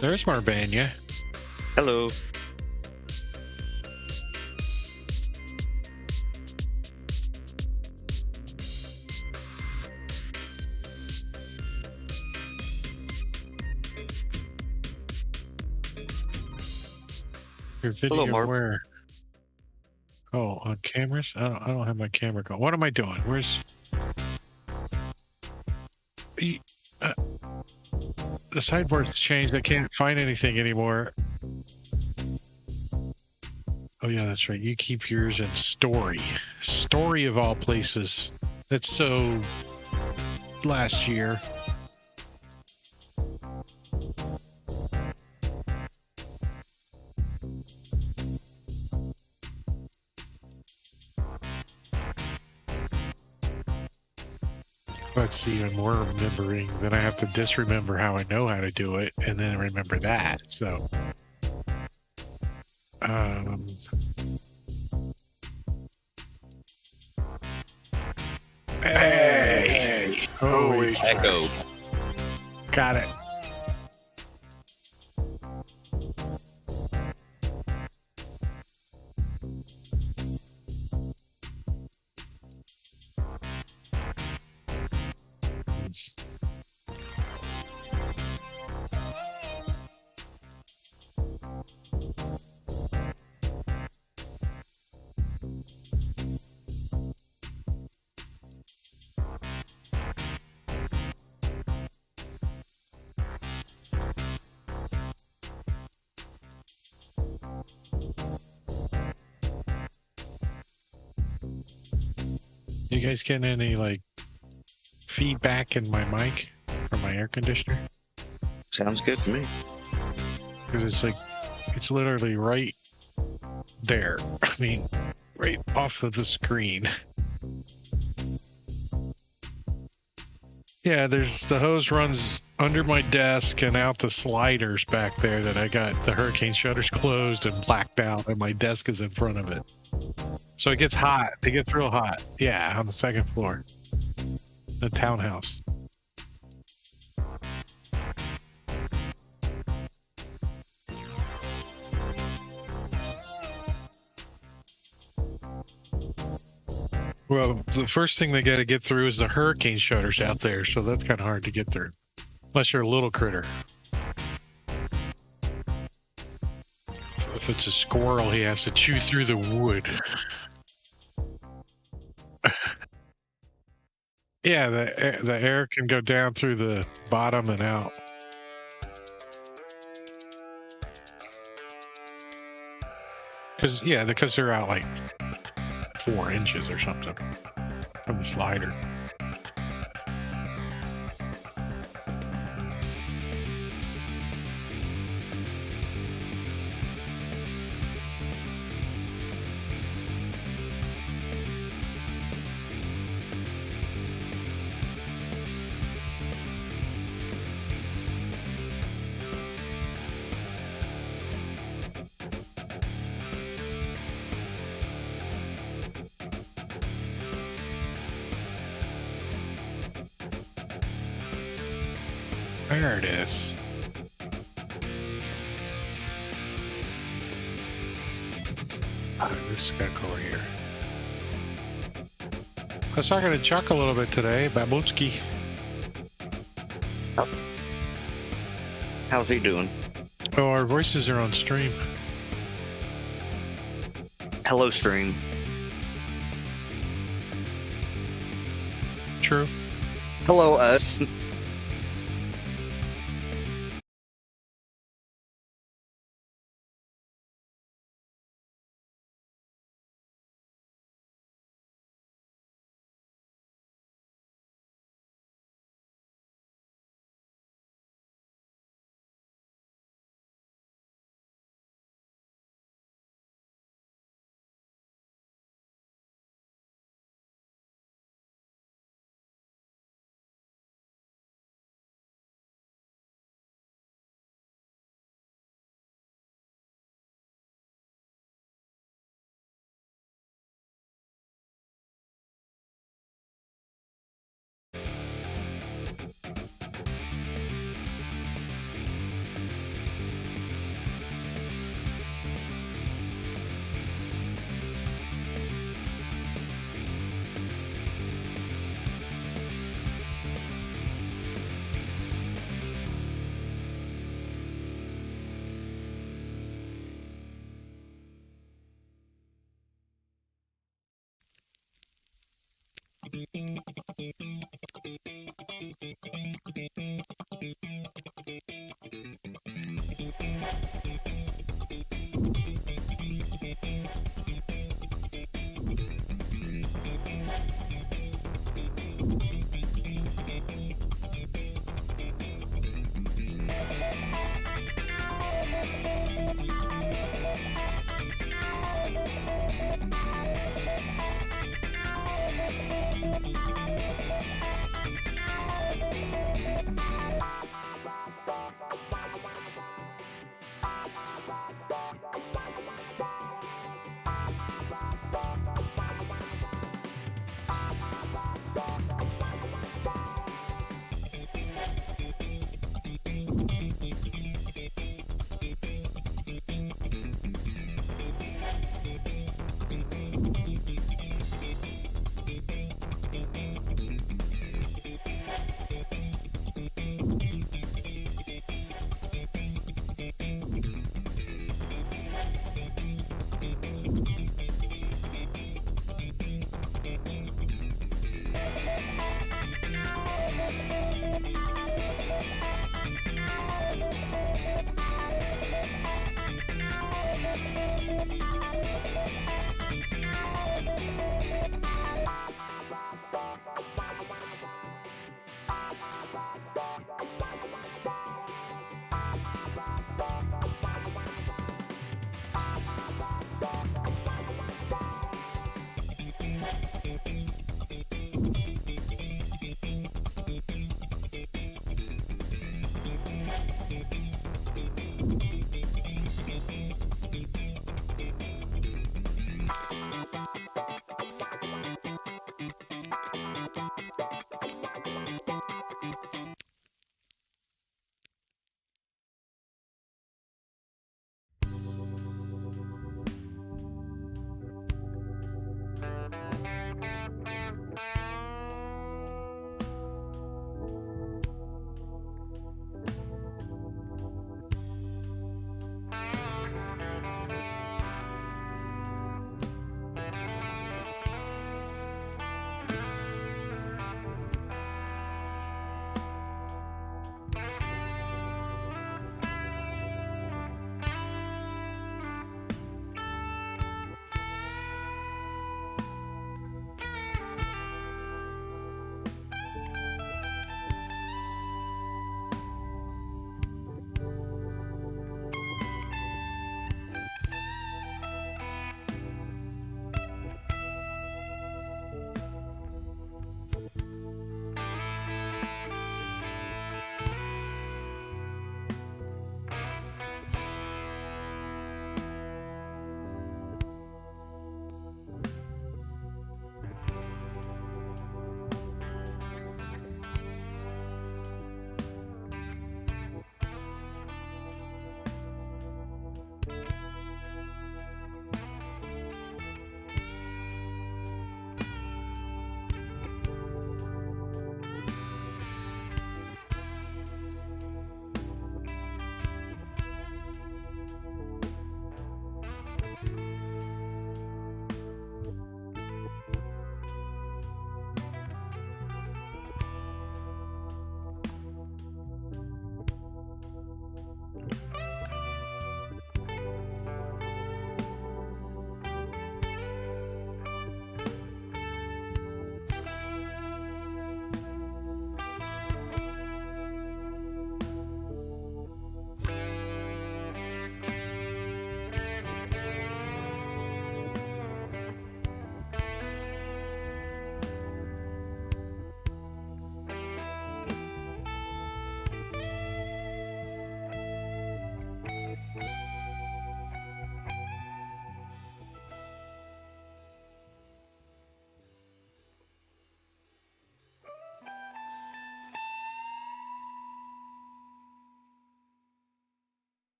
There's Marbanya. Hello. Your Hello, video Mark. where? Oh, on cameras? I don't have my camera going. What am I doing? Where's E- uh, the sideboard's changed? I can't find anything anymore. Oh yeah, that's right. You keep yours in story. Story of all places. That's so last year. That's even more remembering. Then I have to disremember how I know how to do it and then remember that. So um hey. Oh wait. Echo. Got it. You guys getting any like feedback in my mic from my air conditioner? Sounds good to me. Because it's like it's literally right there. I mean, right off of the screen. Yeah, there's the hose runs under my desk and out the sliders back there that I got the hurricane shutters closed and blacked out, and my desk is in front of it. So it gets hot. It gets real hot. Yeah, on the second floor, the townhouse. Well, the first thing they got to get through is the hurricane shutters out there, so that's kind of hard to get through, unless you're a little critter. If it's a squirrel, he has to chew through the wood. Yeah, the air can go down through the bottom and out. Because they're out like 4 inches or something from the slider. There it is. This is gonna go over here. I was talking to Chuck a little bit today, Babunski. How's he doing? Oh, our voices are on stream. Hello, stream. True. Hello, us.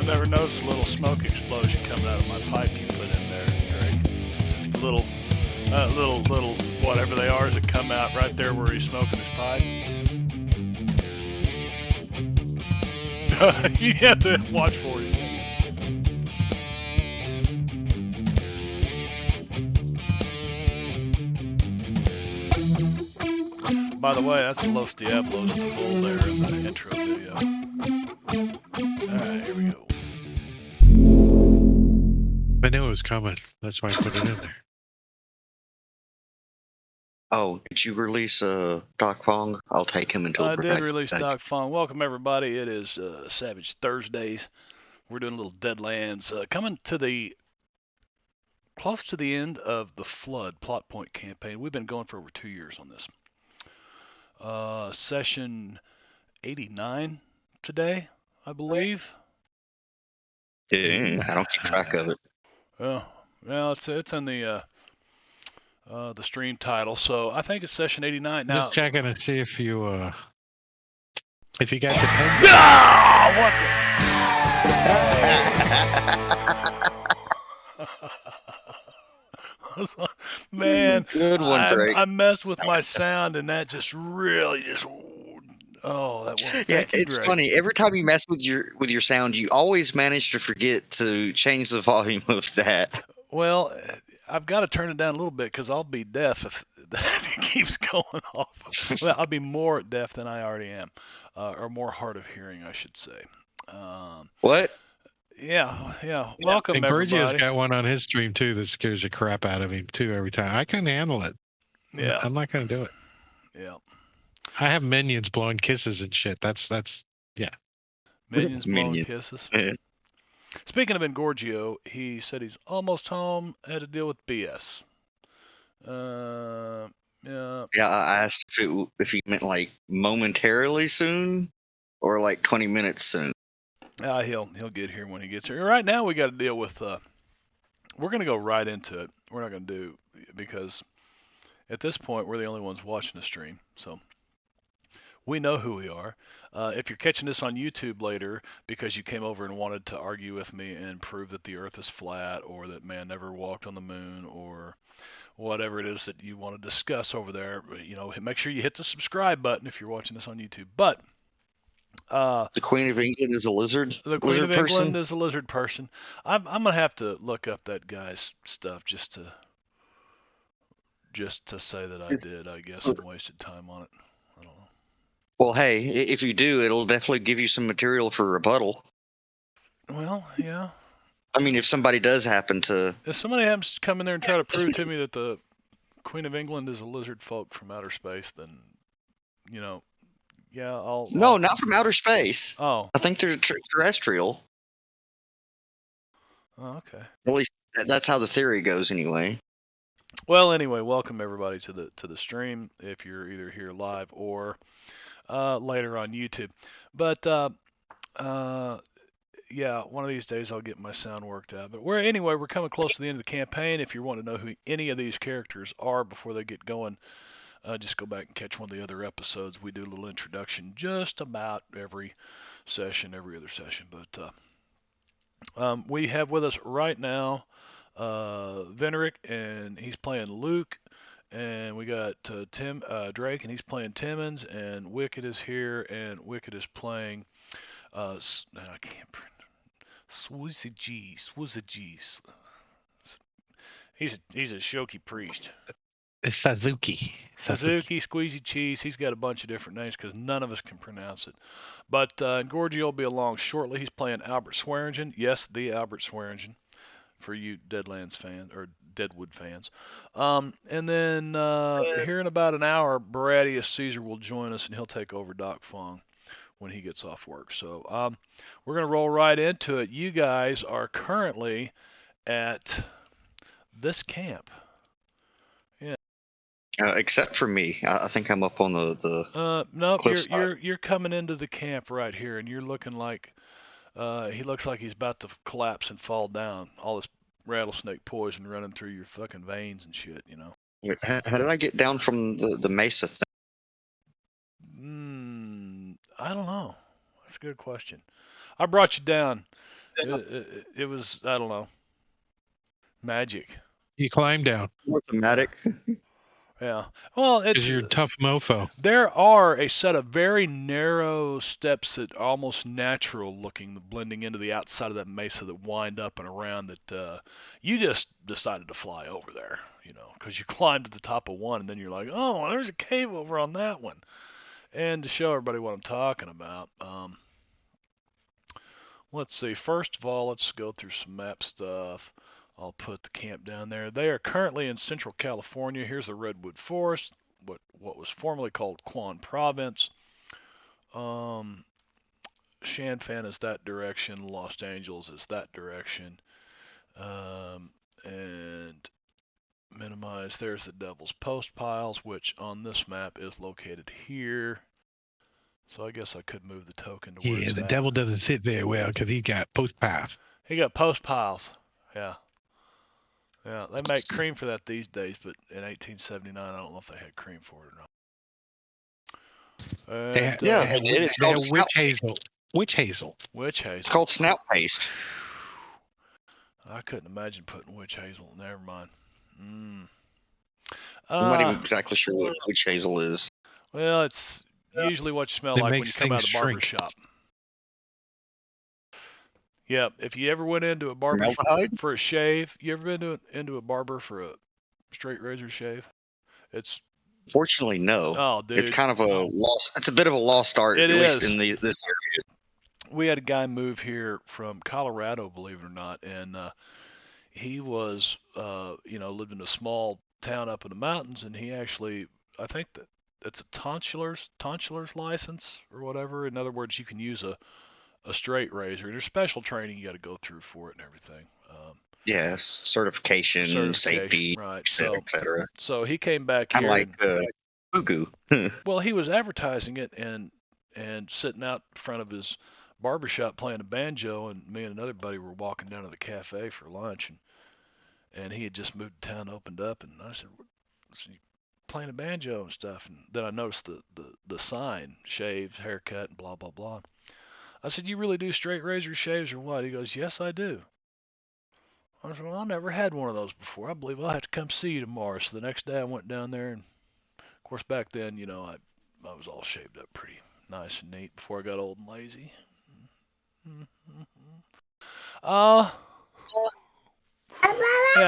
Never noticed a little smoke explosion coming out of my pipe you put in there, Greg. Little whatever they are that come out right there where he's smoking his pipe. You have to watch for it. By the way, that's Los Diablos, the bull there in the intro video. Alright, here we go. I knew it was coming. That's why I put it in there. Oh, did you release Doc Fong? I'll take him until I we're did back. release Doc Fong. Welcome, everybody. It is Savage Thursdays. We're doing a little Deadlands. Coming to the close to the end of the Flood plot point campaign. We've been going for over 2 years on this. Session 89 today, I believe. Yeah, I don't keep track of it. Well, it's in the stream title, so I think it's session 89 now. Just checking to see if you got the pens. What? Man, good one, Drake. I messed with my sound, and that just really that was. Yeah, it's funny. Every time you mess with your sound, you always manage to forget to change the volume of that. Well, I've got to turn it down a little bit because I'll be deaf if that keeps going off. Well, I'll be more deaf than I already am, or more hard of hearing, I should say. What? Yeah. Welcome, and everybody. Bergio's got one on his stream too that scares the crap out of him too every time. I couldn't handle it. Yeah, I'm not gonna do it. Yeah. I have minions blowing kisses and shit. That's yeah. Minions blowing kisses. Yeah. Speaking of Engorgio, he said he's almost home. Had to deal with BS. Yeah. Yeah, I asked if he meant like momentarily soon, or like 20 minutes soon. He'll get here when he gets here. Right now we got to deal with. We're gonna go right into it. We're not gonna do because at this point we're the only ones watching the stream, so we know who we are. If you're catching this on YouTube later because you came over and wanted to argue with me and prove that the Earth is flat or that man never walked on the moon or whatever it is that you want to discuss over there, make sure you hit the subscribe button if you're watching this on YouTube. But the Queen of England is a lizard. The Queen of England is a lizard person. I'm gonna have to look up that guy's stuff just to say that I did. I guess and wasted time on it. I don't know. Well, hey, if you do, it'll definitely give you some material for rebuttal. Well, yeah. I mean, if somebody does happen to... If somebody happens to come in there and try to prove to me that the Queen of England is a lizard folk from outer space, then, yeah, I'll... No, not from outer space. Oh. I think they're terrestrial. Oh, okay. At least that's how the theory goes anyway. Well, anyway, welcome everybody to the stream if you're either here live or later on YouTube. But yeah, one of these days I'll get my sound worked out. But we're coming close to the end of the campaign. If you want to know who any of these characters are before they get going, just go back and catch one of the other episodes. We do a little introduction just about every other session. But we have with us right now Venerick, and he's playing Luke. And we got Drake, and he's playing Timmons, and Wicked is here, and Wicked is playing I can't pronounce Swoozy G. He's a Shoki priest. It's Suzuki, Squeezy Cheese. He's got a bunch of different names because none of us can pronounce it. But Gorgio will be along shortly. He's playing Albert Swearingen. Yes, the Albert Swearingen for you Deadlands fans or Deadwood fans. And then here in about an hour, Baradius Caesar will join us, and he'll take over Doc Fong when he gets off work. So we're going to roll right into it. You guys are currently at this camp. Yeah. Except for me. I think I'm up on the nope, cliffside. you're coming into the camp right here, and you're looking like he looks like he's about to collapse and fall down. All this rattlesnake poison running through your fucking veins and shit, Wait, how did I get down from the mesa thing? I don't know. That's a good question. I brought you down. It was, I don't know, magic. You climb down More thematic. Yeah. Well, it's because you're a tough mofo. there are a set of very narrow steps that are almost natural looking, blending into the outside of that mesa that wind up and around that you just decided to fly over there, because you climbed to the top of one and then you're like, oh, there's a cave over on that one. And to show everybody what I'm talking about, let's see. First of all, let's go through some map stuff. I'll put the camp down there. They are currently in Central California. Here's the Redwood Forest, what was formerly called Quan Province. Shanfan is that direction. Los Angeles is that direction. And minimize. There's the Devil's Post Piles, which on this map is located here. So I guess I could move the token to where Yeah, it's the at. devil doesn't sit very well because he's got post path. He got post piles. Yeah. Yeah, they make cream for that these days, but in 1879, I don't know if they had cream for it or not. They And, had, Yeah, they had, they did. It's they had called witch snout. hazel. Witch hazel. witch hazel. It's called snout paste. I couldn't imagine putting witch hazel. Never mind. I'm not even exactly sure what witch hazel is. Well, it's usually what you smell It like when you makes come out of things the barber shrink. shop. Yeah, if you ever went into a barber Formaldehyde? for a shave, you ever been into a barber for a straight razor shave? It's Fortunately, no. oh, dude, It's kind of a lost. It's a bit of a lost art, It at least is. in this area. We had a guy move here from Colorado, believe it or not, and he was, lived in a small town up in the mountains, and he actually, I think that it's a tonsillers license or whatever. In other words, you can use a straight razor. There's special training you got to go through for it and everything. Yes, certification, safety, right? etc. So he came back Kind here. of like Fugu. Well, he was advertising it and sitting out in front of his barbershop playing a banjo, and me and another buddy were walking down to the cafe for lunch, and he had just moved to town, opened up, and I said, "Is he playing a banjo and stuff?" And then I noticed the sign, shaved, haircut, and blah blah blah. I said, "You really do straight razor shaves or what?" He goes, "Yes, I do." I said, "Well, I never had one of those before. I believe I'll have to come see you tomorrow." So the next day I went down there, and of course back then, I was all shaved up pretty nice and neat before I got old and lazy. Yeah,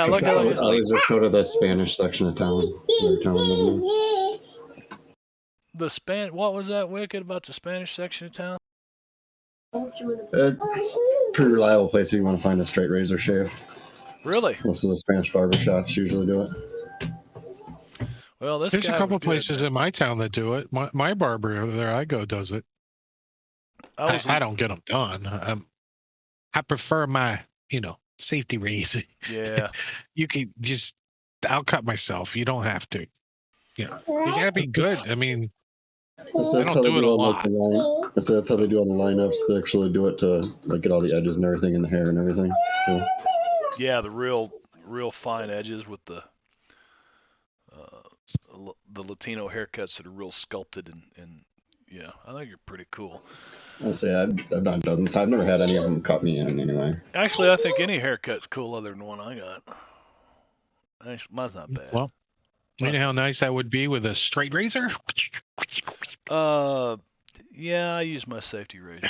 look at I always just go to the Spanish section of town. What was that wicked about the Spanish section of town? It's a pretty reliable place if you want to find a straight razor shave. Really? Most of the Spanish barber shops usually do it. Well, this There's guy a couple was good. places in my town that do it. My barber there I go does it. I don't get them done. I prefer my, safety razor. Yeah. You can just, I'll cut myself. You don't have to. You gotta be good. I mean, So I don't do it a lot. So that's how they do all the lineups. They actually do it to get all the edges and everything in the hair and everything. So. Yeah, the real fine edges with the Latino haircuts that are real sculpted and yeah, I think you're pretty cool. I'll say I've done dozens. I've never had any of them cut me in anyway. Actually, I think any haircut's cool other than the one I got. Actually, mine's not bad. Well, you know how nice that would be with a straight razor? Yeah, I use my safety razor.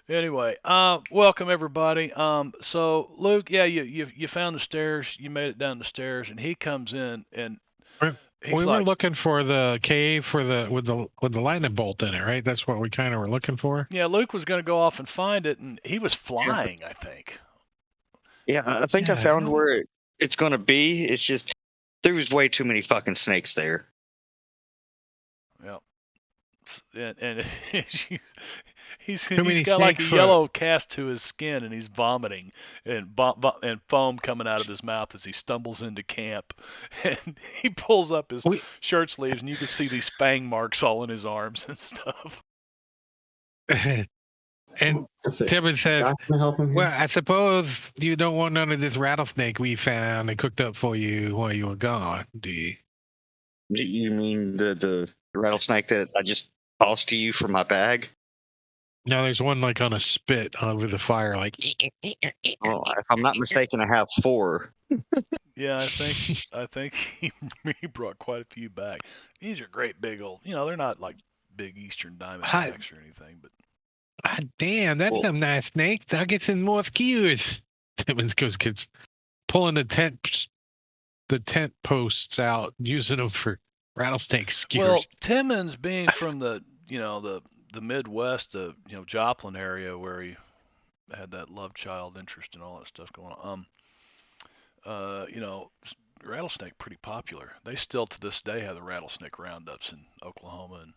Anyway, welcome everybody. So Luke, yeah, you found the stairs. You made it down the stairs, and he comes in, and we were looking for the cave with the lightning bolt in it, right? That's what we kind of were looking for. Yeah, Luke was going to go off and find it, and he was flying, I think. Yeah, I think I found where it's going to be. It's just there was way too many fucking snakes there. Yeah, and he's got like a yellow cast to his skin, and he's vomiting and foam coming out of his mouth as he stumbles into camp. And he pulls up his shirt sleeves, and you can see these fang marks all in his arms and stuff. And Tibbin says, "Well, I suppose you don't want none of this rattlesnake we found and cooked up for you while you were gone, do you?" You mean the rattlesnake that I just toss to you for my bag? Now there's one like on a spit over the fire, like. Well, if I'm not mistaken, I have 4. Yeah, I think he brought quite a few back. These are great big old, they're not like big Eastern Hot, Diamondbacks or anything, but hot damn, that's Well- some nice snake. That gets in more skewers. Timmons goes kids pulling the tent posts out, using them for rattlesnake skewers. well, Timmons being from the the Midwest, Joplin area where he had that love child interest and all that stuff going on. Rattlesnake pretty popular. They still to this day have the rattlesnake roundups in Oklahoma and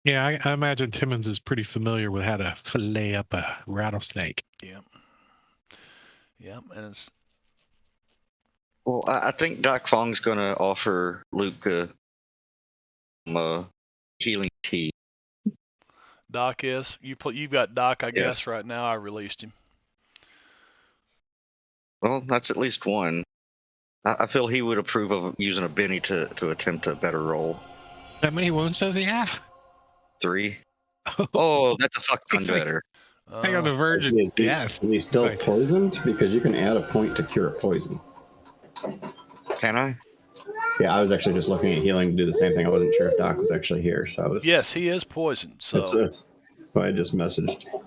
Yeah, I imagine Timmons is pretty familiar with how to fillet up a rattlesnake. yeah, and it's Well, I think Doc Fong's going to offer Luke some healing tea. Doc is you've got Doc, I guess, Yes. right now. I released him. Well, that's at least one. I feel he would approve of using a Benny to attempt a better roll. How many wounds does he have? 3. Oh, that's a fuck ton He's like- better. Hang on the verge of death. Is he still Like- poisoned? Because you can add a point to cure poison. Can I? Yeah, I was actually just looking at healing to do the same thing. I wasn't sure if Doc was actually here, so I was. Yes, he is poisoned. So That's why I just messaged. All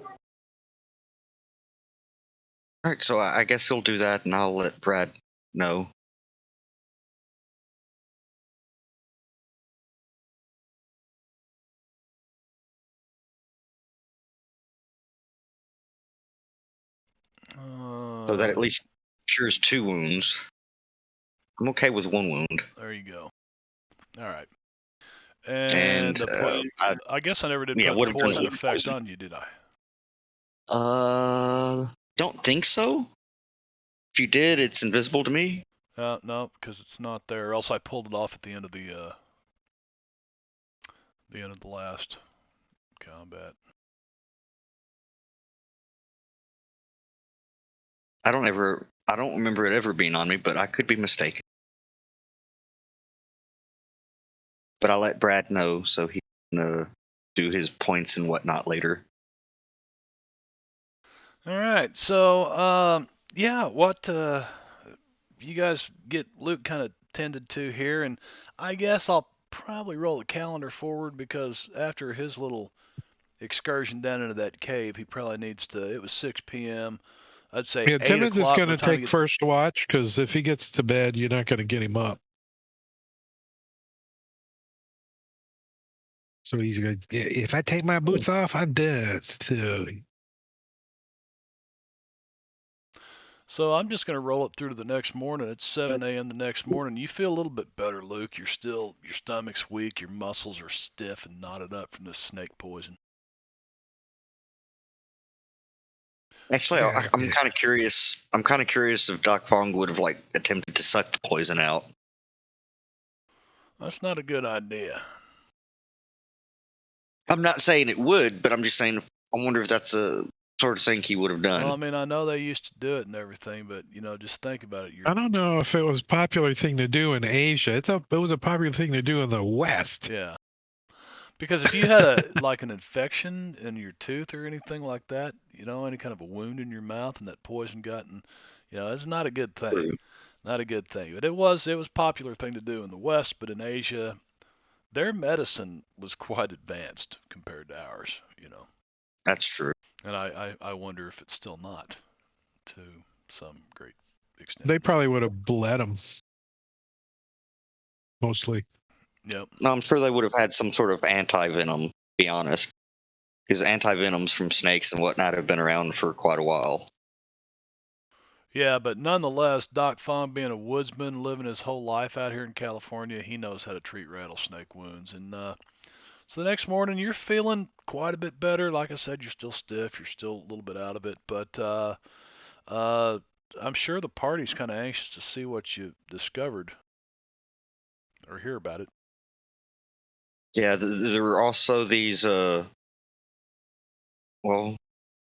right, so I guess he'll do that, and I'll let Brad know. So that at least cures 2 wounds. I'm okay with 1 wound. there you go. All right. And I guess I never did yeah, put would've the done poison with effect poison. on you, did I? Don't think so. If you did, it's invisible to me. No, because it's not there. Or else I pulled it off at the end of the last combat. I don't remember it ever being on me, but I could be mistaken. But I'll let Brad know so he can do his points and whatnot later. All right. So yeah, what you guys get Luke kind of tended to here, and I guess I'll probably roll the calendar forward because after his little excursion down into that cave, he probably needs to. It was 6 p.m. I'd say Yeah, 8 Timmons is o'clock going by to the time he take gets- first watch because if he gets to bed, you're not going to get him up. So he's going to, if I take my boots off, I'm dead. So, So I'm just going to roll it through to the next morning. It's 7 a.m. the next morning. You feel a little bit better, Luke. Your stomach's weak. Your muscles are stiff and knotted up from this snake poison. Actually, Yeah. I'm kind of curious. I'm kind of curious if Doc Fong would have attempted to suck the poison out. That's not a good idea. I'm not saying it would, but I'm just saying I wonder if that's a sort of thing he would have done. Well, I mean, I know they used to do it and everything, but just think about it. I don't know if it was a popular thing to do in Asia. It was a popular thing to do in the West. Yeah. Because if you had an infection in your tooth or anything like that, any kind of a wound in your mouth and that poison got in, it's not a good thing. True. Not a good thing. But it was a popular thing to do in the West, but in Asia, their medicine was quite advanced compared to ours, That's true. And I wonder if it's still not to some great extent. They probably would have bled him. Mostly. Yep. No, I'm sure they would have had some sort of anti-venom, to be honest. Because anti-venoms from snakes and whatnot have been around for quite a while. Yeah, but nonetheless, Doc Fong being a woodsman, living his whole life out here in California, he knows how to treat rattlesnake wounds. And so the next morning, you're feeling quite a bit better. Like I said, you're still stiff. You're still a little bit out of it. But I'm sure the party's kind of anxious to see what you discovered or hear about it. Yeah, there were also these,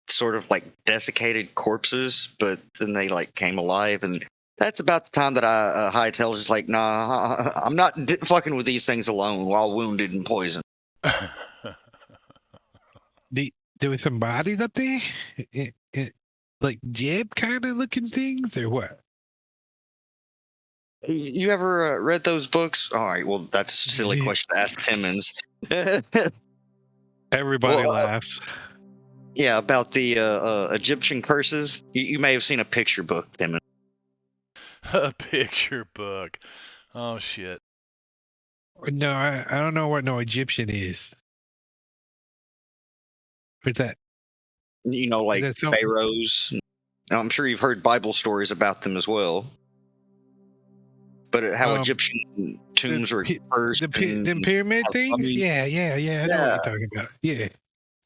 sort of desiccated corpses, but then they came alive, and That's about the time that I hightailed. Just like, nah, I'm not fucking with these things alone while wounded and poisoned. There were some bodies up there? Like jib kind of looking things or what? You ever read those books? All right, well, that's a silly question to ask Timmons. Everybody laughs. Yeah, about the Egyptian curses. You may have seen a picture book, Timmons. A picture book. Oh shit. No, I don't know what no Egyptian is. What's that? You know, like Is that something? pharaohs. Now, I'm sure you've heard Bible stories about them as well. But how Egyptian tombs were cursed. The pyramid things? mummies. Yeah. I know what you're talking about. Yeah.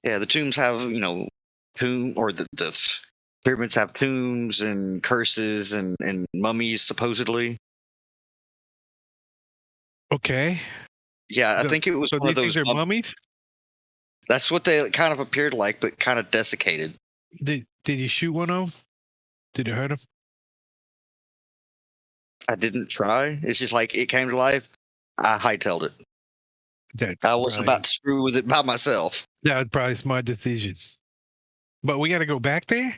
Yeah, the tombs have, the pyramids have tombs and curses and mummies, supposedly. Okay. Yeah, I think it was so one of those things are mummies? That's what they kind of appeared like, but kind of desiccated. Did you shoot one of them? Did it hurt him? I didn't try. It's just like it came to life. I hightailed it. I wasn't about to screw with it by myself. That was probably a smart decision. But we got to go back there?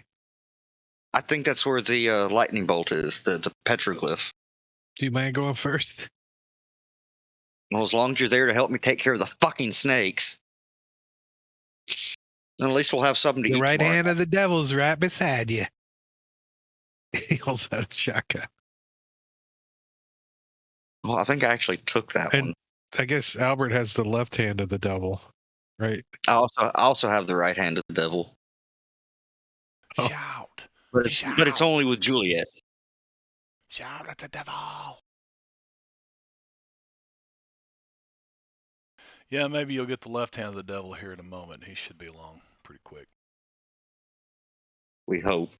I think that's where the lightning bolt is, the petroglyph. Do you mind going first? Well, as long as you're there to help me take care of the fucking snakes, then at least we'll have something to eat. The right tomorrow. hand of the devil's right beside you. He also had a shotgun. Well, I think I actually took that one. I guess Albert has the left hand of the devil, right? I also have the right hand of the devil. Oh. Shout. But it's only with Juliet. Shout at the devil. Yeah, maybe you'll get the left hand of the devil here in a moment. He should be along pretty quick. We hope.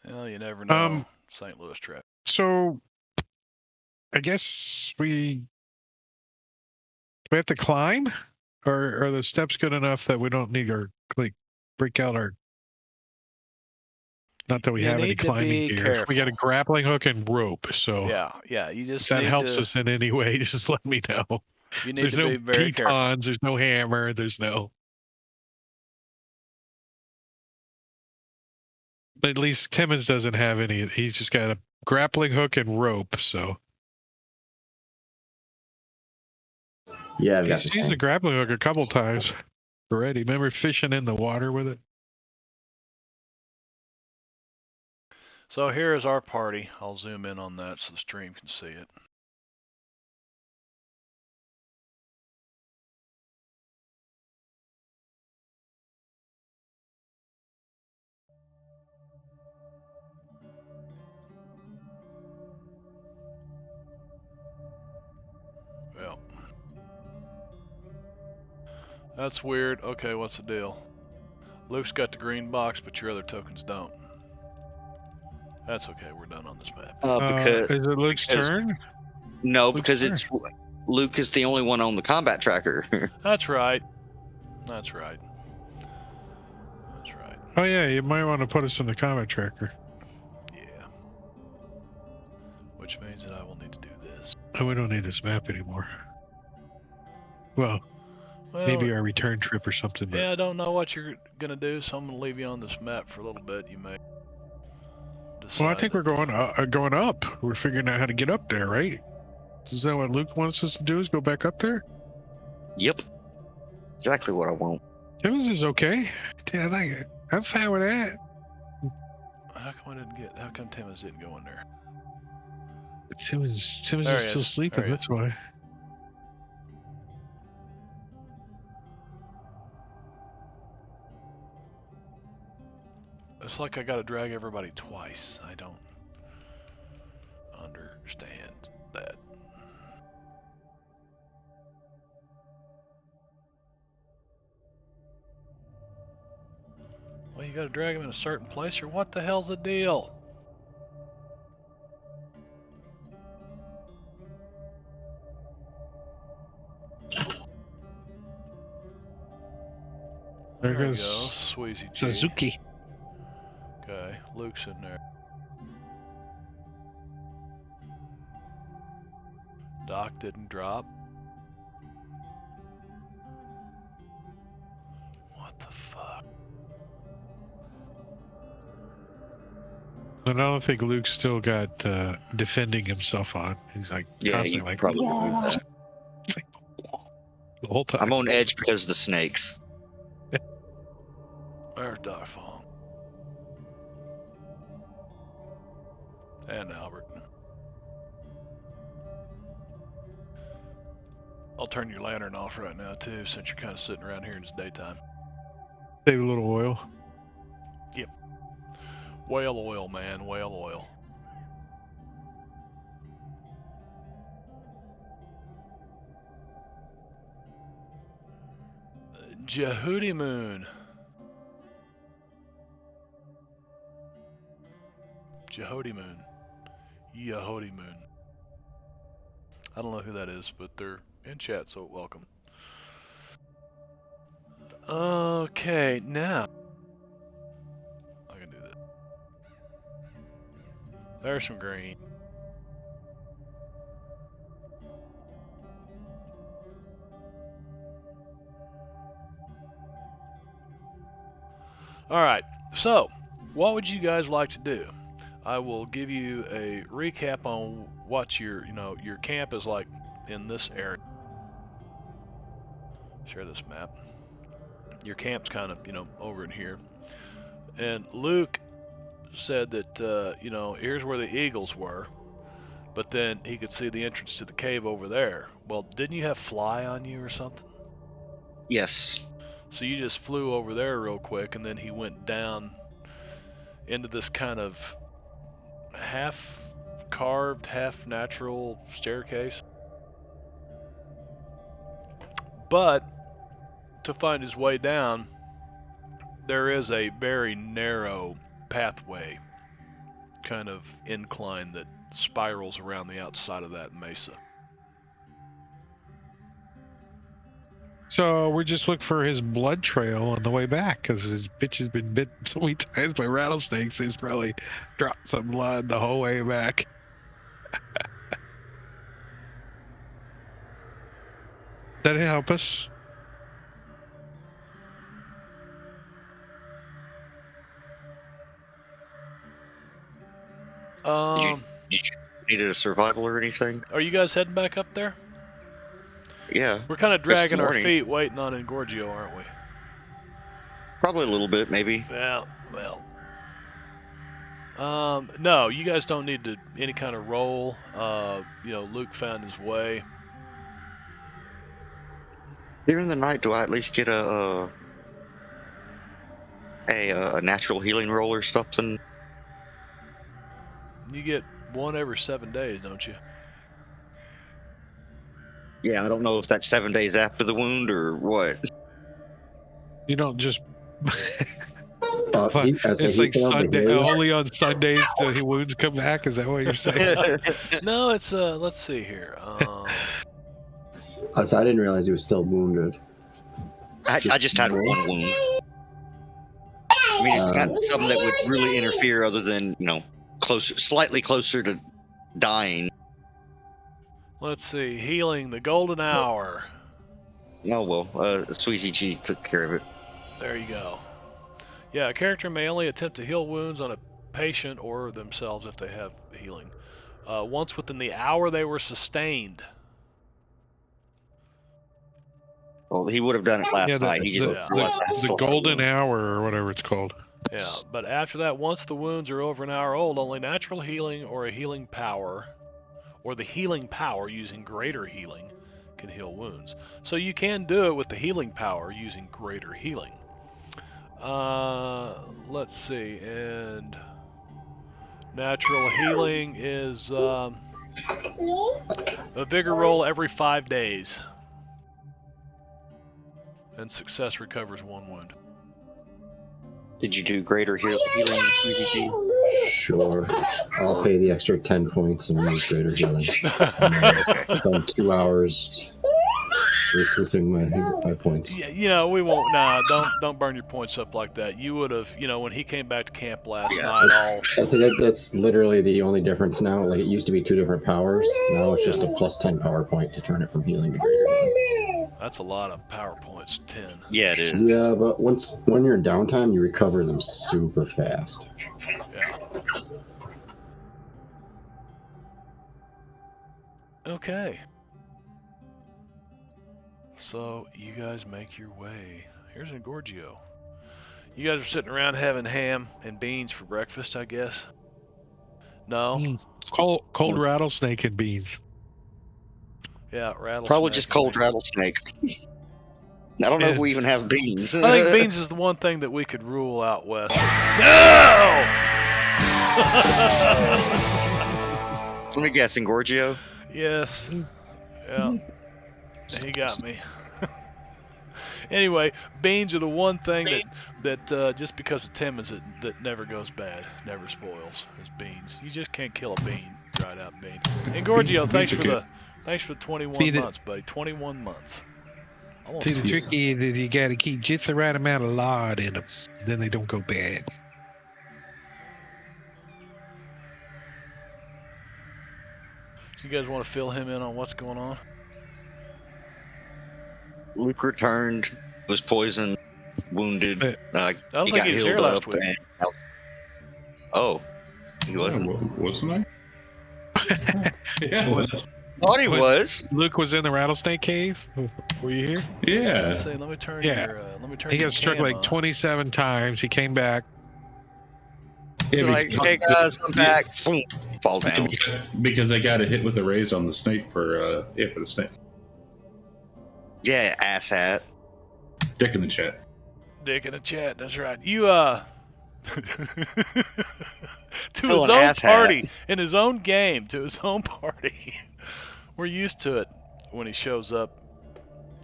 Well, you never know. St. Louis traffic. So, I guess we have to climb, or are the steps good enough that we don't need our break out our? Not that we have any climbing gear. Careful. We got a grappling hook and rope. So yeah. You just if that helps us in any way, just let me know. You need There's to no be very careful. pitons. There's no hammer. There's no. At least Timmons doesn't have any. He's just got a grappling hook and rope. So Yeah, he's used a grappling hook a couple times already. Remember fishing in the water with it? So here is our party. I'll zoom in on that so the stream can see it. Well, that's weird. Okay, what's the deal? Luke's got the green box, but your other tokens don't. That's okay. We're done on this map. Because is it Luke's turn? No, Luke's because turn. it's Luke is the only one on the combat tracker. That's right. That's right. Oh yeah, you might want to put us in the combat tracker. Yeah. Which means that I will need to do this. Oh, we don't need this map anymore. Well, maybe our return trip or something. But... Yeah, I don't know what you're gonna do, so I'm gonna leave you on this map for a little bit. You may. Well, I think we're going up. We're figuring out how to get up there, right? Is that what Luke wants us to do? Is go back up there? Yep. Exactly what I want. Timmons is okay. I like it. I'm fine with that. How come Timmons didn't go in there? Timmons is still sleeping. That's why. It's like I gotta drag everybody twice. I don't understand that. Well, you gotta drag them in a certain place, or what the hell's the deal? There we go, goes Sweezy T. Suzuki. Okay, Luke's in there. Doc didn't drop. What the fuck? And I don't think Luke's still got defending himself on. He's like Yeah, he constantly like probably. the whole time. I'm on edge because of the snakes. There's Doc Fong. And Albert. I'll turn your lantern off right now too, since you're kind of sitting around here and it's daytime. Save a little oil. Whale oil, man, whale oil. Jehudi Moon. Jehudi Moon. Yehudi Moon. I don't know who that is, but they're in chat, so welcome. Okay, now I can do this. There's some green. Alright, so what would you guys like to do? I will give you a recap on what your camp is like in this area. Share this map. Your camp's kind of, over in here. And Luke said that, here's where the eagles were, but then he could see the entrance to the cave over there. Well, didn't you have fly on you or something? Yes. So you just flew over there real quick, and then he went down into this kind of half carved, half natural staircase. But to find his way down, there is a very narrow pathway, kind of incline that spirals around the outside of that mesa. So we're just looking for his blood trail on the way back, because his bitch has been bit so many times by rattlesnakes. He's probably dropped some blood the whole way back. That help us? You needed a survival or anything? Are you guys heading back up there? Yeah. We're kind of dragging our morning. feet waiting on Engorgio, aren't we? Probably a little bit, maybe. Well. No, you guys don't need to any kind of roll. Luke found his way. During the night, do I at least get a natural healing roll or something? You get one every 7 days, don't you? Yeah, I don't know if that's 7 days after the wound or what. You don't just. It's like Sunday, only on Sundays the wounds come back. Is that what you're saying? No, it's let's see here. So I didn't realize he was still wounded. I just had one wound. I mean, it's not something that would really interfere other than, slightly closer to dying. Let's see, healing the golden hour. Oh, well, Sweezy G took care of it. There you go. Yeah, a character may only attempt to heal wounds on a patient or themselves if they have healing. Once within the hour they were sustained. Well, he would have done it last night. The golden hour or whatever it's called. Yeah, but after that, once the wounds are over an hour old, only natural healing or a healing power, or the healing power using greater healing, can heal wounds. So you can do it with the healing power using greater healing. Let's see, and natural healing is a vigor roll every 5 days. And success recovers 1 wound. Did you do greater healing, Sweezy G? Sure. I'll pay the extra 10 points and use greater healing. Spend 2 hours recouping my points. Yeah, you know, we won't. Nah, don't burn your points up like that. You would have, you know, when he came back to camp last night, That's literally the only difference now. Like, it used to be 2 different powers. Now it's just a +10 power point to turn it from healing to greater healing. That's a lot of power points. 10. Yeah, it is. Yeah, but when you're in downtime, you recover them super fast. Yeah. Okay. So you guys make your way. Here's Engorgio. You guys are sitting around having ham and beans for breakfast, I guess. No. Cold rattlesnake and beans. Yeah, rattlesnake. Probably just cold rattlesnake. I don't know if we even have beans. I think beans is the one thing that we could rule out west. No! Let me guess, Engorgio? Yes. Yeah. He got me. Anyway, beans are the one thing that just because of Timmons that never goes bad, never spoils, is beans. You just can't kill a bean, dried out bean. Engorgio, thanks for the 21 months, buddy. 21 months. See, the trick is you got to keep just the right amount of lard in them, then they don't go bad. Do you guys want to fill him in on what's going on? Luke returned, was poisoned, wounded. I don't think he was here last week. Oh, he wasn't. Wasn't I? Yeah, I was. Thought he was. Luke was in the rattlesnake cave. Were you here? Yeah. Let's see, let me turn let me turn He your got struck cam like on. 27 times. He came back. Yeah, Like, hey guys, I'm back. Boom, fall down. because I got a hit with a raise on the snake for the snake. Yeah, asshat. Dick in the chat. Dick in the chat, that's right. You to Oh, his an own asshat. party, in his own game, to his own party. We're used to it when he shows up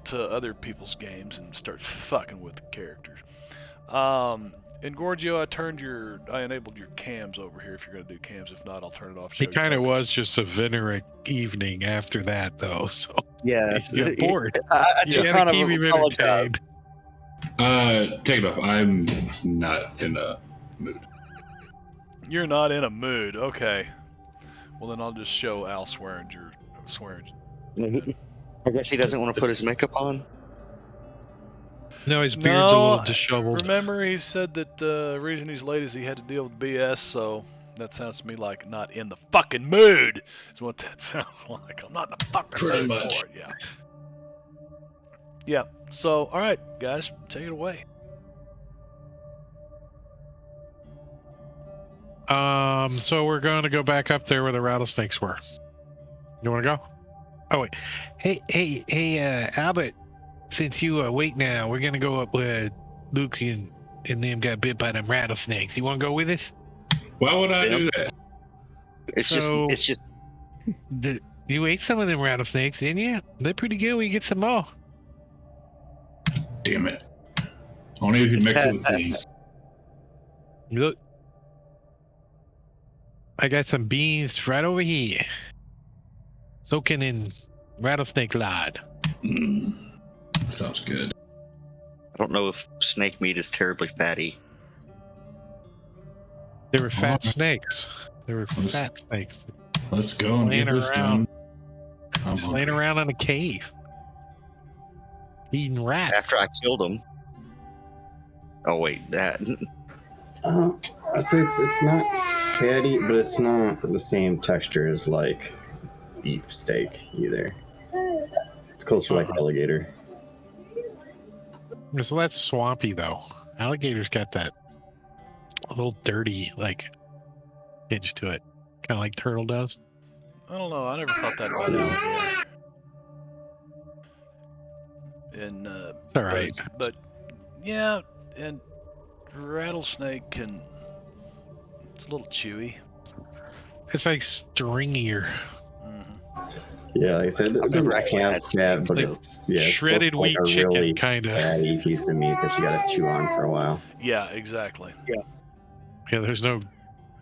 to other people's games and starts fucking with the characters. Engorgio, I enabled your cams over here if you're gonna do cams. If not, I'll turn it off. He kind of was just a Veneric evening after that, though. So Yeah, you get bored. I You gotta keep him entertained. Take it off. I'm not in a mood. You're not in a mood. Okay. Well, then I'll just show Al swearing. I guess he doesn't want to put his makeup on. No, his beard's a No, little disheveled. Remember, he said that the reason he's late is he had to deal with BS, so that sounds to me like not in the fucking mood is what that sounds like. I'm not in the fucking Pretty mood much. for it, yeah. Yeah, so, alright, guys, take it away. So we're going to go back up there where the rattlesnakes were. You want to go? Oh, wait. Hey, Albert, since you are awake now, we're going to go up where Luke and them got bit by them rattlesnakes. You want to go with us? Why would I do that? It's So- just. You ate some of them rattlesnakes, didn't you? They're pretty good. We get some more. Damn it. Only if you mix it with beans. Look. I got some beans right over here. Soaking in rattlesnake lard. Sounds good. I don't know if snake meat is terribly fatty. They were fat snakes. They were fat snakes. Let's go and Laying get this around. done. I'm Just laying around in a cave. Eating rats. After I killed him. Oh wait, that. I say it's not fatty, but it's not the same texture as like beef steak either. It's closer to like alligator. So that's swampy though. Alligator's got that little dirty like edge to it, kind of like turtle does. I don't know, I never thought that about alligator. And, It's all right. But, yeah, and rattlesnake it's a little chewy. It's like stringier, Yeah, like I said, it never doesn't actually have had fat, but like it's shredded like wheat a chicken, really kind of. fatty piece of meat that you gotta chew on for a while. Yeah, exactly. Yeah, there's no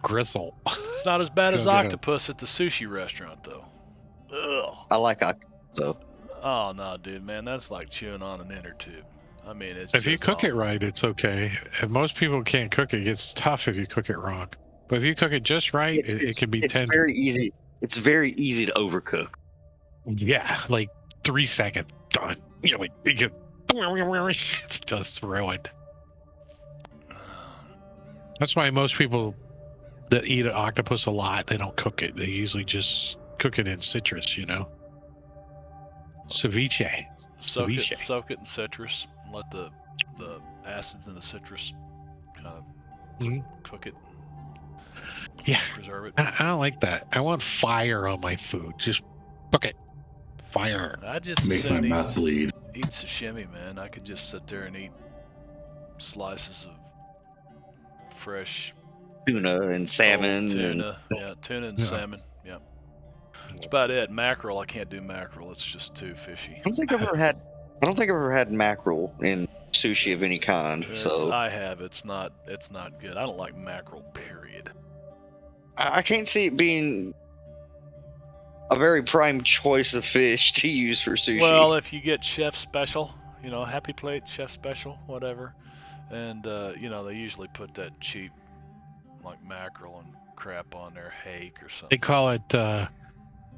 gristle. It's not as bad as Go get 'em. octopus at the sushi restaurant, though. Ugh. I like octopus. So Oh no, dude, man, that's like chewing on an inner tube. I mean, it's If you just cook it awful. right, it's okay. And most people can't cook it. It gets tough if you cook it wrong. But if you cook it just right, it can be it's tender. very easy. It's very easy to overcook. Yeah, like 3 seconds done. You're like, it gets, it's just ruined. That's why most people that eat an octopus a lot, they don't cook it. They usually just cook it in citrus, you know. Ceviche. Soak Ceviche. it in citrus, and let the acids in the citrus kind of Mhm. cook it. Yeah. Preserve it. I don't like that. I want fire on my food. Just cook it. Fire. I just Make my assume mouth bleed. eat sashimi, man. I could just sit there and eat slices of fresh Tuna and salmon cold and tuna. Yeah, tuna and Yeah. salmon. Yeah. That's about it. Mackerel, I can't do mackerel. It's just too fishy. I don't think I've ever had mackerel in sushi of any kind. So I have. It's not good. I don't like mackerel, period. I can't see it being a very prime choice of fish to use for sushi. Well, if you get chef special, happy plate, chef special, whatever. And they usually put that cheap like mackerel and crap on there, hake or They something. call it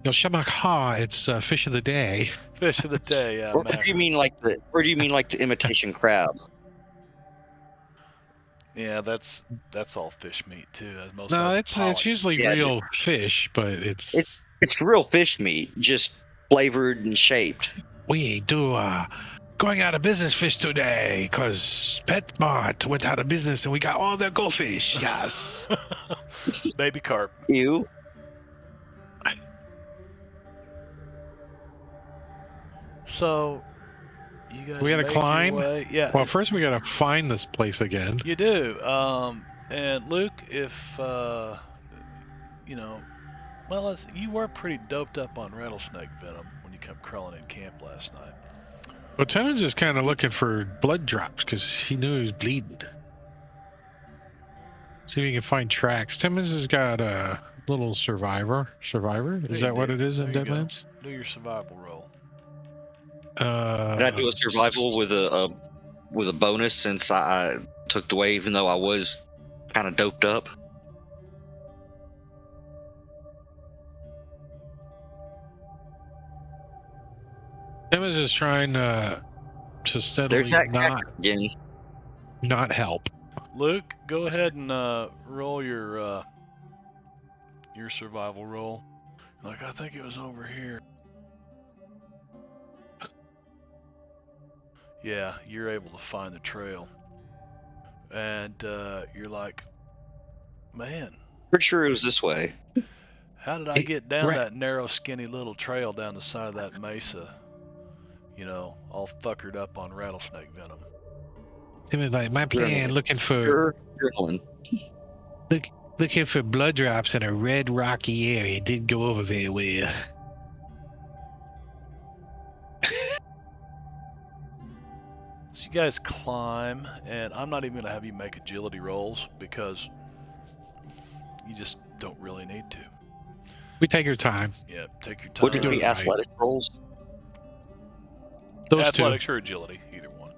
shamak. It's fish of the day. Fish of the day, yeah. or do you mean like the imitation crab? Yeah, that's all fish meat too. Most No, of it's that's pollock. usually Yeah, real fish, but it's It's real fish meat, just flavored and shaped. we do going out of business fish today because PetMart went out of business and we got all the goldfish. Yes. Baby carp. Ew. So, you guys We gotta make your climb? way- Yeah, Well, first we gotta find this place again. you do. And Luke, if well, you were pretty doped up on rattlesnake venom when you come crawling in camp last night. Well, Timmons is kind of looking for blood drops because he knew he was bleeding. See if he can find tracks. Timmons has got a little survivor. Survivor? Is There that you what do. it is in There you go. Deadlands? Do your survival roll. Can I do a survival with a bonus since I took the way, even though I was kind of doped up? Timmons is trying to steadily There's that not again. help. Luke, go ahead and roll your survival roll. Like, I think it was over here. Yeah, you're able to find the trail. And you're like, man, Pretty sure it was this way. how did I get down right. that narrow, skinny little trail down the side of that mesa? All fuckered up on rattlesnake venom. Timmons like, my plan, looking for Pure adrenaline. looking for blood drops in a red rocky area. Didn't go over very well. So you guys climb, and I'm not even going to have you make agility rolls because you just don't really need to. We take our time. Yeah, take your time. Would it do be it right. athletic rolls? Those Athletics or agility, either one.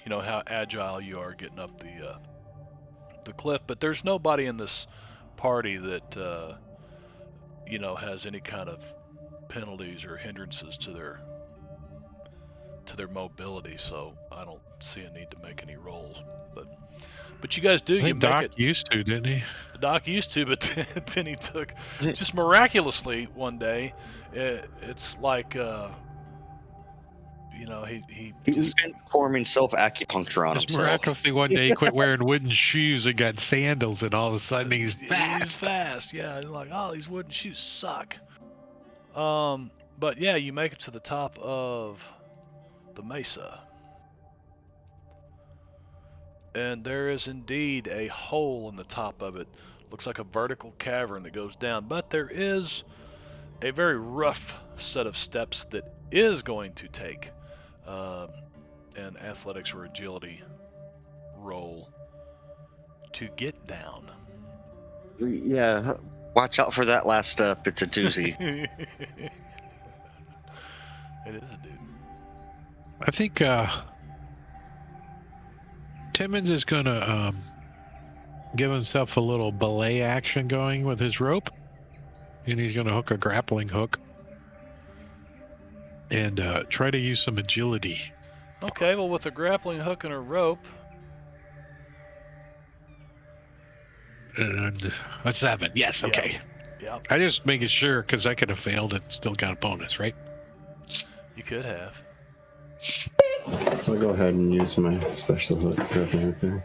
You know how agile you are getting up the cliff, but there's nobody in this party that has any kind of penalties or hindrances to their mobility, so I don't see a need to make any rolls. But you guys do. I You think make Doc it. used to, didn't he? Doc used to, but then he took just miraculously one day. It's like he He's just been performing self-acupuncture on Just himself. miraculously one day he quit wearing wooden shoes and got sandals, and all of a sudden he's He's fast. fast, yeah. He's like, oh, these wooden shoes suck. But yeah, you make it to the top of the mesa. And there is indeed a hole in the top of it. Looks like a vertical cavern that goes down. But there is a very rough set of steps that is going to take an athletics or agility roll to get down. Yeah, watch out for that last step. It's a doozy. It is a dude. I think Timmons is gonna give himself a little belay action going with his rope, and he's gonna hook a grappling hook and try to use some agility. Okay, well, with a grappling hook and a rope. And a 7. Yes, okay. Yeah, I just making sure because I could have failed and still got a bonus, right? you could have. So I'll go ahead and use my special hook grappling hook there.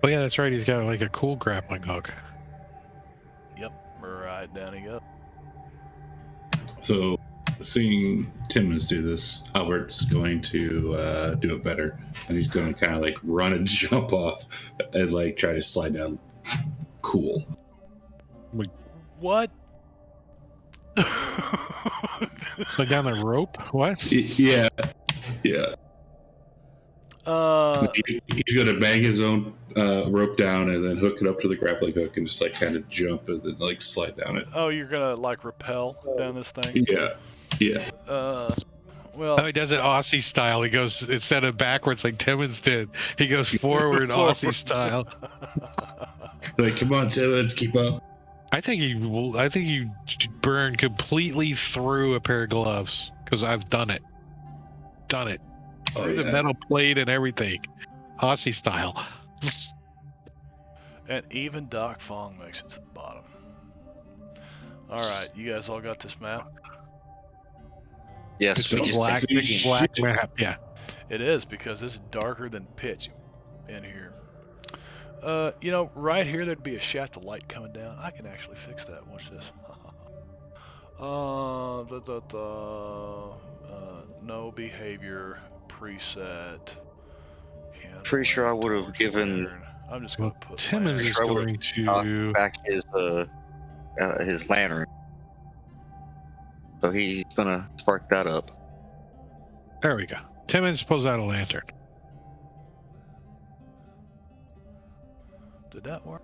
Oh yeah, that's right. He's got like a cool grappling hook. Yep, right down he goes. So, seeing Timmons do this, Albert's going to do it better, and he's going to kind of like run and jump off and like try to slide down. Cool. What? Slide down the rope? What? Yeah. Uh, He's going to bang his own rope down and then hook it up to the grappling hook and just like kind of jump and then like slide down it. oh, you're gonna like rappel down this thing? Yeah. Well, Oh, he does it Aussie style. He goes instead of backwards like Timmons did. He goes forward Aussie style. Like, come on, Timmons, keep up. I think you burn completely through a pair of gloves because I've done it. Oh, Through the metal plate and everything, Aussie style. and even Doc Fong makes it to the bottom. All right, you guys all got this map? Yes, It's we a just black map. Yeah. It is because it's darker than pitch in here. You know, right here there'd be a shaft of light coming down. I can actually fix that. Watch this. No behavior preset. pretty sure I would have given Lantern. I'm just gonna put Timmons is Sure, I going to. back his lantern. So he's gonna spark that up. There we go. Timmons pulls out a lantern. Did that work?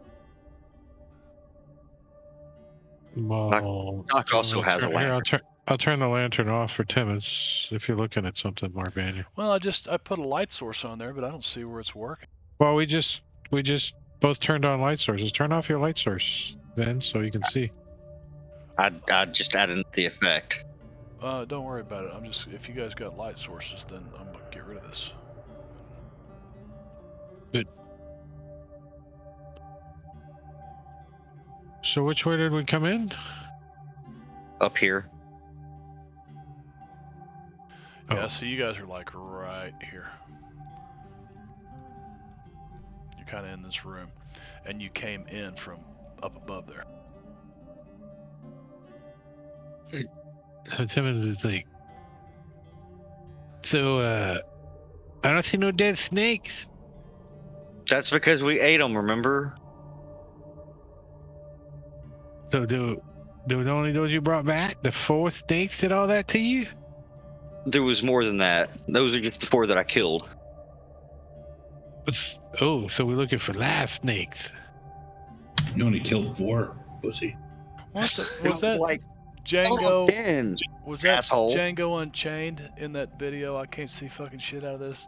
Well, Doc also has a here, lantern. I'll turn the lantern off for Timmons if you're looking at something, Marbanya. Well, I put a light source on there, but I don't see where it's working. Well, we just both turned on light sources. Turn off your light source then, so you can see. I just added the effect. Don't worry about it. If you guys got light sources, then I'm gonna get rid of this. So which way did we come in? Up here. Yeah, Oh. so you guys are like right here. You're kind of in this room, and you came in from up above there. Timmons is like, so I don't see no dead snakes. That's because we ate them, remember? So do only those you brought back? The 4 snakes did all that to you? There was more than that. Those are just the 4 that I killed. Oh, so we're looking for live snakes. You only killed 4, pussy. Was that like Django? 10. Was that asshole. Django Unchained in that video? I can't see fucking shit out of this.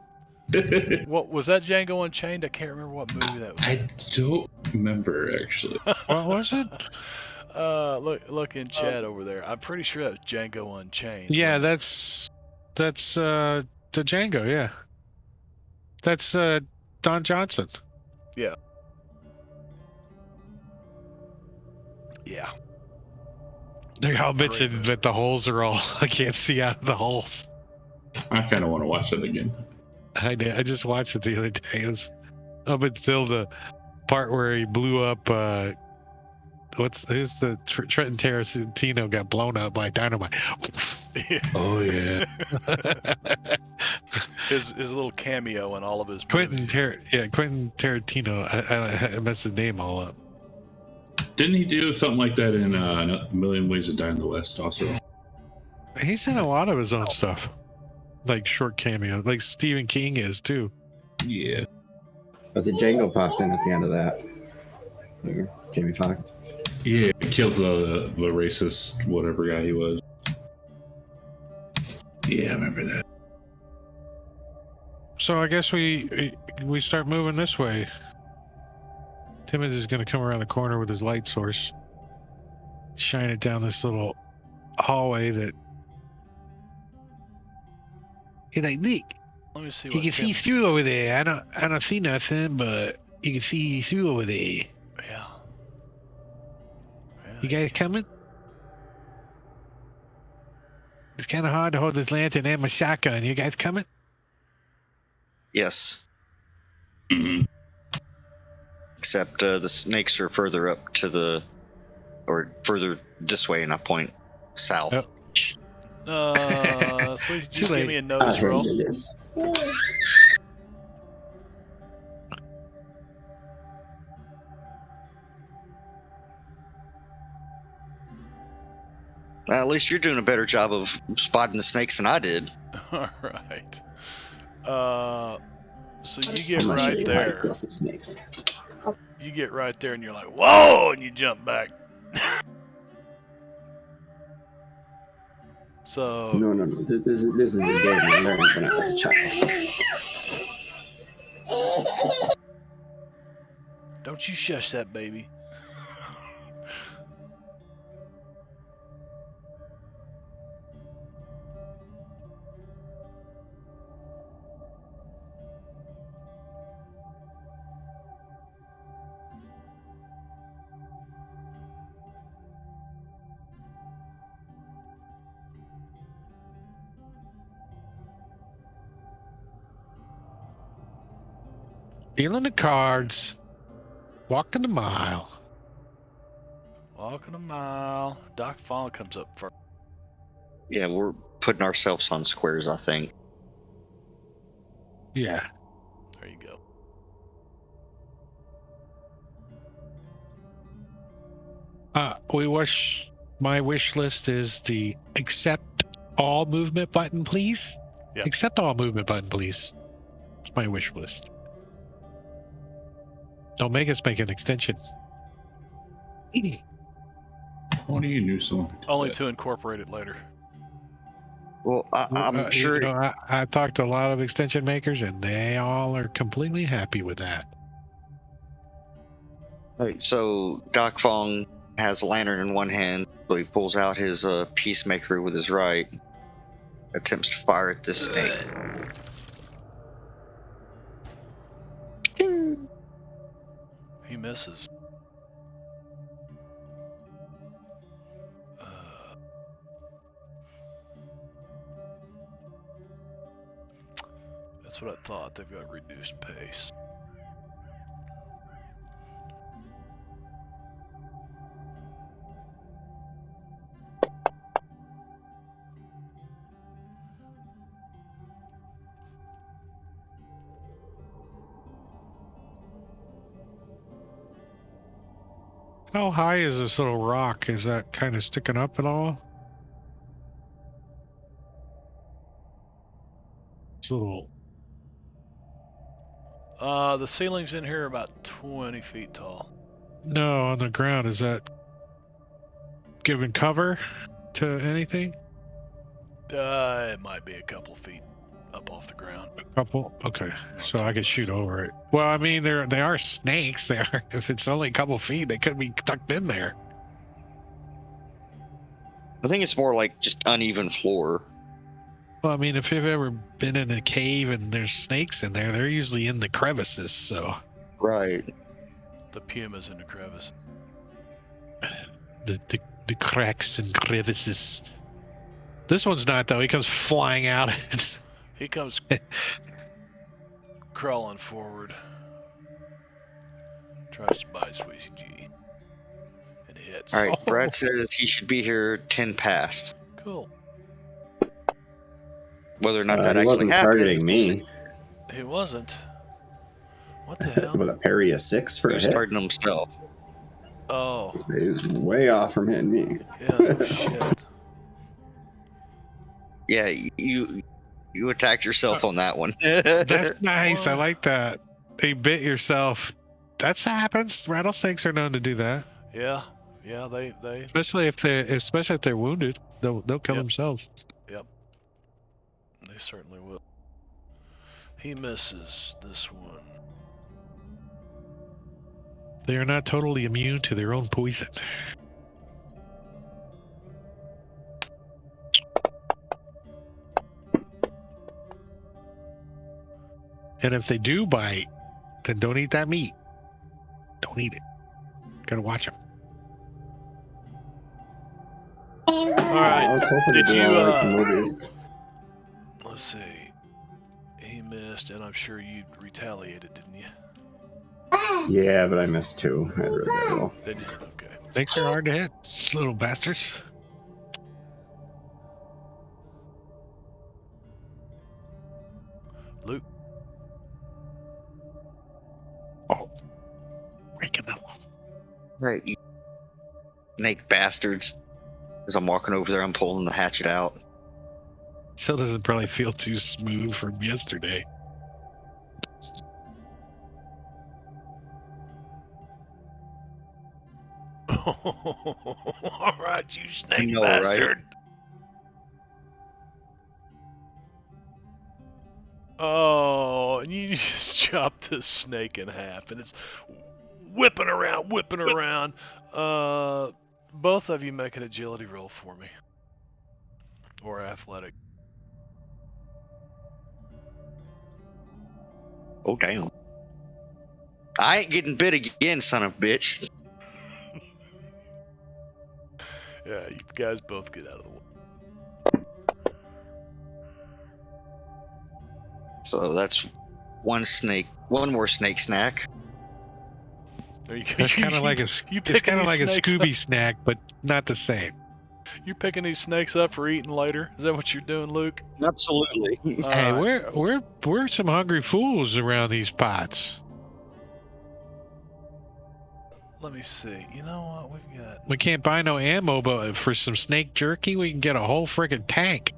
What was that, Django Unchained? I can't remember what movie that was. I don't remember, actually. What was it? Look in chat over there. I'm pretty sure that was Django Unchained. Yeah, that's the Django. Yeah, that's Don Johnson. Yeah. I'll bet you Great. that the holes are all I can't see out of the holes. I kind of want to watch it again. I did. I just watched it the other day. It was up until the part where he blew up. Who's the Trenton Tarantino got blown up by dynamite? Oh, yeah. his little cameo in all of his Quentin movies. Tarantino. I messed the name all up. Didn't he do something like that in A Million Ways to Die in the West also? He's in a lot of his own stuff, like short cameo, like Stephen King is too. Yeah. But the Django pops in at the end of that. Jamie Foxx. Yeah, it kills the racist whatever guy he was. Yeah, I remember that. So I guess we start moving this way. Timmons is going to come around the corner with his light source, shine it down this little hallway that. He's like, Nick, Let me see you what can see through over there. I don't see nothing, but you can see through over there. Yeah. You guys coming? It's kind of hard to hold this lantern and my shotgun. You guys coming? Yes. Mhm. Except the snakes are further up to the, or further this way, and I point south. Sweet, Too just give late. me a nose roll. It is. Well, at least you're doing a better job of spotting the snakes than I did. All right. So you get I'm gonna show right you how to there. kill some snakes. You get right there, and you're like, "Whoa!" and you jump back. So No. This is the day I learned when I was a child. don't you shush that baby. Dealing the cards. Walking the mile. Walking a mile. Doc Fong comes up first. Yeah, we're putting ourselves on squares, I think. Yeah. There you go. My wish list is the accept all movement button, please. Yep. Accept all movement button, please. It's my wish list. Don't make us make an extension. Only you knew someone. Only to incorporate it later. Well, I'm sure. You know, I've talked to a lot of extension makers, and they all are completely happy with that. Right, so Doc Fong has a lantern in one hand, so he pulls out his peacemaker with his right, attempts to fire at this snake. He misses. That's what I thought. They've got reduced pace. How high is this little rock? Is that kind of sticking up at all? It's a little. The ceilings in here are about 20 feet tall. No, on the ground. Is that giving cover to anything? It might be a couple feet up off the ground. A couple? Okay. So I could shoot over it. Well, I mean, they are snakes. They are. If it's only a couple feet, they could be tucked in there. I think it's more like just uneven floor. Well, I mean, if you've ever been in a cave and there's snakes in there, they're usually in the crevices. So Right. The puma's in the crevice. the cracks and crevices. This one's not though. He comes flying out. He comes crawling forward. Tries to bite Sweezy G. And hits. All right. Oh. Brad says he should be here 10 past. Cool. Whether or not that He actually wasn't happened. targeting me He wasn't. What the hell? with a parry of 6 for He a was hit. targeting himself. Oh, He was way off from hitting me. yeah, no shit. Yeah, you attacked yourself on that one. That's nice. I Well- like that. They bit yourself. That happens. Rattlesnakes are known to do that, Yeah, they. especially if they're wounded. They'll kill Yep. themselves. They certainly will. He misses this one. They are not totally immune to their own poison. And if they do bite, then don't eat that meat. Don't eat it. Gotta watch them. All right. I was hoping Did to do you, all like the movies. Let's see. He missed, and I'm sure you retaliated, didn't you? Yeah, but I missed 2. I had really bad roll. Did you? Okay. Snakes are hard to hit, little bastards. Luke. Oh, breaking up. Right, you snake bastards. As I'm walking over there, I'm pulling the hatchet out. Still doesn't probably feel too smooth from yesterday. All right, you snake know, right? bastard. Oh, and you just chopped this snake in half, and it's whipping around. Both of you make an agility roll for me, or athletic. Oh, damn. I ain't getting bit again, son of a bitch. Yeah, you guys both get out of the way. So that's one more snake snack. There you go. That's kind of like a you it's picking kind of these like a snakes up? Scooby snack, but not the same. You're picking these snakes up for eating later. Is that what you're doing, Luke? Absolutely. Hey, All right. we're some hungry fools around these pots. Let me see. You know what we've got? We can't buy no ammo, but for some snake jerky, we can get a whole friggin' tank.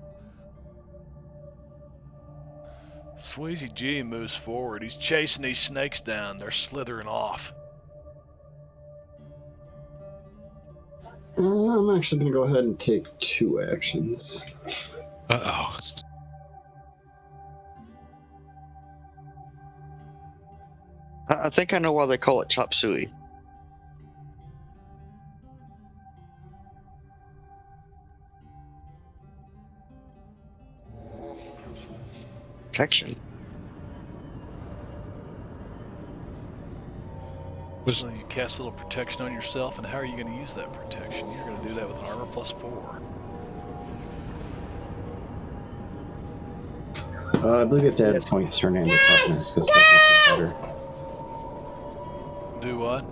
Sweezy G moves forward. He's chasing these snakes down. They're slithering off. I'm actually going to go ahead and take 2 actions. Uh-oh. I think I know why they call it chop suey. Protection. So you cast a little protection on yourself, and how are you going to use that protection? You're going to do that with an armor +4. I believe you have to add a point to turn it into toughness, because toughness is better. Do what?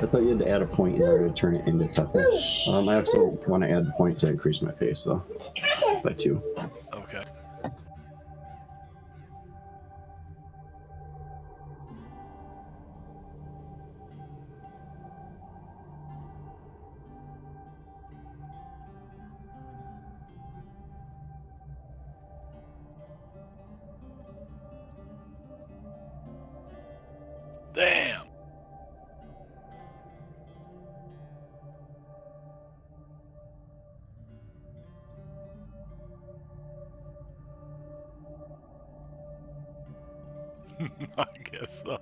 I thought you had to add a point in order to turn it into toughness. I also want to add a point to increase my pace, though, by 2. Okay. Damn. I guess so.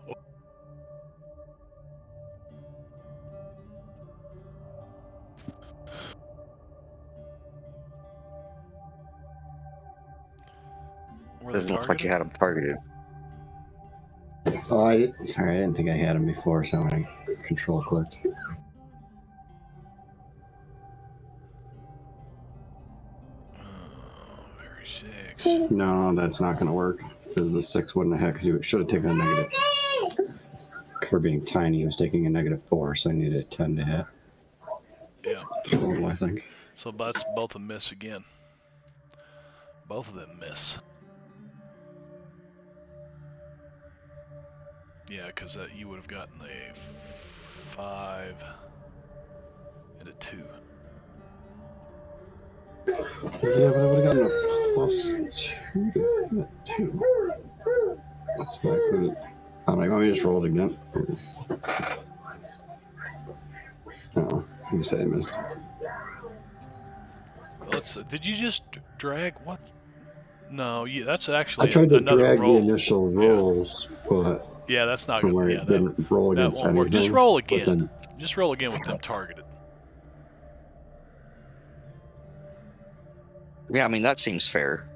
Were they Doesn't look like you targeted? had them targeted. Oh, sorry, I didn't think I had him before, so I control clicked. Very 6. No, that's not going to work, because the 6 wouldn't have had, because he should have taken a negative. For being tiny, he was taking a -4, so I needed a 10 to hit. Yeah. Total, I think. So that's both a miss again. Both of them miss. Yeah, because you would have gotten a 5 and a 2. Yeah, but I would have gotten a +2 to hit, too. That's why I couldn't. I'm like, let me just roll it again. Oh, you said I missed. Did you just drag what? No, that's I actually tried to another drag roll. the initial rolls, but Yeah, that's not from good. where Yeah, it didn't roll that against won't work. anything. Just roll but again. then- Just roll again with them targeted. Yeah, I mean that seems fair.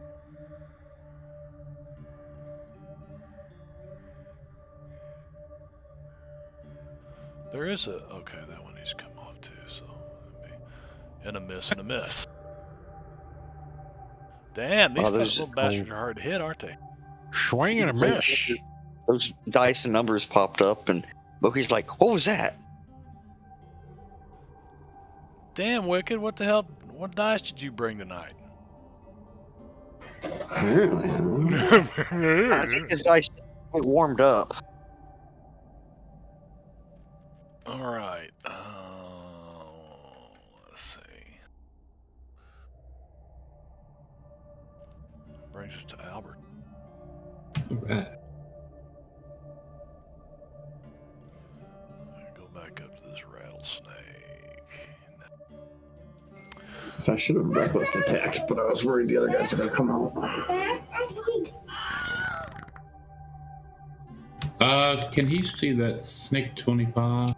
There is a okay. That one needs to come off too. So, and a miss and a miss. Damn, these Wow, those little bastards are hard to hit, aren't they? Swing and a miss. those dice and numbers popped up, and Boki's like, "What was that?" Damn, Wicked, what the hell? What dice did you bring tonight? Apparently, I think his dice get warmed up. All right. Let's see. Brings us to Albert. Alright. Go back up to this rattlesnake. so I should have reckless attacked, but I was worried the other guys were going to come out. Can he see that snake 20 paw?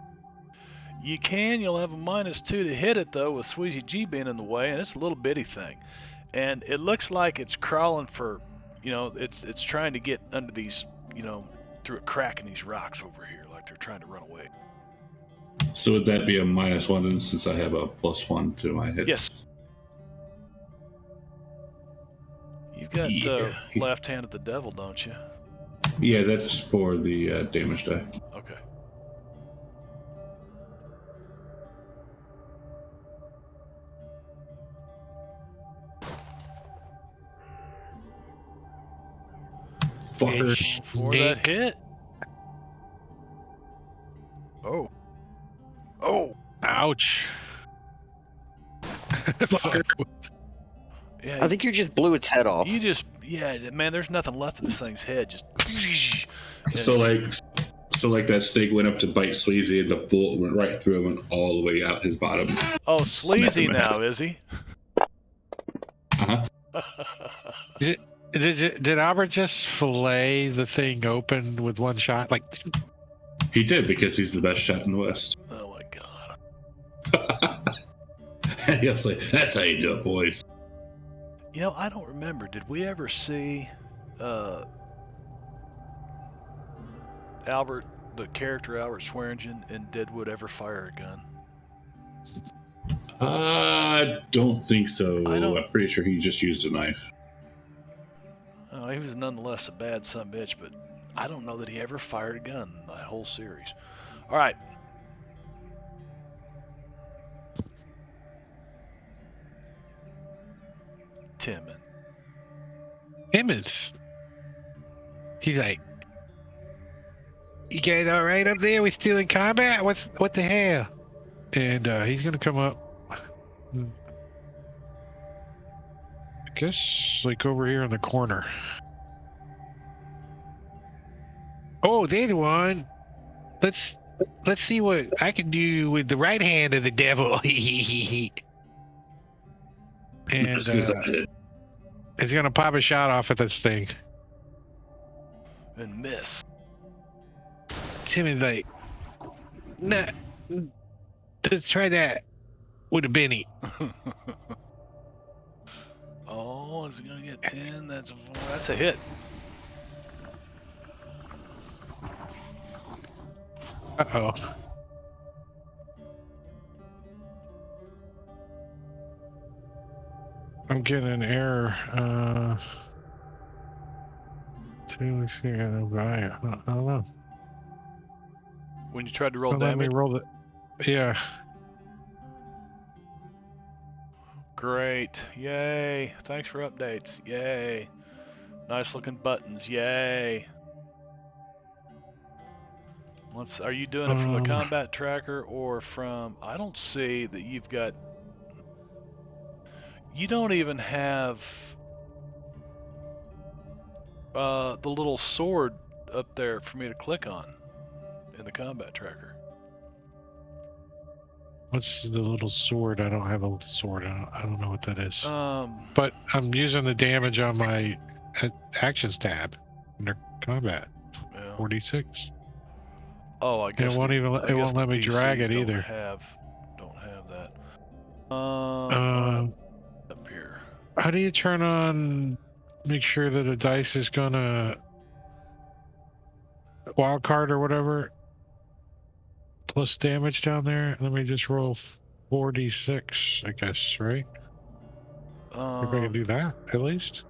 You can. You'll have a -2 to hit it though, with Sweezy G being in the way, and it's a little bitty thing, and it looks like it's crawling for, it's trying to get under these, through a crack in these rocks over here, like they're trying to run away. So would that be a -1 since I have a +1 to my hits? Yes. You've got Yeah. left hand of the devil, don't you? Yeah, that's for the damage die. Okay. Fucker. For that hit. Oh. Oh. Ouch. Fucker. Yeah. I think you just blew its head off. Yeah, man, there's nothing left of this thing's head. Just. So like that snake went up to bite Sleazy and the bullet went right through him and all the way out his bottom. Oh, Snap sleazy him in now, half. is he? Uh-huh. Did Albert just fillet the thing open with one shot? Like, He did because he's the best shot in the West. Oh my god. And he was like, that's how you do it, boys. I don't remember. Did we ever see Albert, the character Albert Swearingen in Deadwood, ever fire a gun? I don't think so. I'm pretty sure he just used a knife. Oh, he was nonetheless a bad sumbitch, but I don't know that he ever fired a gun in the whole series. All right. Timon. Timmons. He's like, you guys all right up there? We still in combat? What the hell? And he's gonna come up. I guess like over here in the corner. Oh, there's one. Let's see what I can do with the right hand of the devil. And As good as I did. he's gonna pop a shot off at this thing. And miss. Timmy's like, nah, let's try that with a Benny. Oh, is he gonna get 10? That's a hit. Uh-oh. I'm getting an error. I don't know. When you tried to roll So let me damage. roll it. Yeah. Great. Yay. Thanks for updates. Yay. Nice looking buttons. Yay. Are you doing it from the combat tracker or from... I don't see that you've got... You don't even have the little sword up there for me to click on in the combat tracker. What's the little sword? I don't have a sword. I don't know what that is. Um, But I'm using the damage on my actions tab under combat. Yeah. 46. Oh, I guess it won't even. I It guess won't the let me drag PCs it either. Don't have that. Um, Up here. How do you turn on? Make sure that a dice is gonna wild card or whatever plus damage down there. Let me just roll 4d6, I guess, right? If I can do that at least.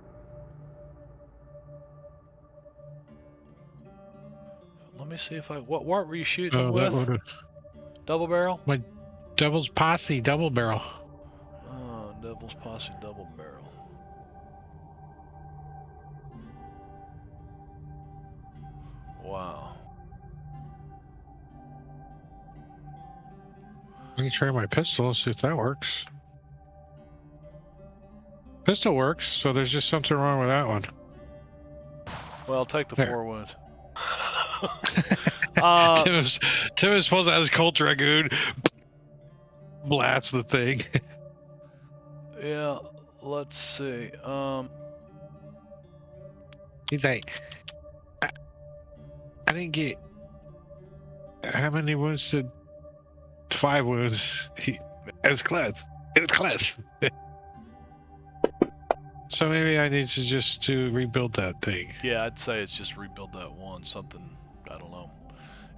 Let me see if I. What were you shooting Oh, that with? would have Double barrel. my Devil's Posse double barrel. Devil's Posse double barrel. Wow. I can try my pistol and see if that works. Pistol works, so there's just something wrong with that one. Well, take the There. 4 wounds. Tim is supposed to have his Colt Dragoon blast the thing. Yeah. Let's see. He's like, I didn't get how many wounds did 5 wounds. It's close. It's close. So maybe I need to rebuild that thing. Yeah, I'd say it's just rebuild that one. Something, I don't know.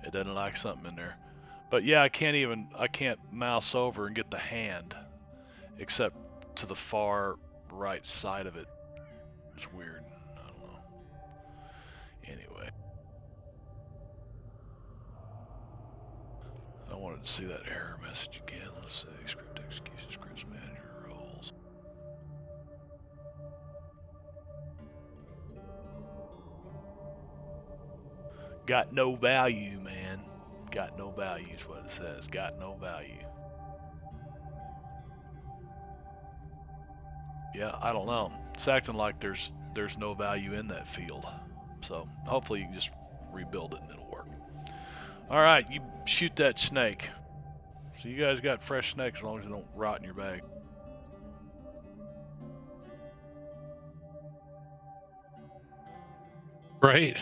It doesn't like something in there. But yeah, I can't mouse over and get the hand, except to the far right side of it. It's weird. I don't know. Anyway. I wanted to see that error message again. Let's see. Script execution, scripts manager roles. Got no value, man. Got no value is what it says. Got no value. Yeah, I don't know. It's acting like there's no value in that field. So hopefully you can just rebuild it and it'll work. All right, you shoot that snake. So you guys got fresh snakes as long as they don't rot in your bag. Right.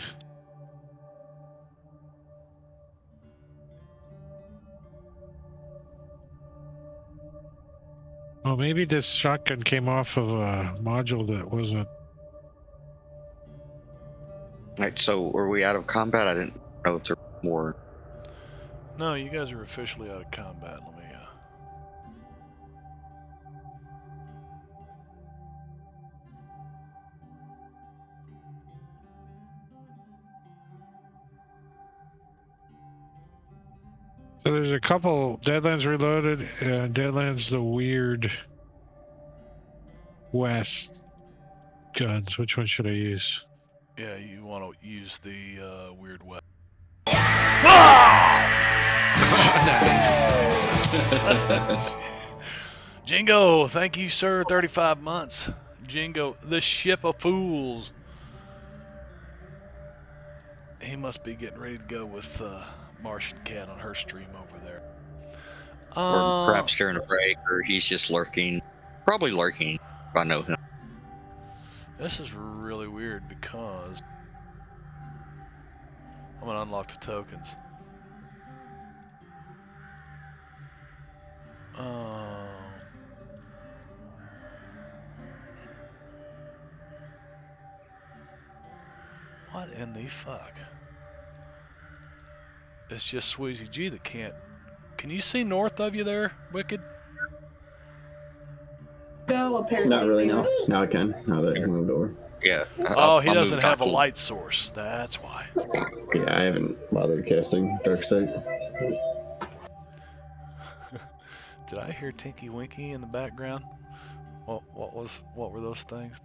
Well, maybe this shotgun came off of a module that wasn't. Right, so are we out of combat? I didn't know if there were more. No, you guys are officially out of combat. Let me. So there's a couple Deadlands Reloaded and Deadlands the Weird West guns. Which one should I use? Yeah, you want to use the weird weapon. Jingo, thank you, sir. 35 months. Jingo, the ship of fools. He must be getting ready to go with Martian Cat on her stream over there. Or perhaps during a break, or he's just lurking. Probably lurking, if I know him. This is really weird because I'm going to unlock the tokens. What in the fuck? It's just Sweezy G that can't. Can you see north of you there, Wicked? Go, apparently. Not really, no. Now I can, now that you moved over. Yeah. He doesn't have a light source. That's why. Yeah, I haven't bothered casting Dark Sight. Did I hear Tinky Winky in the background? What were those things?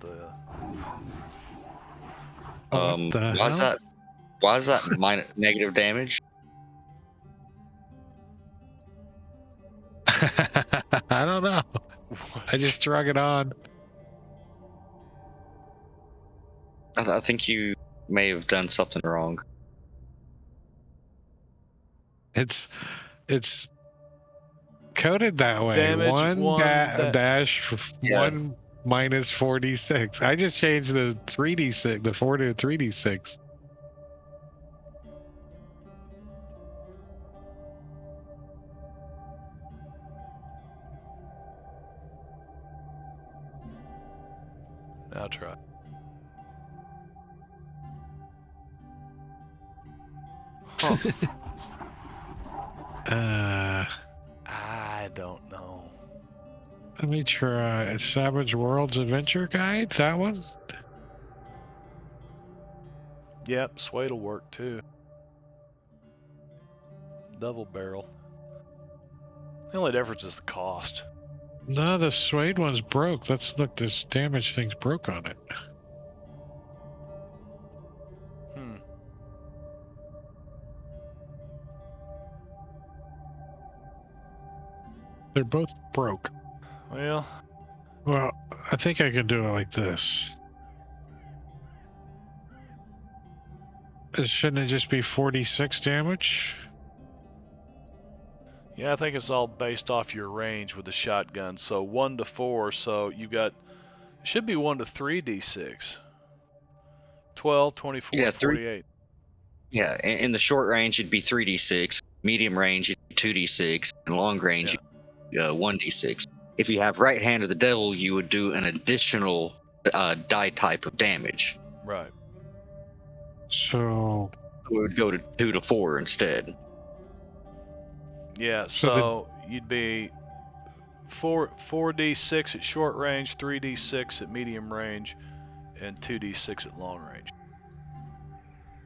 Why is that minus negative damage? I don't know. What? I just drug it on. I think you may have done something wrong. It's coded that way. Damage, one one dash, Yeah. minus 4d6. I just changed the 3d6, the 4 to 3d6. Now try. Huh. I don't know. Let me try Savage Worlds Adventure Guide. That one. Yep, suede will work too. Double barrel. The only difference is the cost. No, the suede one's broke. Let's look. This damage thing's broke on it. Hmm. They're both broke. Well, I think I can do it like this. Shouldn't it just be 46 damage? yeah, I think it's all based off your range with the shotgun. So 1 to 4. So you got it should be 1 to 3d6. 12, 24, Yeah, 48. Yeah, in the short range it'd be 3d6, medium range it'd be 2d6, and long range 1d6. If you have Right Hand of the Devil, you would do an additional die type of damage. Right. So It would go to 2 to 4 instead. Yeah, So so you'd be 4d6 at short range, 3d6 at medium range, and 2d6 at long range.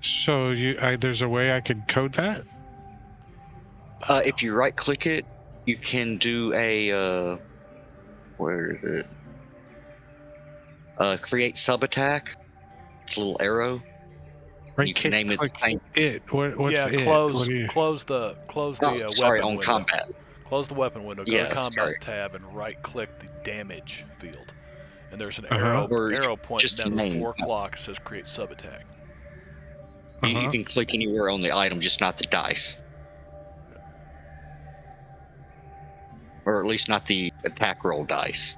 so there's a way I could code that? If you right click it, you can do a where is it? Create sub attack. It's a little arrow. You can name it. Click it. What's yeah, it? close What close the Oh, sorry, weapon on window. combat. Close the weapon window. Go Yeah, to combat sorry. tab and right click the damage field. And there's an Uh-huh. arrow pointing Just down the to the name. 4 o'clock. It says create sub attack. You can click anywhere on the item, just not the dice. Or at least not the attack roll dice.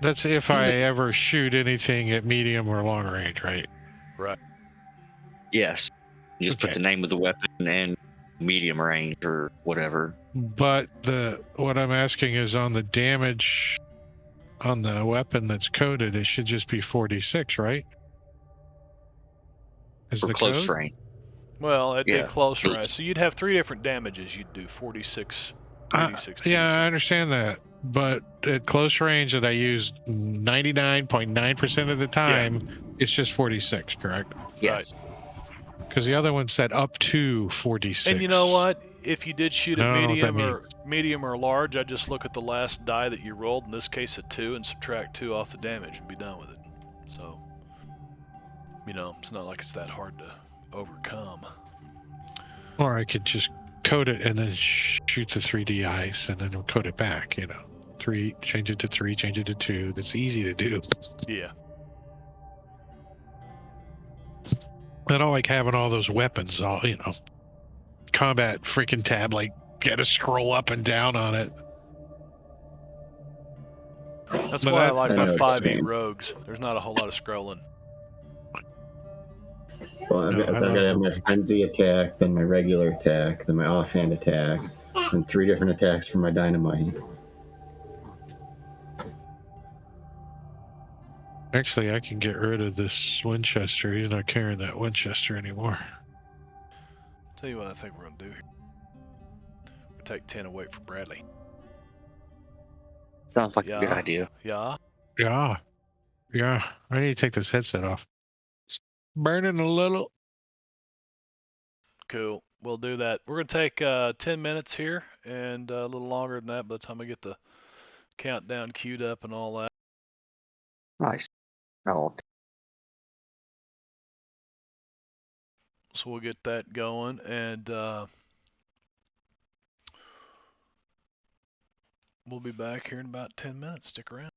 That's if I ever shoot anything at medium or long range, right? Right. Yes. You just put Okay. the name of the weapon and medium range or whatever. But what I'm asking is on the damage on the weapon that's coded, it should just be 46, right? Is For the close code? range. Well, it'd be Yeah. close range. So you'd have 3 different damages. You'd do 46, 3d6, 2d6. Yeah, I understand that. But at close range that I use 99.9% of the time, it's just 46, correct? Yes. Because the other one said up to 46. And you know what? If you did shoot I at don't know what that medium or large, I just look at the last die that you rolled. In this case, a 2, and subtract 2 off the damage, and be done with it. So, it's not like it's that hard to overcome. Or I could just code it and then shoot the 3D ice and then code it back, 3, change it to 3, change it to 2. That's easy to do. Yeah. I don't like having all those weapons, combat freaking tab, like, gotta scroll up and down on it. That's But why I like I my know what you 5e mean. rogues. There's not a whole lot of scrolling. Well, I've got to have my frenzy attack, then my regular attack, then my offhand attack, and 3 different attacks for my dynamite. Actually, I can get rid of this Winchester. He's not carrying that Winchester anymore. Tell you what I think we're going to do here. We'll take 10 away for Bradley. Sounds like a good idea. Yeah. Yeah. I need to take this headset off. It's burning a little. Cool. We'll do that. We're going to take 10 minutes here and a little longer than that by the time I get the countdown queued up and all that. Nice. Oh, So we'll get that going and we'll be back here in about 10 minutes. Stick around.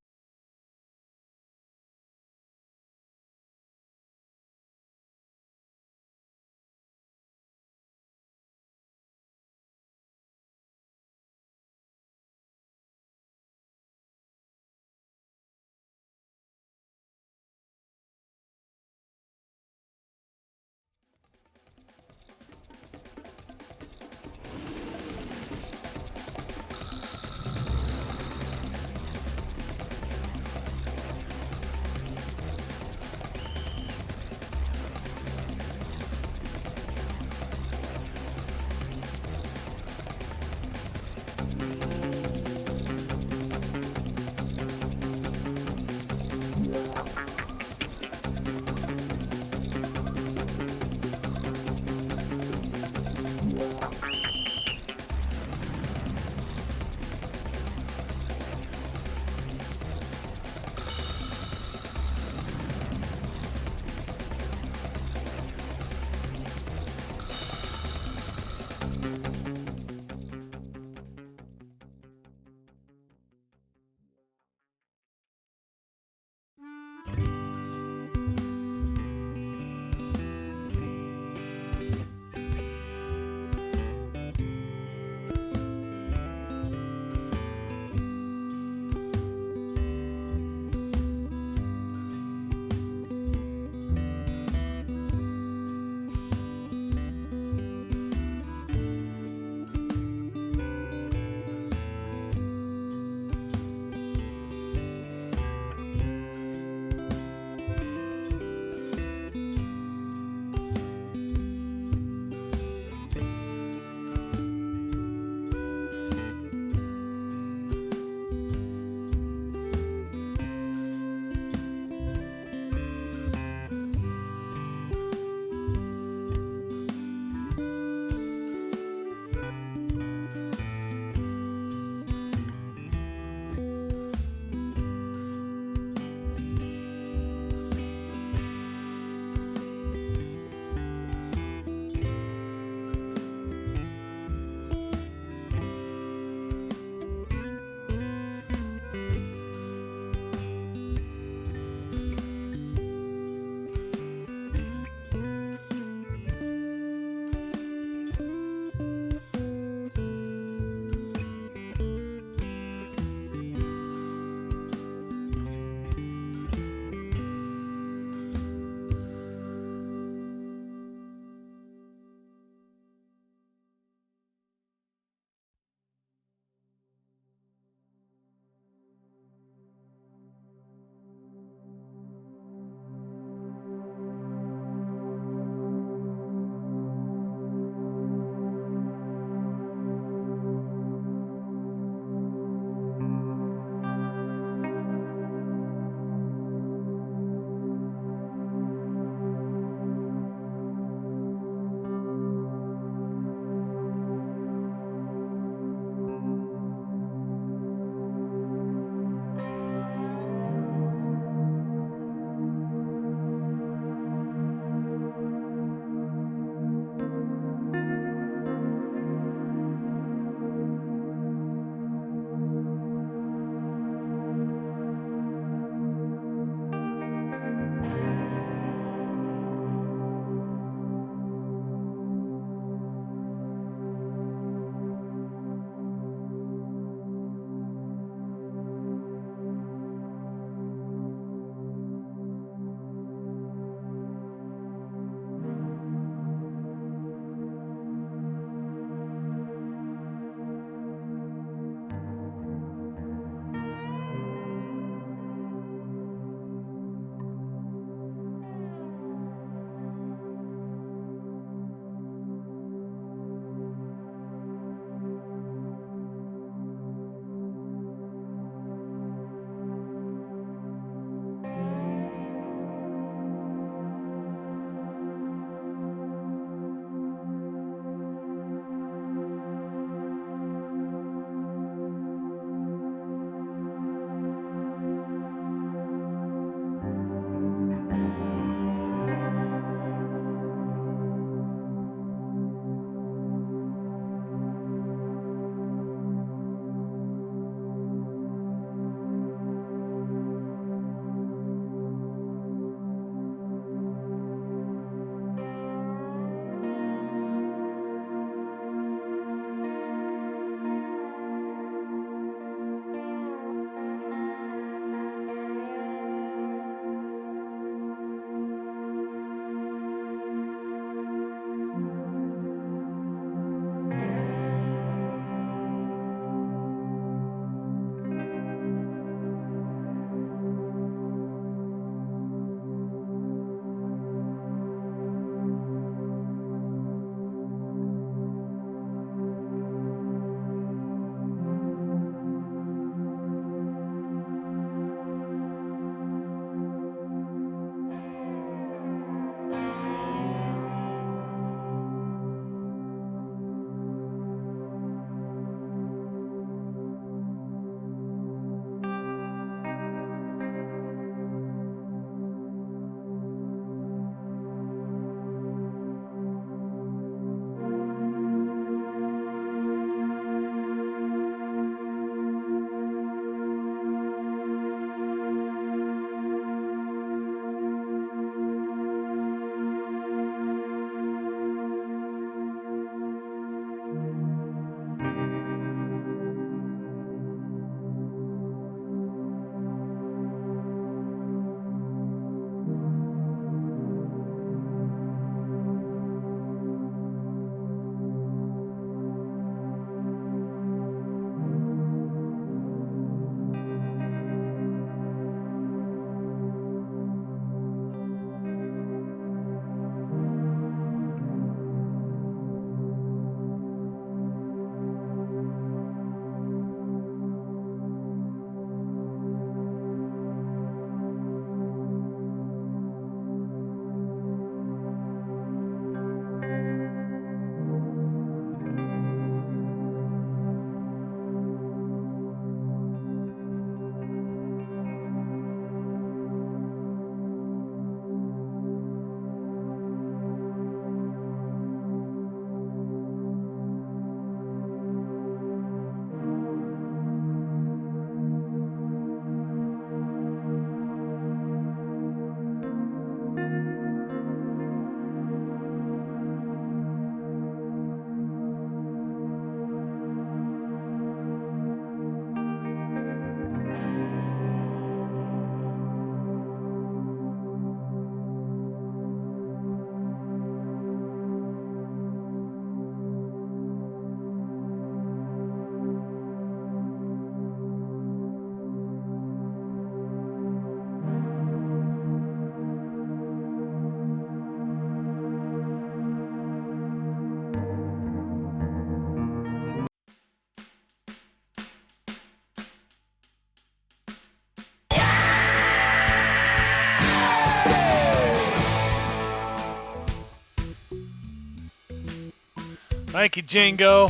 Thank you, Jingo.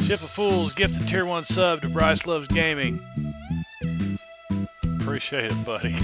Ship of Fools gifted tier 1 sub to Bryce Loves Gaming. Appreciate it, buddy.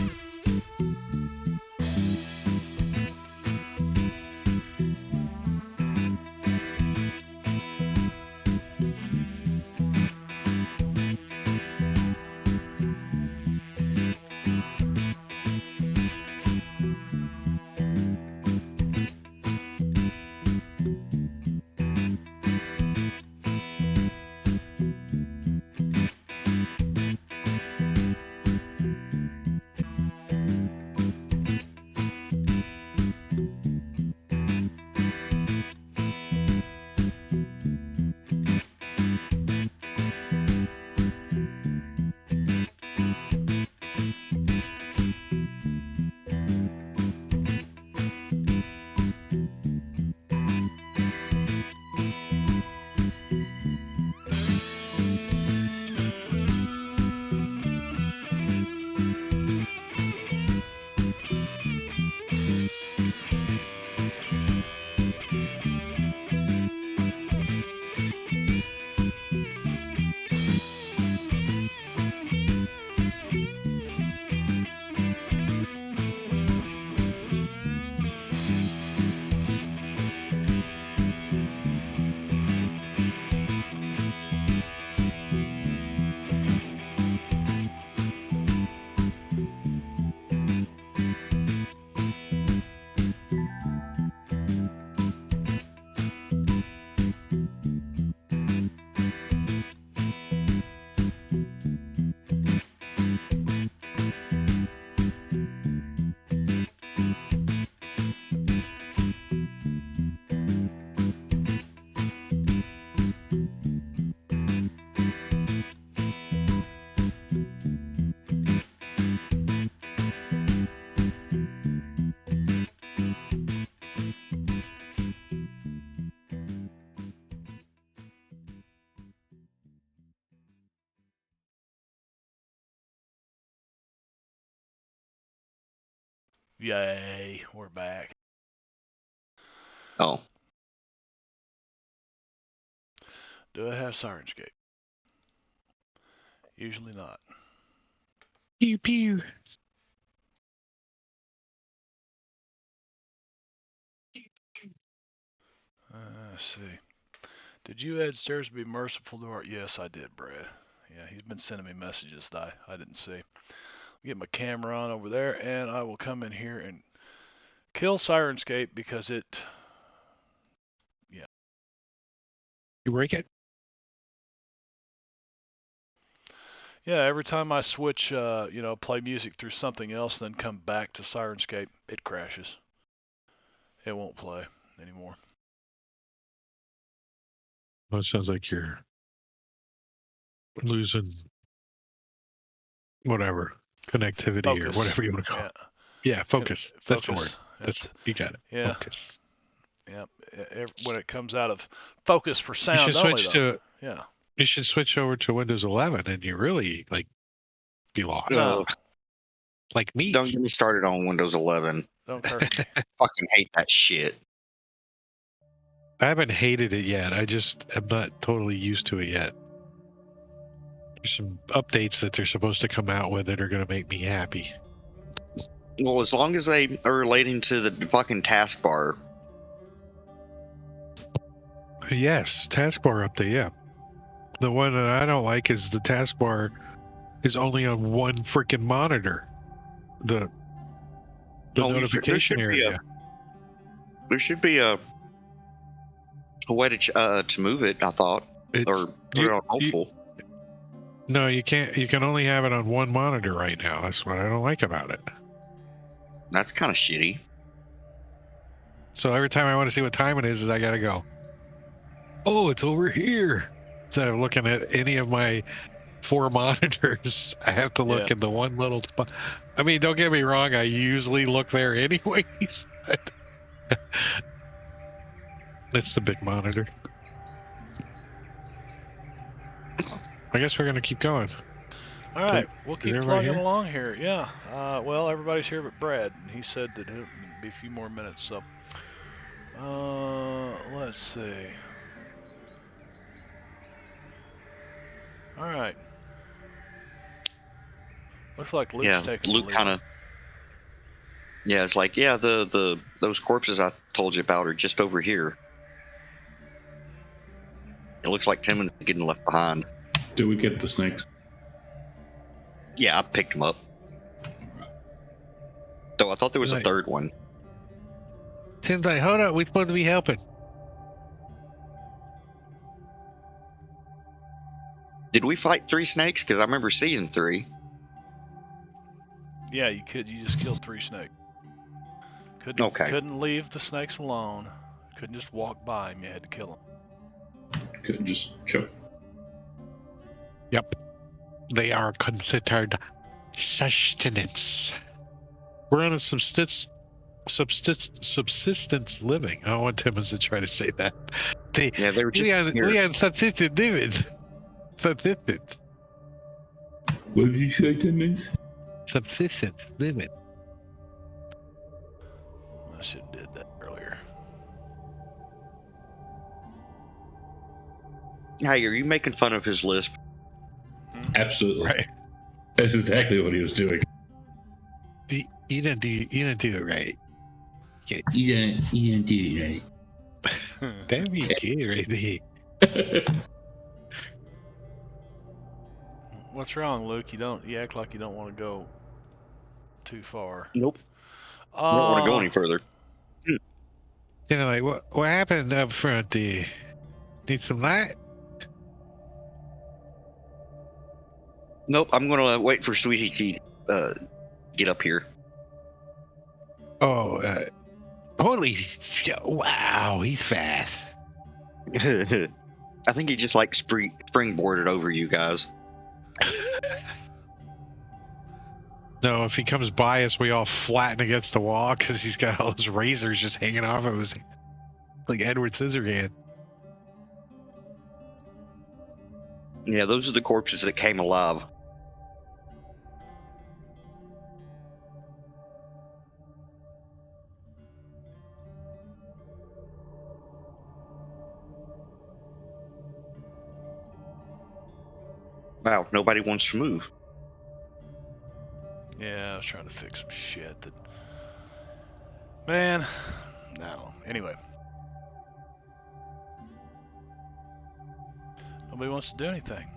Yay, we're back. Oh, Do I have Sirenscape? Usually not. Pew pew. Let's see. Did you add Stairs to be merciful to our... Yes, I did, Brad. Yeah, he's been sending me messages that I didn't see. Get my camera on over there, and I will come in here and kill Sirenscape because it... Yeah. You break it? Yeah, every time I switch, play music through something else, then come back to Sirenscape, it crashes. It won't play anymore. Well, it sounds like you're losing whatever connectivity Focus. or whatever you want to call it. Yeah, focus. That's the word. You got it. Yeah. Focus. Yeah. When it comes out of focus for sound You should only, switch though. to. Yeah. You should switch over to Windows 11, and you really be lost. No. Like me. don't get me started on Windows 11. Don't curse me. Fucking hate that shit. I haven't hated it yet. I just am not totally used to it yet. There's some updates that they're supposed to come out with that are going to make me happy. Well, as long as they are relating to the fucking taskbar. Yes, taskbar update, yeah. The one that I don't like is the taskbar is only on one freaking monitor. The notification area. There should be a way to move it, I thought. Or put it on multiple. No, you can't. You can only have it on one monitor right now. That's what I don't like about it. That's kind of shitty. So every time I want to see what time it is I got to go, oh, it's over here. Instead of looking at any of my 4 monitors, I have to look in the one little spot. I mean, don't get me wrong. I usually look there anyways. That's the big monitor. I guess we're going to keep going. All right, we'll keep plugging here? along here. Yeah. Well, everybody's here but Brad, and he said that it'll be a few more minutes. So, Let's see. All right. Looks like Luke's Yeah, taking Luke the lead. kind of. Yeah, it's like, yeah, those corpses I told you about are just over here. It looks like Timmons is getting left behind. Do we get the snakes? Yeah, I picked them up. Though I thought there was a Right. third one. Tim's like, hold up, we're supposed to be helping. Did we fight 3 snakes? Because I remember seeing 3. Yeah, you could. You just killed 3 snakes. Okay. Couldn't leave the snakes alone. Couldn't just walk by them. You had to kill them. Could just choke. Yep. They are considered sustenance. We're on a subsistence living. I want Timmons to try to say that. Yeah, they were just we on subsistence living. Subsistence. What did you say, Timmons? Subsistence living. I should have did that earlier. Hey, are you making fun of his lisp? Absolutely. Right. That's exactly what he was doing. You didn't do it right. You didn't do it That'd be good right there. What's wrong, Luke? You act like you don't want to go too far. Nope. I don't want to go any further. You know, like what happened up front there? Need some light? Nope, I'm going to wait for Sweetie to get up here. Oh, holy! Wow, he's fast. I think he just like springboarded over you guys. No, if he comes by us, we all flatten against the wall because he's got all those razors just hanging off of his, like Edward Scissorhand. Yeah, those are the corpses that came alive. Wow, nobody wants to move. Yeah, I was trying to fix some shit that. Man, no. Anyway. Nobody wants to do anything.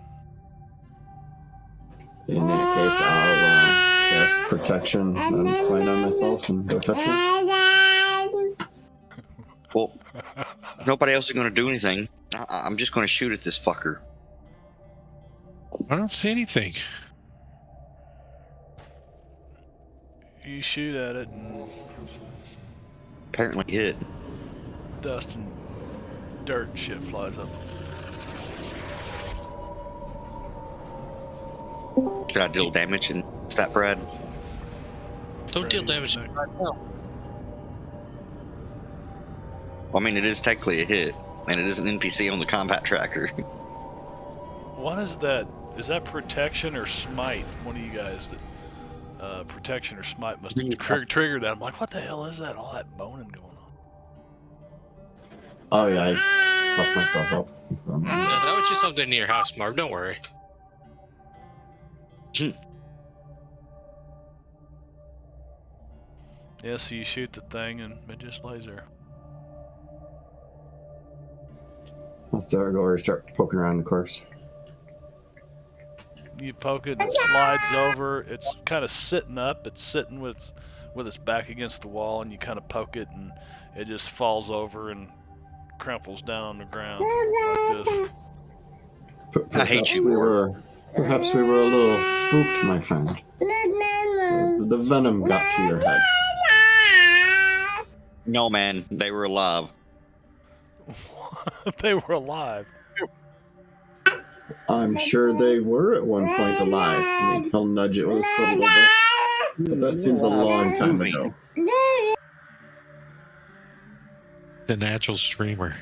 In that case, I'll cast protection and smite on myself and go fetch one. Well, nobody else is going to do anything. I'm just going to shoot at this fucker. I don't see anything. You shoot at it and Apparently hit. dust and dirt and shit flies up. Should I deal damage in stat, Brad? Don't deal damage. Well, I mean, it is technically a hit, and it is an NPC on the combat tracker. What is that? Is that protection or smite? One of you guys that protection or smite must have triggered that. I'm like, what the hell is that? All that moaning going on. Oh yeah, I buffed myself up. No, that was just something near your house, Marv. Don't worry. Yeah, so you shoot the thing and it just lays there. Let's go over and start poking around the corpse. You poke it and it slides over. It's kind of sitting up. It's sitting with its back against the wall, and you kind of poke it and it just falls over and crumples down on the ground like this. I hate you, Perhaps we were a little spooked, my friend. The venom got to your head. No, man, they were alive. They were alive. I'm sure they were at one point alive. Maybe he'll nudge it with his foot a little bit. But that seems a long time ago. The natural streamer.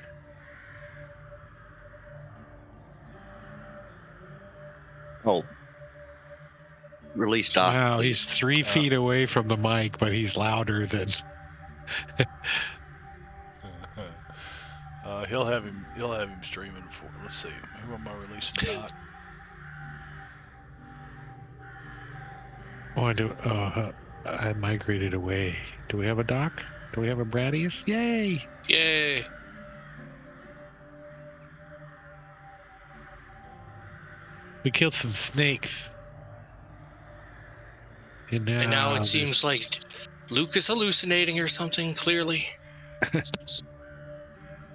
Oh. Release Doc. Wow, he's 3 feet away from the mic, but he's louder than. he'll have him streaming for. Let's see. Who am I releasing? Doc. Oh, I migrated away. Do we have a dock? Do we have a Bradius? Yay! Yay! We killed some snakes. And now it seems like Luke is hallucinating or something, clearly.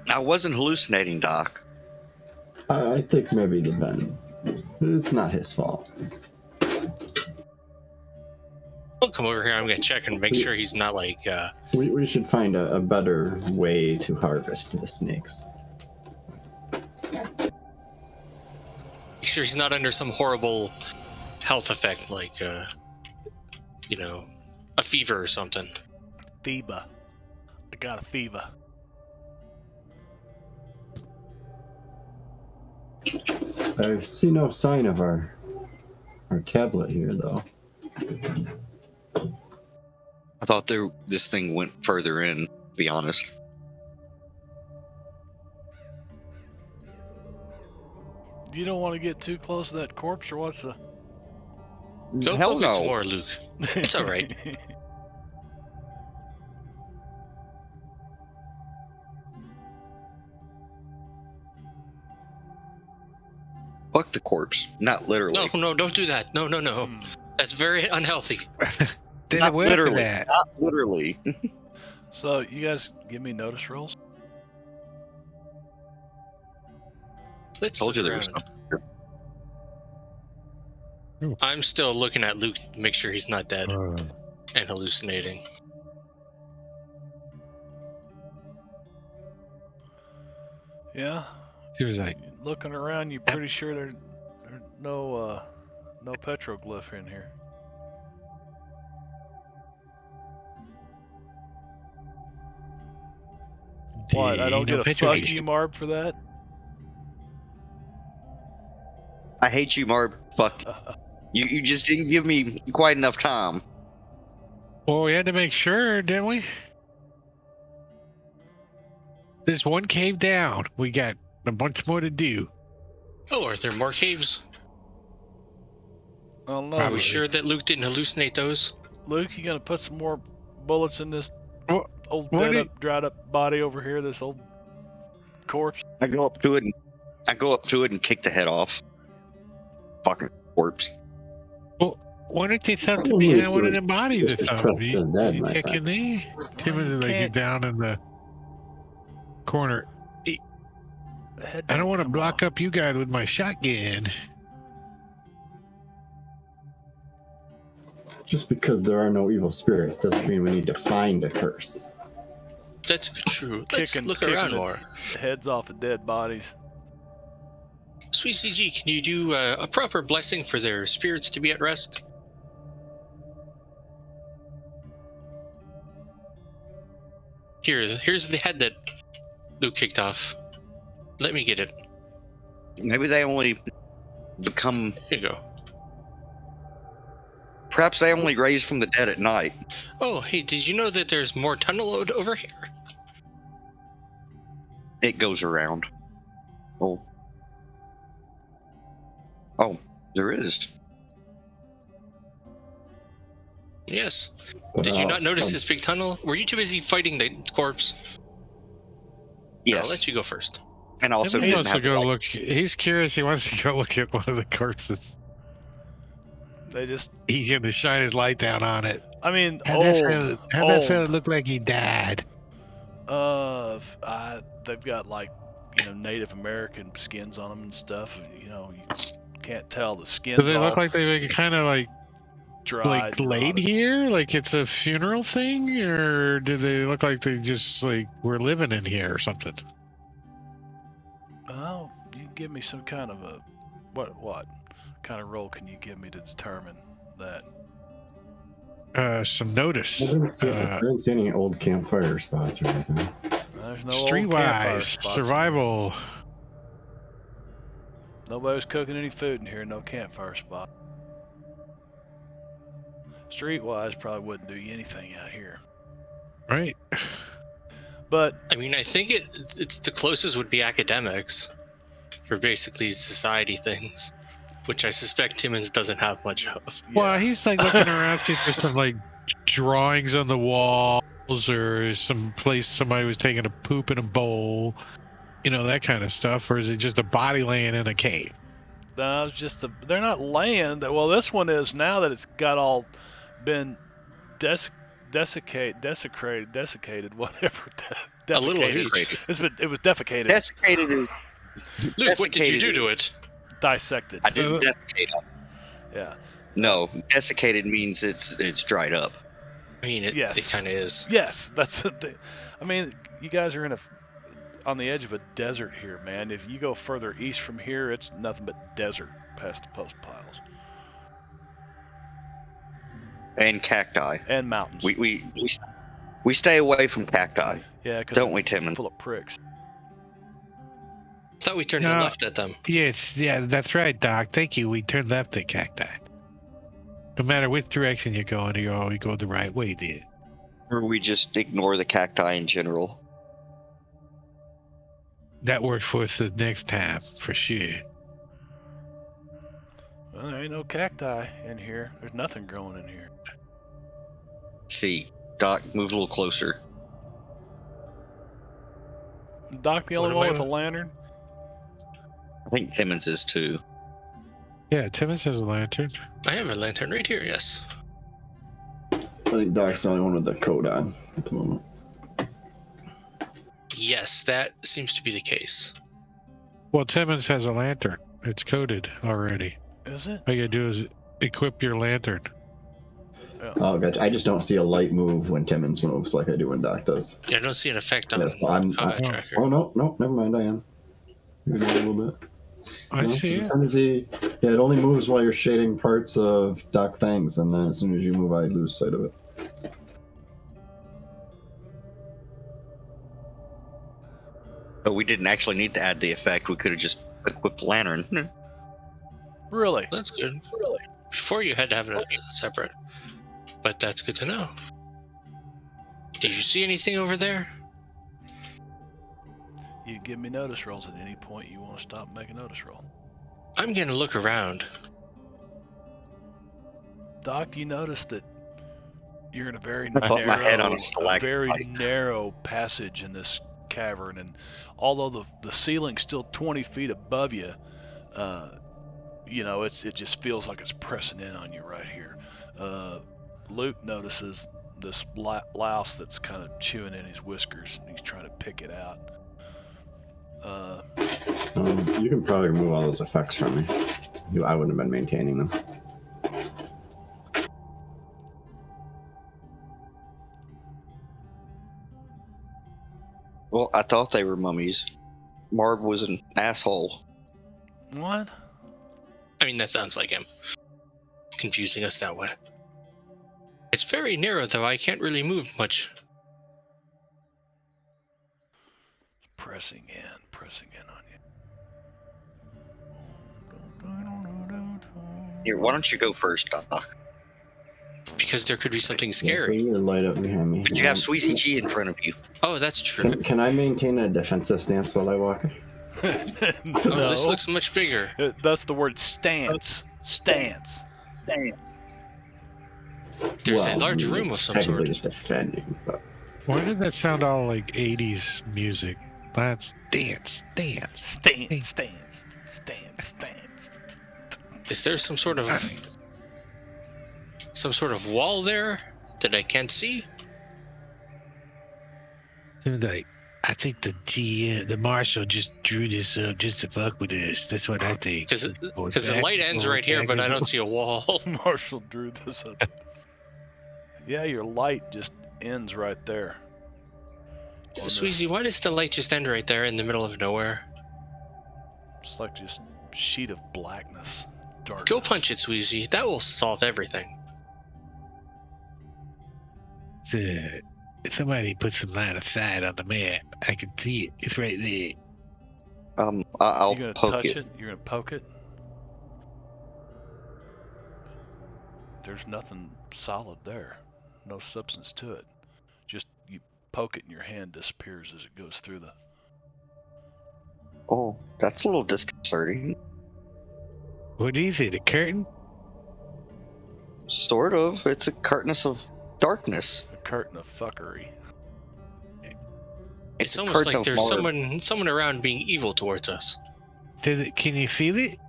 I wasn't hallucinating, Doc. I think maybe the venom. It's not his fault. I'll come over here. I'm gonna check and make sure he's not like. We should find a better way to harvest the snakes. Make sure he's not under some horrible health effect, like you know, a fever or something. Fever. I got a fever. I see no sign of our tablet here, though. I thought this thing went further in, to be honest. You don't want to get too close to that corpse, or what's the? Go Hell poke it some no. more, Luke. It's all right. Fuck the corpse. Not literally. No, don't do that. No. Hmm. That's very unhealthy. Did Not it work for literally. that? Not literally. So you guys give me notice rolls. Let's Told look you there was around. something. I'm still looking at Luke to make sure he's not dead Uh, and hallucinating. Yeah. he was like, Looking around, you're pretty sure there's no petroglyph in here. What? I don't get a fuck you, Marb, for that? I hate you, Marb. Fuck. You just didn't give me quite enough time. well, we had to make sure, didn't we? There's one cave down. We got a bunch more to do. Oh, are there more caves? I don't know. Are Probably. we sure that Luke didn't hallucinate those? Luke, you gonna put some more bullets in this What- old what dead did- up, dried up body over here? This old corpse. I go up to it and kick the head off. Fucking corpse. Why don't they something Oh, behind it's one of a- them bodies or it's a something? trust in that, You my check in there? Tim is like can't- down in the corner. Head I don't want to come block off. up you guys with my shotgun. Just because there are no evil spirits doesn't mean we need to find a curse. That's true. Let's Kicking- look kicking around the more. Heads off of dead bodies. Sweet CG, can you do a proper blessing for their spirits to be at rest? Here's the head that Luke kicked off. Let me get it. Maybe they only become. Here you go. Perhaps they only raise from the dead at night. Oh, hey, did you know that there's more tunnel over here? It goes around. Oh. Oh, there is. Yes. Did you not notice this big tunnel? Were you too busy fighting the corpse? Yes. I'll let you go first. And also he didn't wants to have go like, look. He's curious. He wants to go look at one of the corpses. They just. He's gonna shine his light down on it. I mean, How'd that fella look like he died? They've got like, Native American skins on them and stuff. You can't tell the skins. Do they look like they kind of like dried, laid rotted. here, like it's a funeral thing, or do they look like they just like were living in here or something? Oh, you give me some kind of a what kind of roll can you give me to determine that? Some notice. I didn't see any old campfire spots or anything. There's no old campfire Streetwise spots. survival. Nobody's cooking any food in here. No campfire spot. Streetwise probably wouldn't do you anything out here. Right. But I mean, I think it's the closest would be academics for basically society things, which I suspect Timmons doesn't have much of. Well, yeah. he's like looking around, see if there's some like drawings on the walls or some place somebody was taking a poop in a bowl, that kind of stuff. Or is it just a body laying in a cave? No, it's just they're not laying. Well, this one is now that it's got all been desiccated, whatever. A little of Defecated. each. It was defecated, Desiccated is Luke, what did you do Desiccated to it? dissected. I didn't desiccate. Yeah. No, desiccated means it's dried up. I mean, it Yes. kind of is. Yes, that's. I mean, you guys are on the edge of a desert here, man. If you go further east from here, it's nothing but desert past the post piles And cacti. and mountains. We stay away from cacti. Yeah, because Don't we, Timon? full of pricks. I thought we turned No. left at them. Yes, yeah, that's right, Doc. Thank you. We turn left at cacti. No matter which direction you're going, you always go the right way, dear. Or we just ignore the cacti in general. That works for us the next time, for sure. Well, there ain't no cacti in here. There's nothing growing in here. See, Doc, move a little closer. Doc, the What only am one I with a with? lantern. I think Timmons is too. Yeah, Timmons has a lantern. I have a lantern right here, yes. I think Doc's the only one with the coat on at the moment. Yes, that seems to be the case. Well, Timmons has a lantern. It's coded already. Is it? All you gotta do is equip your lantern. Oh, gotcha. I just don't see a light move when Timmons moves like I do when Doc does. Yeah, I don't see an effect on Yeah, the so I'm. combat I- tracker. Oh no, never mind. I am. You're doing a little bit. I No, see as it. soon as it only moves while you're shading parts of Doc things, and then as soon as you move, I lose sight of it. But we didn't actually need to add the effect. We could have just equipped the lantern. Really? That's good. Before you had to have it separate, but that's good to know. Did you see anything over there? You give me notice rolls at any point you want to stop and make a notice roll. I'm gonna look around. Doc, you notice that you're in a very I bumped my head on a narrow, stalactite. very narrow passage in this cavern, and although the ceiling's still 20 feet above you, it just feels like it's pressing in on you right here. Luke notices this louse that's kind of chewing in his whiskers, and he's trying to pick it out. You can probably remove all those effects from me. I wouldn't have been maintaining them. Well, I thought they were mummies. Marv was an asshole. What? I mean, that sounds like him. Confusing us that way. It's very narrow, though. I can't really move much. Pressing in on you. Here, why don't you go first, Doc? Because there could be something Yeah, scary. you light up behind me. But you have Sweezy G in front of you. Oh, that's true. Can I maintain a defensive stance while I walk? Oh, No. this looks much bigger. That's the word stance. Stance. There's a Well, large room of some technically sort. just defending, but Why did that sound all like 80s music? Let's dance. Stance. Is there some sort of wall there that I can't see? Like, I think the marshal just drew this up just to fuck with us. That's what I think. Because the light ends right here, but I don't see a wall. Marshall drew this up. Yeah, your light just ends right there. On Sweezy, this- why does the light just end right there in the middle of nowhere? It's like just sheet of blackness, darkness. Go punch it, Sweezy. That will solve everything. Somebody put some line of sight on the map. I can see it. It's right there. I'll You're gonna poke touch it. it. You're gonna poke it. There's nothing solid there. No substance to it. Just you poke it and your hand disappears as it goes through the... Oh, that's a little disconcerting. What is it? A curtain? Sort of. It's a curtain of darkness. A curtain of fuckery. It's a almost curtain like of there's marb. someone around being evil towards us. Can you feel it?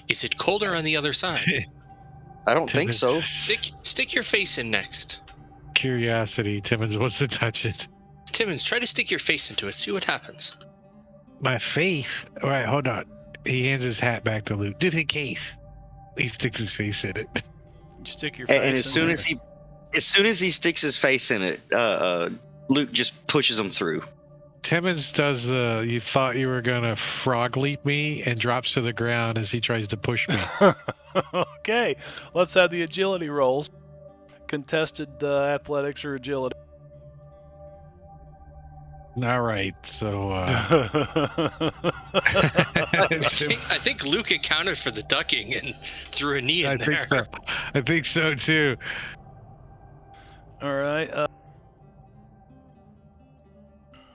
Is it colder on the other side? I don't think so. Stick your face in next. Curiosity. Timmons wants to touch it. Timmons, try to stick your face into it. See what happens. My face? All right, hold on. He hands his hat back to Luke. Just in case. He sticks his face in it. You stick your face And in as soon there. as he sticks his face in it, Luke just pushes him through. Timmons does the you thought you were gonna frog leap me and drops to the ground as he tries to push me. Okay, let's have the agility rolls. Contested athletics or agility. All right, so I think Luke accounted for the ducking and threw a knee in I there. think so. I think so too. All right.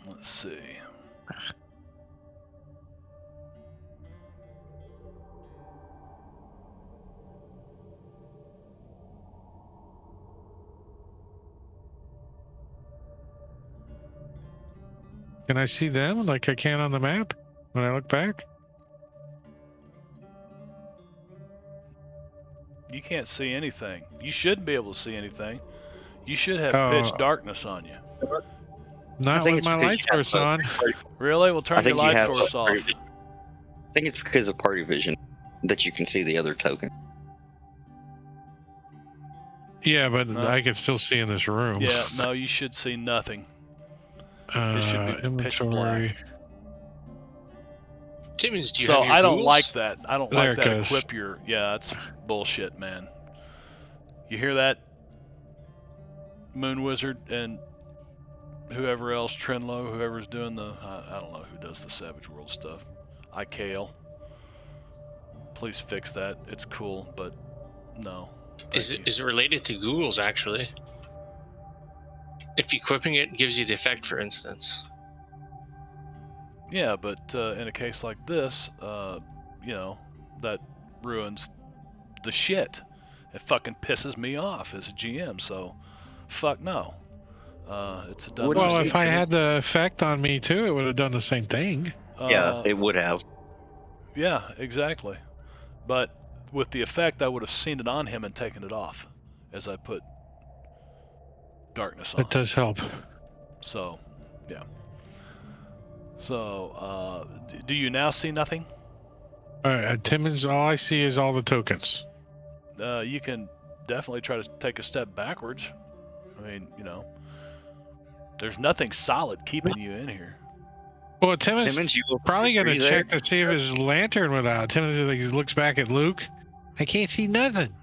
Let's see. Can I see them like I can on the map when I look back? You can't see anything. You shouldn't be able to see anything. You should have Oh. pitch darkness on you. Not think with it's my because light you have source on. Really? We'll I turn your think you light have source off. I think it's because of party vision that you can see the other token. Yeah, but No. I can still see in this room. Yeah, no, you should see nothing. It should be pitch inventory. Timmons, do you So have your I don't ghouls? like that. I don't There like it that. goes. Equip your... Yeah, that's bullshit, man. You hear that? Moon Wizard and whoever else, Trenlow, whoever's doing the... I don't know who does the Savage World stuff. Kale. Please fix that. It's cool, but no. Is it related to ghouls, actually? If equipping it gives you the effect, for instance. Yeah, but in a case like this, you know, that ruins the shit. It fucking pisses me off as a GM, so fuck no. It's a dumb What do you Well, see, if I Timmons? had the effect on me too, it would have done the same thing. Yeah, it would have. Yeah, exactly. But with the effect, I would have seen it on him and taken it off as I put darkness on. That does help. So, yeah. So, do you now see nothing? All right, Timmons, all I see is all the tokens. You can definitely try to take a step backwards. I mean, you know, there's nothing solid keeping you in here. Well, Timmons You probably are gonna you check there? to see if his lantern went out. Timmons looks back at Luke. I can't see nothing.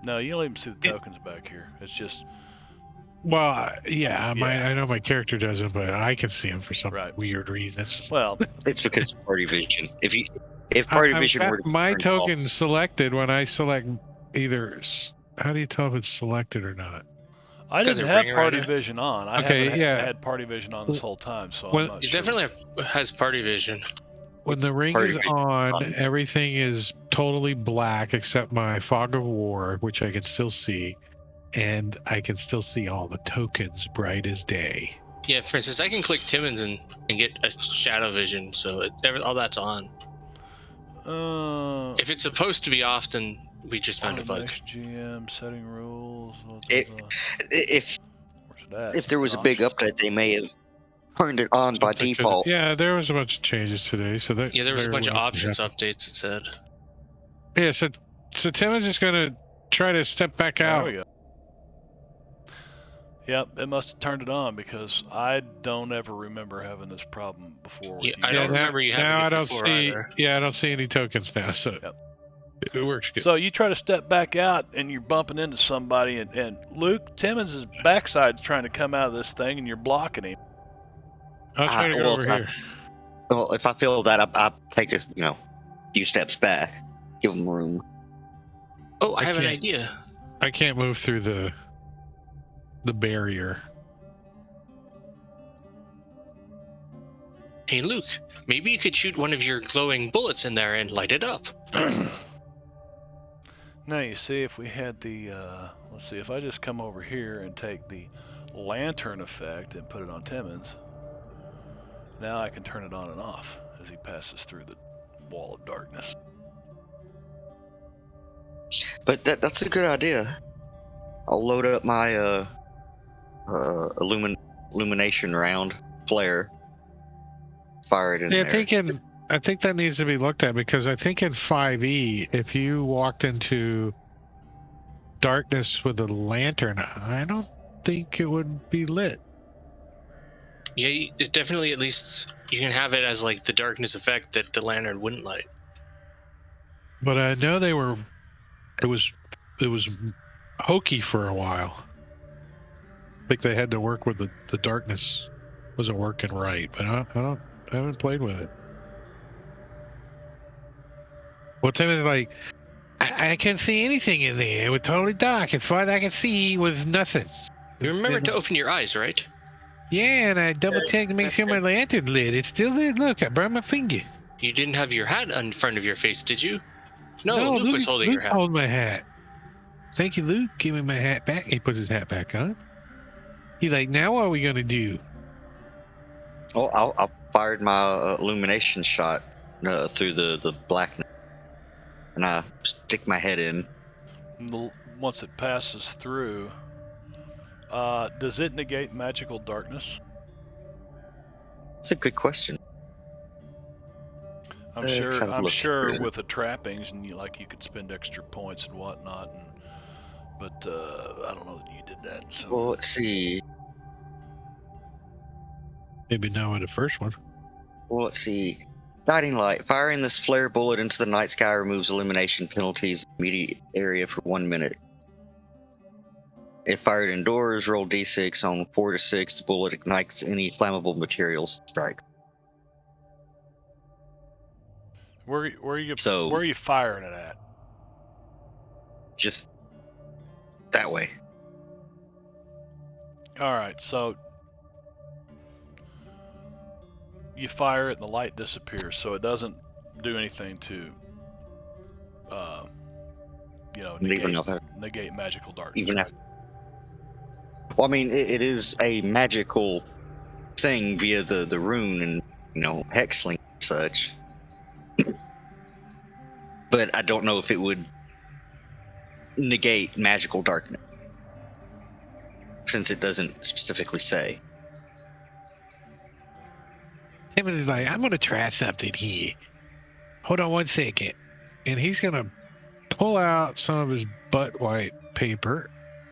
No, you don't even see the tokens back here. It's just Well, yeah, Yeah. I know my character doesn't, but I can see him for some Right. weird reason. well, It's because of party vision. If party I've vision got were to my turn off- token selected when I select either. How do you tell if it's selected or not? I Because didn't it have ring party right vision on. I Okay, haven't yeah. had party vision on this whole time, so When- I'm not It sure. definitely has party vision. When the ring Party is vision on, on. everything is totally black except my fog of war, which I can still see, and I can still see all the tokens bright as day. Yeah, for instance, I can click Timmons and get a shadow vision, so all that's on. If it's supposed to be off, then we just found a bug. Next GM setting rules. If Where's it at? if there was a big update, they may have turned it on by default. Yeah, there was a bunch of changes today, so that Yeah, there was a bunch of wouldn't options happen. updates, it said. Yeah, so Timmons is gonna try to step back There out. we go. Yep, it must have turned it on because I don't ever remember having this problem before. With Yeah, you I don't guys. remember you having now it I don't before see. either. Yeah, I don't see any tokens now, so Yep. it works good. So you try to step back out and you're bumping into somebody, and Luke Timmons' backside's trying to come out of this thing, and you're blocking him. I'll try to go well, over if I- here. Well, if I feel that, I'll take a few steps back, give them room. Oh, I I have an can't- idea. I can't move through the. the barrier. Hey, Luke, maybe you could shoot one of your glowing bullets in there and light it up. Now you see, if we had the, let's see, if I just come over here and take the lantern effect and put it on Timmons, now I can turn it on and off as he passes through the wall of darkness. But that's a good idea. I'll load up my illumination round flare, fire it in Yeah, there. I think that needs to be looked at, because I think in 5e, if you walked into darkness with a lantern, I don't think it would be lit. Yeah, it definitely, at least you can have it as like the darkness effect that the lantern wouldn't light. But I know it was hokey for a while. I think they had to work with the darkness wasn't working right, but I haven't played with it. Well, Tim is like, I can't see anything in there. It was totally dark. As far as I can see, was nothing. You remember to open your eyes, right? Yeah, and I double checked to make sure my lantern lit. It's still lit. Look, I burned my finger. You didn't have your hat in front of your face, did you? No, Luke was holding Luke's your hat. holding my hat. Thank you, Luke. Give me my hat back. He puts his hat back on. He's like, now what are we gonna do? Oh, I fired my illumination shot through the blackness, and I stick my head in. Once it passes through, does it negate magical darkness? That's a good question. I'm Let's have a I'm look sure through. with the trappings and you could spend extra points and whatnot, but I don't know that you did that. So Well, let's see. Maybe not with the first one. Well, let's see. Guiding light. Firing this flare bullet into the night sky removes illumination penalties in the immediate area for 1 minute. If fired indoors, roll d6 on 4 to 6. The bullet ignites any flammable materials strike. where are you So firing it at? just that way. All right, so you fire it and the light disappears, so it doesn't do anything to, negate magical darkness. Even Right? after. Well, I mean, it is a magical thing via the rune and hexling and such. But I don't know if it would negate magical darkness, since it doesn't specifically say. Tim is like, I'm gonna try something here. Hold on 1 second. And he's gonna pull out some of his butt wipe paper,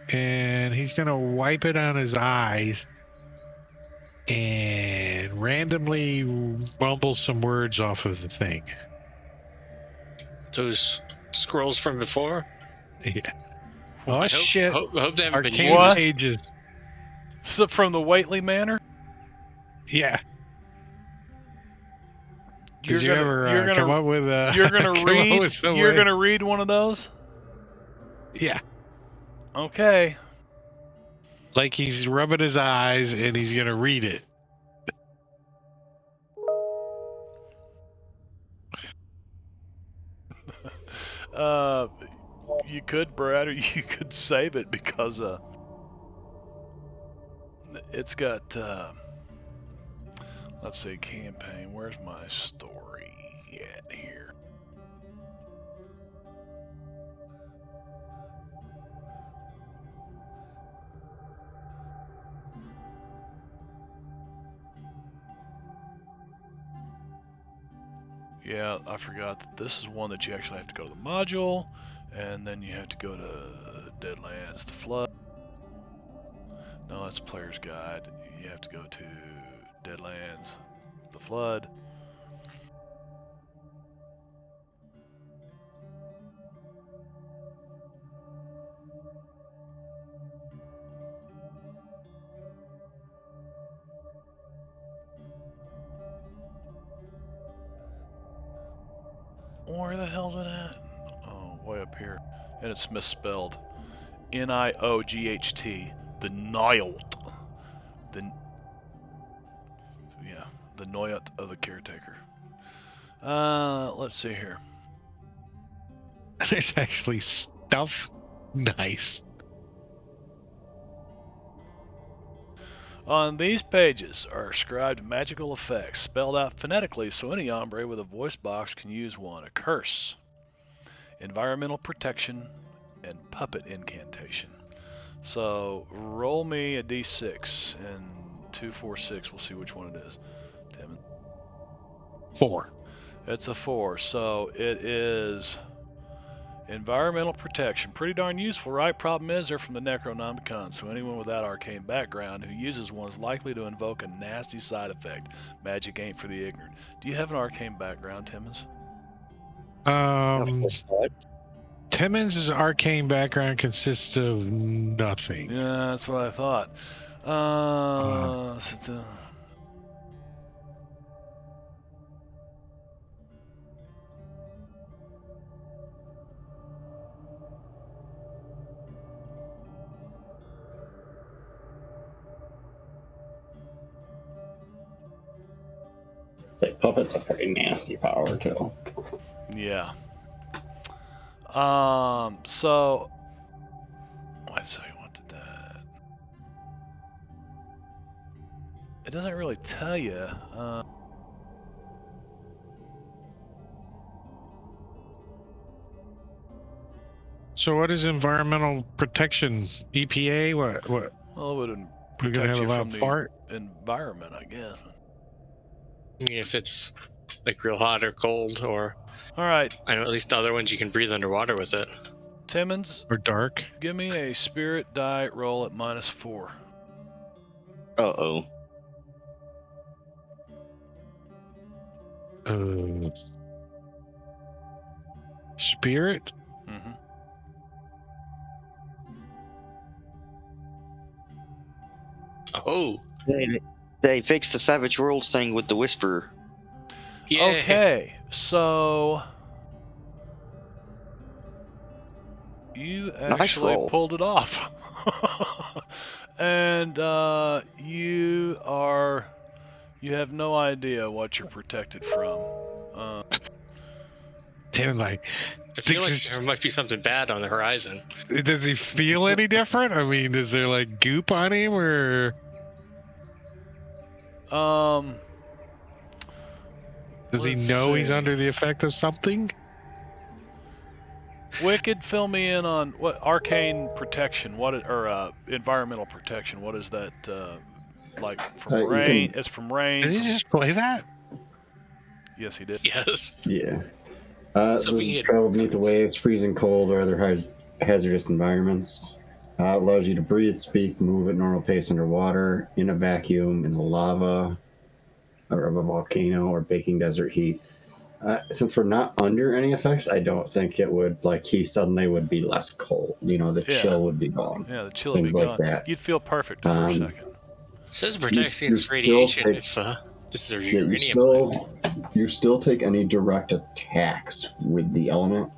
and he's gonna wipe it on his eyes and randomly mumble some words off of the thing. Those scrolls from before? Yeah. Oh shit. Hope they haven't been Arcane used. pages. So from the Whately Manor? Yeah. You're Did you ever come up with you're gonna come up read with some you're way? gonna read one of those? Yeah. Okay. Like he's rubbing his eyes and he's gonna read it. You could, Brad, or you could save it because it's got let's see, campaign. Where's my story at here? Yeah, I forgot that this is one that you actually have to go to the module, and then you have to go to Deadlands, the Flood. No, that's Player's Guide. You have to go to Deadlands, the Flood. Where the hell's it at? Oh, way up here. And it's misspelled. Nioght. The Noyot. The Noyot of the caretaker. Let's see here. There's actually stuff. Nice. On these pages are ascribed magical effects, spelled out phonetically so any hombre with a voice box can use one. A curse, environmental protection, and puppet incantation. So roll me a d6 and 2, 4, 6. We'll see which one it is. Tim. 4. It's a 4. So it is environmental protection. Pretty darn useful, right? Problem is they're from the Necronomicon, so anyone without arcane background who uses one is likely to invoke a nasty side effect. Magic ain't for the ignorant. Do you have an arcane background, Timmons? Timmons' arcane background consists of nothing. Yeah, that's what I thought. Like puppet's a pretty nasty power too. Yeah. So why did I want to that? It doesn't really tell you. So what is environmental protection? EPA? What? Well, it would We're gonna protect have a you from loud the fart? environment, I guess. I mean, if it's like real hot or cold, or All right, I know at least the other ones you can breathe underwater with it. Timmons, Or dark? give me a spirit die roll at -4. Uh-oh. Spirit? Mm-hmm. Oh, They fixed the Savage Worlds thing with the Whisperer. yeah. Okay, so you actually roll. pulled it off. And you have no idea what you're protected from. Damn, like, I feel like This is- there might be something bad on the horizon. does he feel any different? I mean, is there like goop on him or does he let's know he's see. under the effect of something? Wicked, fill me in on what arcane protection, or environmental protection. What is that? Like from You rain? can- It's from rain. Did he just play that? Yes, he did. Yes. Yeah. So we get- Travel beneath the waves, freezing cold, or other hazardous environments. Allows you to breathe, speak, move at normal pace underwater, in a vacuum, in the lava, or of a volcano, or baking desert heat. Since we're not under any effects, I don't think it would, like, he suddenly would be less cold. You know, the Yeah. chill would be gone. Yeah, the chill would be Things like gone. that. You'd feel perfect for a second. It says it protects you against still radiation take- if this is a Yeah, uranium. you still take any direct attacks with the element.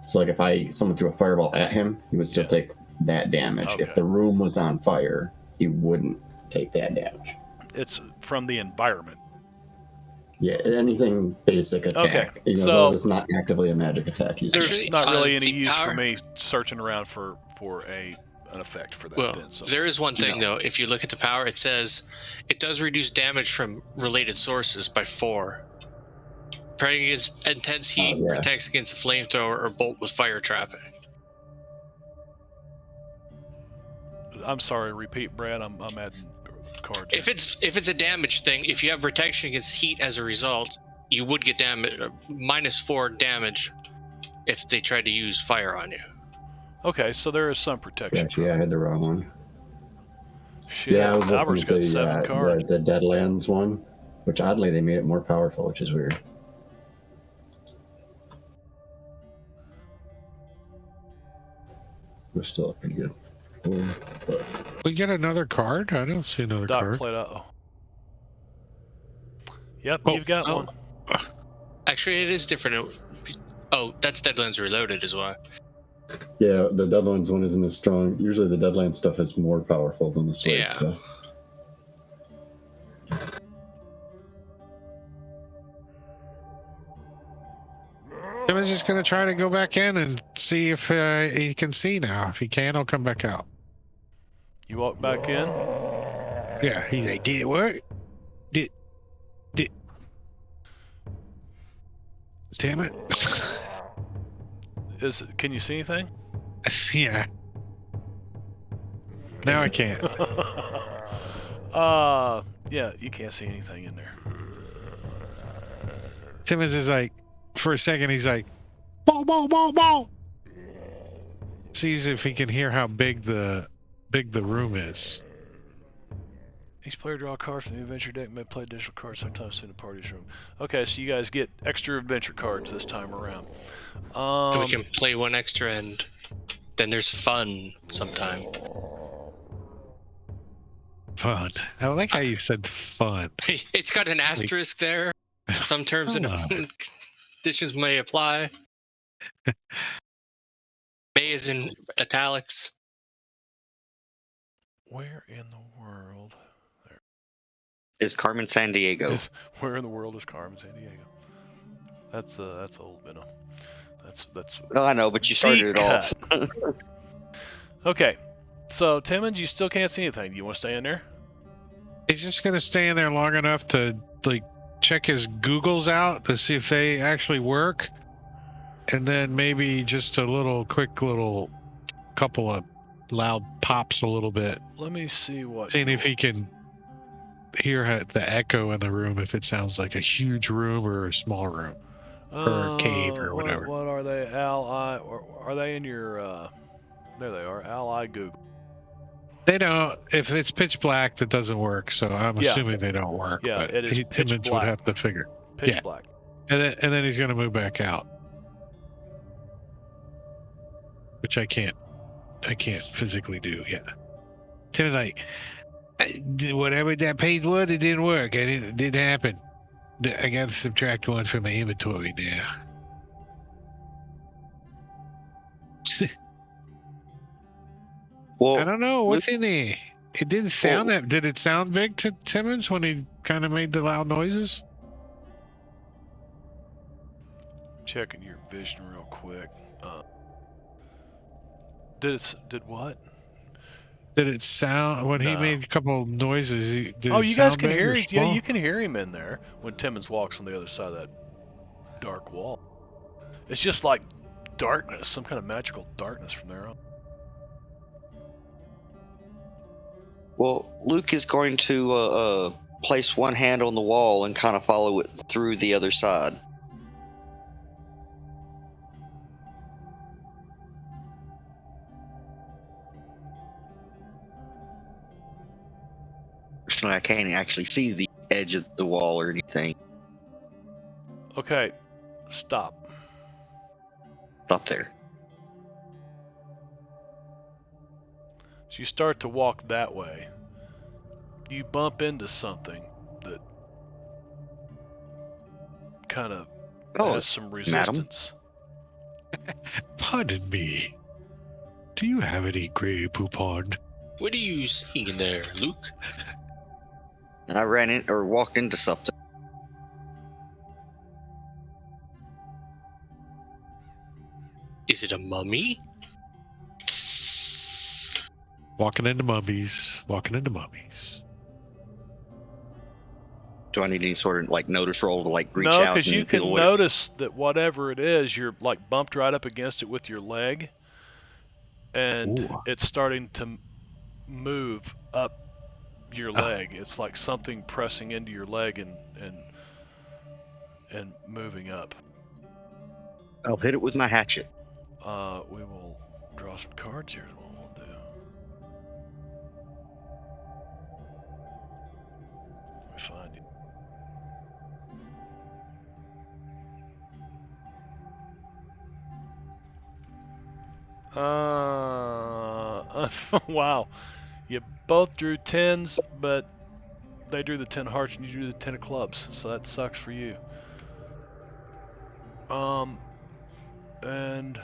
So, like, if someone threw a fireball at him, he would still Yeah. take that damage. Okay. If the room was on fire, he wouldn't take that damage. It's from the environment. Yeah, anything basic attack. Okay, You know, so- as long as it's not actively a magic attack. There's Actually, not really any see, use power- for me searching around for an effect for that. Well, then, so. there is one thing No. though. If you look at the power, it says it does reduce damage from related sources by 4. Protecting against intense heat, yeah. protects against a flamethrower or bolt with fire trapping. I'm sorry. Repeat, Brad. I'm adding cards. If it's a damage thing, if you have protection against heat as a result, you would get damage -4 damage if they tried to use fire on you. Okay, so there is some protection. Actually, I had the wrong one. Shit, Yeah, I was Albert's looking got at 7 cards. the Deadlands one, which oddly they made it more powerful, which is weird. It was still pretty good. But We get another card? I don't see another Doc card. played out. Yep, Oh, you've got oh. one. Actually, it is different. Oh, that's Deadlands Reloaded as well. Yeah, the Deadlands one isn't as strong. Usually the Deadlands stuff is more powerful than the Slade Yeah. stuff. Timmons just gonna try to go back in and see if he can see now. If he can, he'll come back out. You walk back in. Yeah, he's like, did it work? Did. Damn it. Can you see anything? Yeah. Now I can't. Yeah, you can't see anything in there. Timmons is like, for a second, he's like, ball, ball, ball, ball. Sees if he can hear how big the room is. Each player draw a card from the adventure deck and may play additional cards sometimes in the party's room. Okay, so you guys get extra adventure cards this time around. So we can play one extra, and then there's fun sometime. Fun. I like how you said fun. It's got an asterisk there. Some terms and conditions may apply. May is in italics. Where in the world? Is Carmen San Diego? Where in the world is Carmen San Diego? That's old Venom. That's. Well, I know, but you started it off. Okay, so Timmons, you still can't see anything. Do you want to stay in there? He's just gonna stay in there long enough to like check his Googles out to see if they actually work, and then maybe just a quick little couple of loud pops a little bit. Let me see what. Seeing if he can hear the echo in the room, if it sounds like a huge room or a small room or a cave or whatever. What are they? Ally? Or are they in your? There they are. Ally Google. They don't. If it's pitch black, that doesn't work. So I'm assuming they don't work. Yeah, but it is pitch Timmons black. would have to figure. Pitch black. And then he's gonna move back out, which I can't physically do. Yeah. Timmons like, whatever that page was, it didn't work. It didn't happen. I got to subtract one from my inventory now. Well, I don't know what's in there. It didn't sound that. Did it sound big to Timmons when he kind of made the loud noises? Checking your vision real quick. Did what? Did it sound when he made a couple of noises? Did Oh, it you guys sound can big hear or it. Yeah, small? you can hear him in there when Timmons walks on the other side of that dark wall. It's just like darkness, some kind of magical darkness from there on. Well, Luke is going to place one hand on the wall and kind of follow it through the other side. Personally, I can't actually see the edge of the wall or anything. Okay, stop. Up there. So you start to walk that way. You bump into something that kind of has some resistance. Pardon me. Do you have any Grey Poupon? What are you seeing in there, Luke? And I ran in or walked into something. Is it a mummy? Walking into mummies. Walking into mummies. Do I need any sort of like notice roll to like reach No, out? because you and can feel what- notice that whatever it is, you're like bumped right up against it with your leg, and Ooh. it's starting to move up your leg. It's like something pressing into your leg and moving up. I'll hit it with my hatchet. We will draw some cards. Here's what we'll do. Let me find you. Wow. You both drew 10s, but they drew the 10 hearts and you drew the 10 of clubs, so that sucks for you. And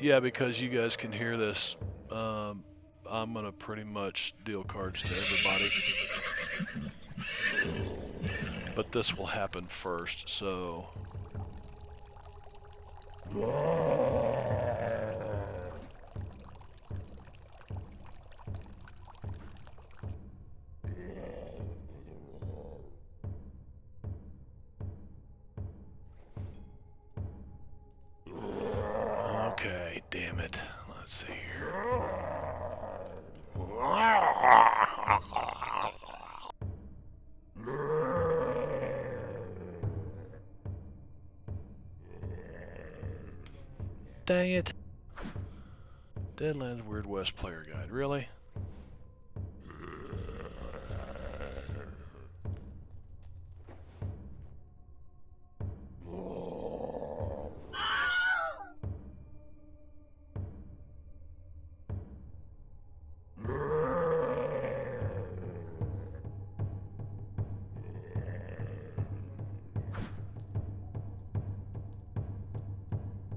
Yeah, because you guys can hear this. I'm gonna pretty much deal cards to everybody, but this will happen first. So. Okay, damn it. Let's see here. Dang it. Deadlands Weird West Player Guide. Really?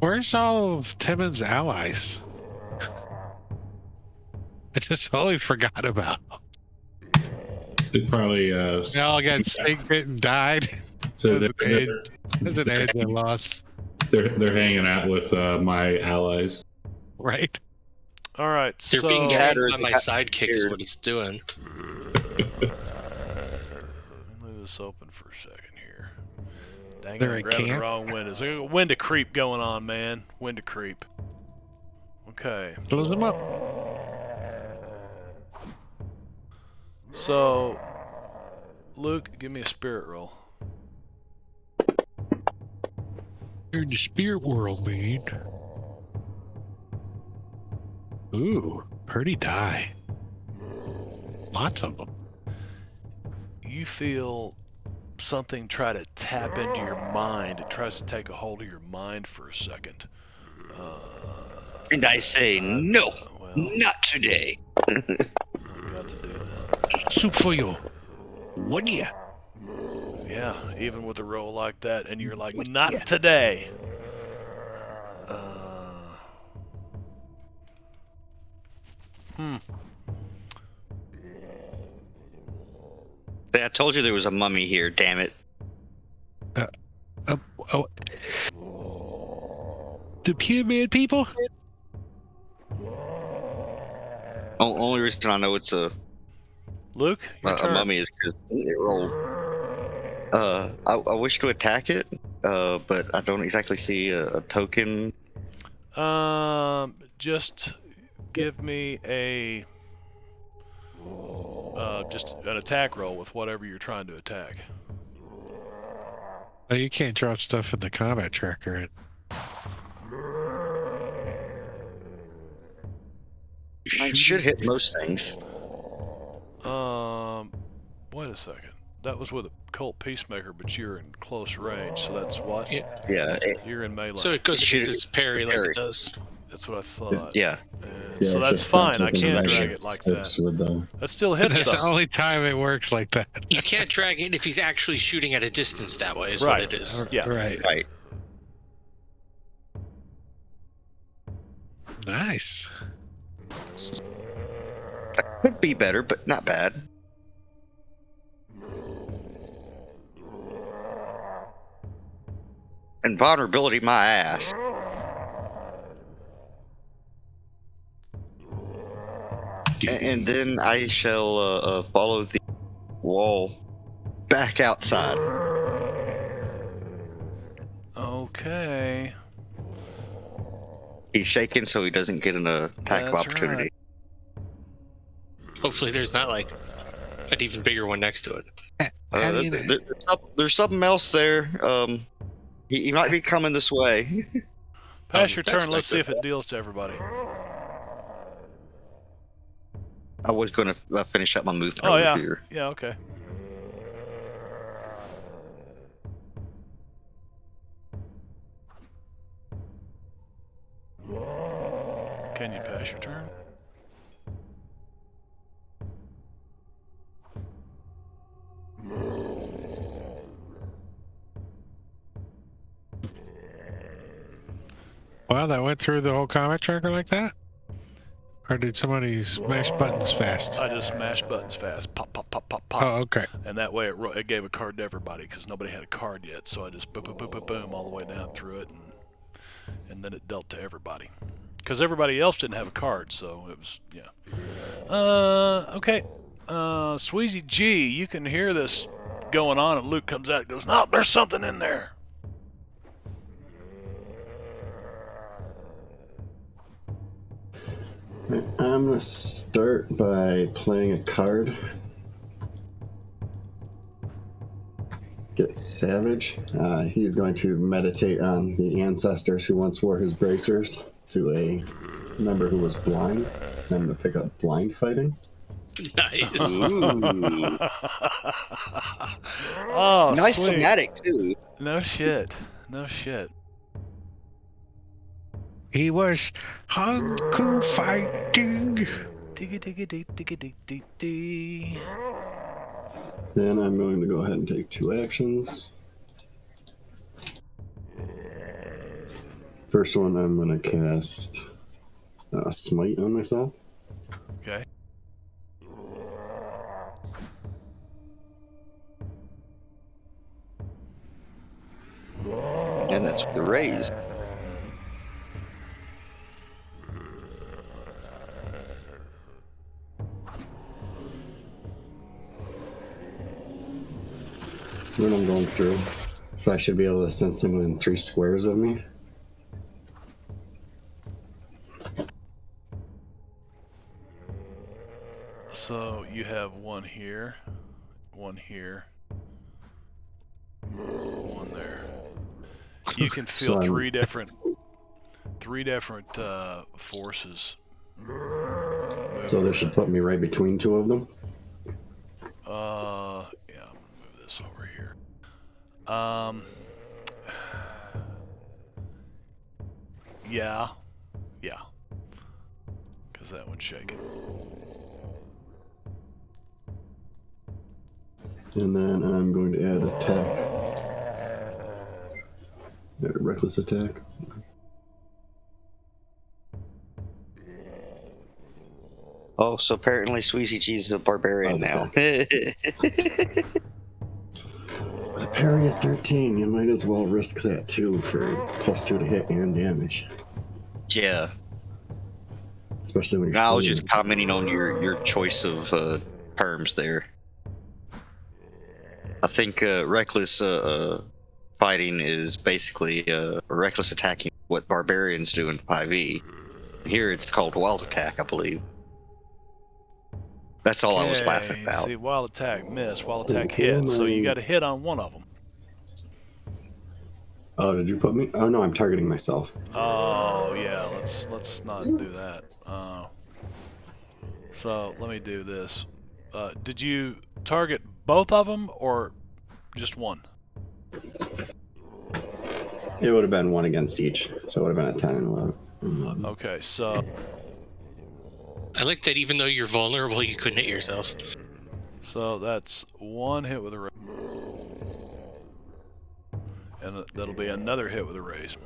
Where's all of Timmons' allies? I just totally forgot about them. They probably They all got snake bit and died. so As an edge I lost. they're hanging out with my allies. Right? All right, They're so being Yeah, trained by it's my got sidekick is weird. what it's doing. leave this open for a second here. Dang it, They're I'm at grabbing the camp? wrong windows. I got wind to creep going on, man. Wind to creep. Okay. Close them up. So, Luke, give me a spirit roll. You're in the spirit world, man. Ooh, pretty die. Lots of them. You feel something try to tap into your mind. It tries to take a hold of your mind for a second. And I say, no, Well, not today. we got to do that. Soup for you. What ya? Yeah, even with a roll like that, and you're like, What not ya? today. I told you there was a mummy here, damn it. Oh. The pyramid people? Only reason I know it's a Luke, your turn. mummy is because it rolled. I wish to attack it, but I don't exactly see a token. Just give me a just an attack roll with whatever you're trying to attack. Oh, you can't drop stuff in the combat tracker. I should hit most things. Wait a second. That was with a Cult Peacemaker, but you're in close range, so that's what? Yeah, You're in melee. So it goes Shoot against its parry like parry. it does. That's what I thought. yeah. And so it's that's just fine. I frontal can and drag then it like slips that. with the That still hits That's the though. only time it works like that. You can't drag it if he's actually shooting at a distance that way, is Right. what it is. Yeah. Right. Right. Nice. That could be better, but not bad. And vulnerability, my ass. And then I shall follow the wall back outside. Okay. He's shaking so he doesn't get an attack of That's opportunity. Hopefully there's not like an even bigger one next to it. How do you know? There's something else there. He might be coming this way. Pass your that's turn. not Let's see good. if it deals to everybody. I was going to finish up my movement Oh over yeah. here. Yeah. Okay. Can you pass your turn? Wow, that went through the whole combat tracker like that? Or did somebody smash buttons fast? I just smashed buttons fast. Pop, pop, pop, pop, pop. Oh, okay. And that way it gave a card to everybody because nobody had a card yet. So I just boom, boom, boom, boom, boom all the way down through it, and then it dealt to everybody because everybody else didn't have a card. So it was okay. Sweezy G, you can hear this going on, and Luke comes out and goes, "No, there's something in there." I'm going to start by playing a card. Get Savage. He's going to meditate on the ancestors who once wore his bracers to a member who was blind. I'm going to pick up blind fighting. Nice. Ooh. Oh, Nice sweet. thematic too. No shit. No shit. He was Hanku fighting. Diggy diggy dig diggy dig dig dig. Then I'm going to go ahead and take 2 actions. First one, I'm going to cast Smite on myself. Okay. And that's the raise. Then I'm going through. So I should be able to sense them within 3 squares of me. So you have one here, one here, one there. You can feel So I'm- three different forces. So this should put me right between 2 of them. Yeah, I'm gonna move this over here. Yeah, because that one's shaking. And then I'm going to add attack. Reckless attack. Oh, so apparently Sweezy G's a barbarian now. With a parry of 13, you might as well risk that too for +2 to hit and damage. Yeah. Especially when you're I was swinging. just commenting on your choice of terms there. I think reckless fighting is basically reckless attacking, what barbarians do in 5e. Here it's called wild attack, I believe. That's all I was laughing Okay, about. see, wild attack miss, wild attack Okay, hit. So you my- got to hit on one of them. Oh, did you put me? Oh no, I'm targeting myself. Oh yeah, let's not do that. So let me do this. Did you target both of them or just one? It would have been 1 against each, so it would have been a 10 and 11. Okay, so I like that even though you're vulnerable, you couldn't hit yourself. that's 1 hit with a raise, and that'll be another hit with a raise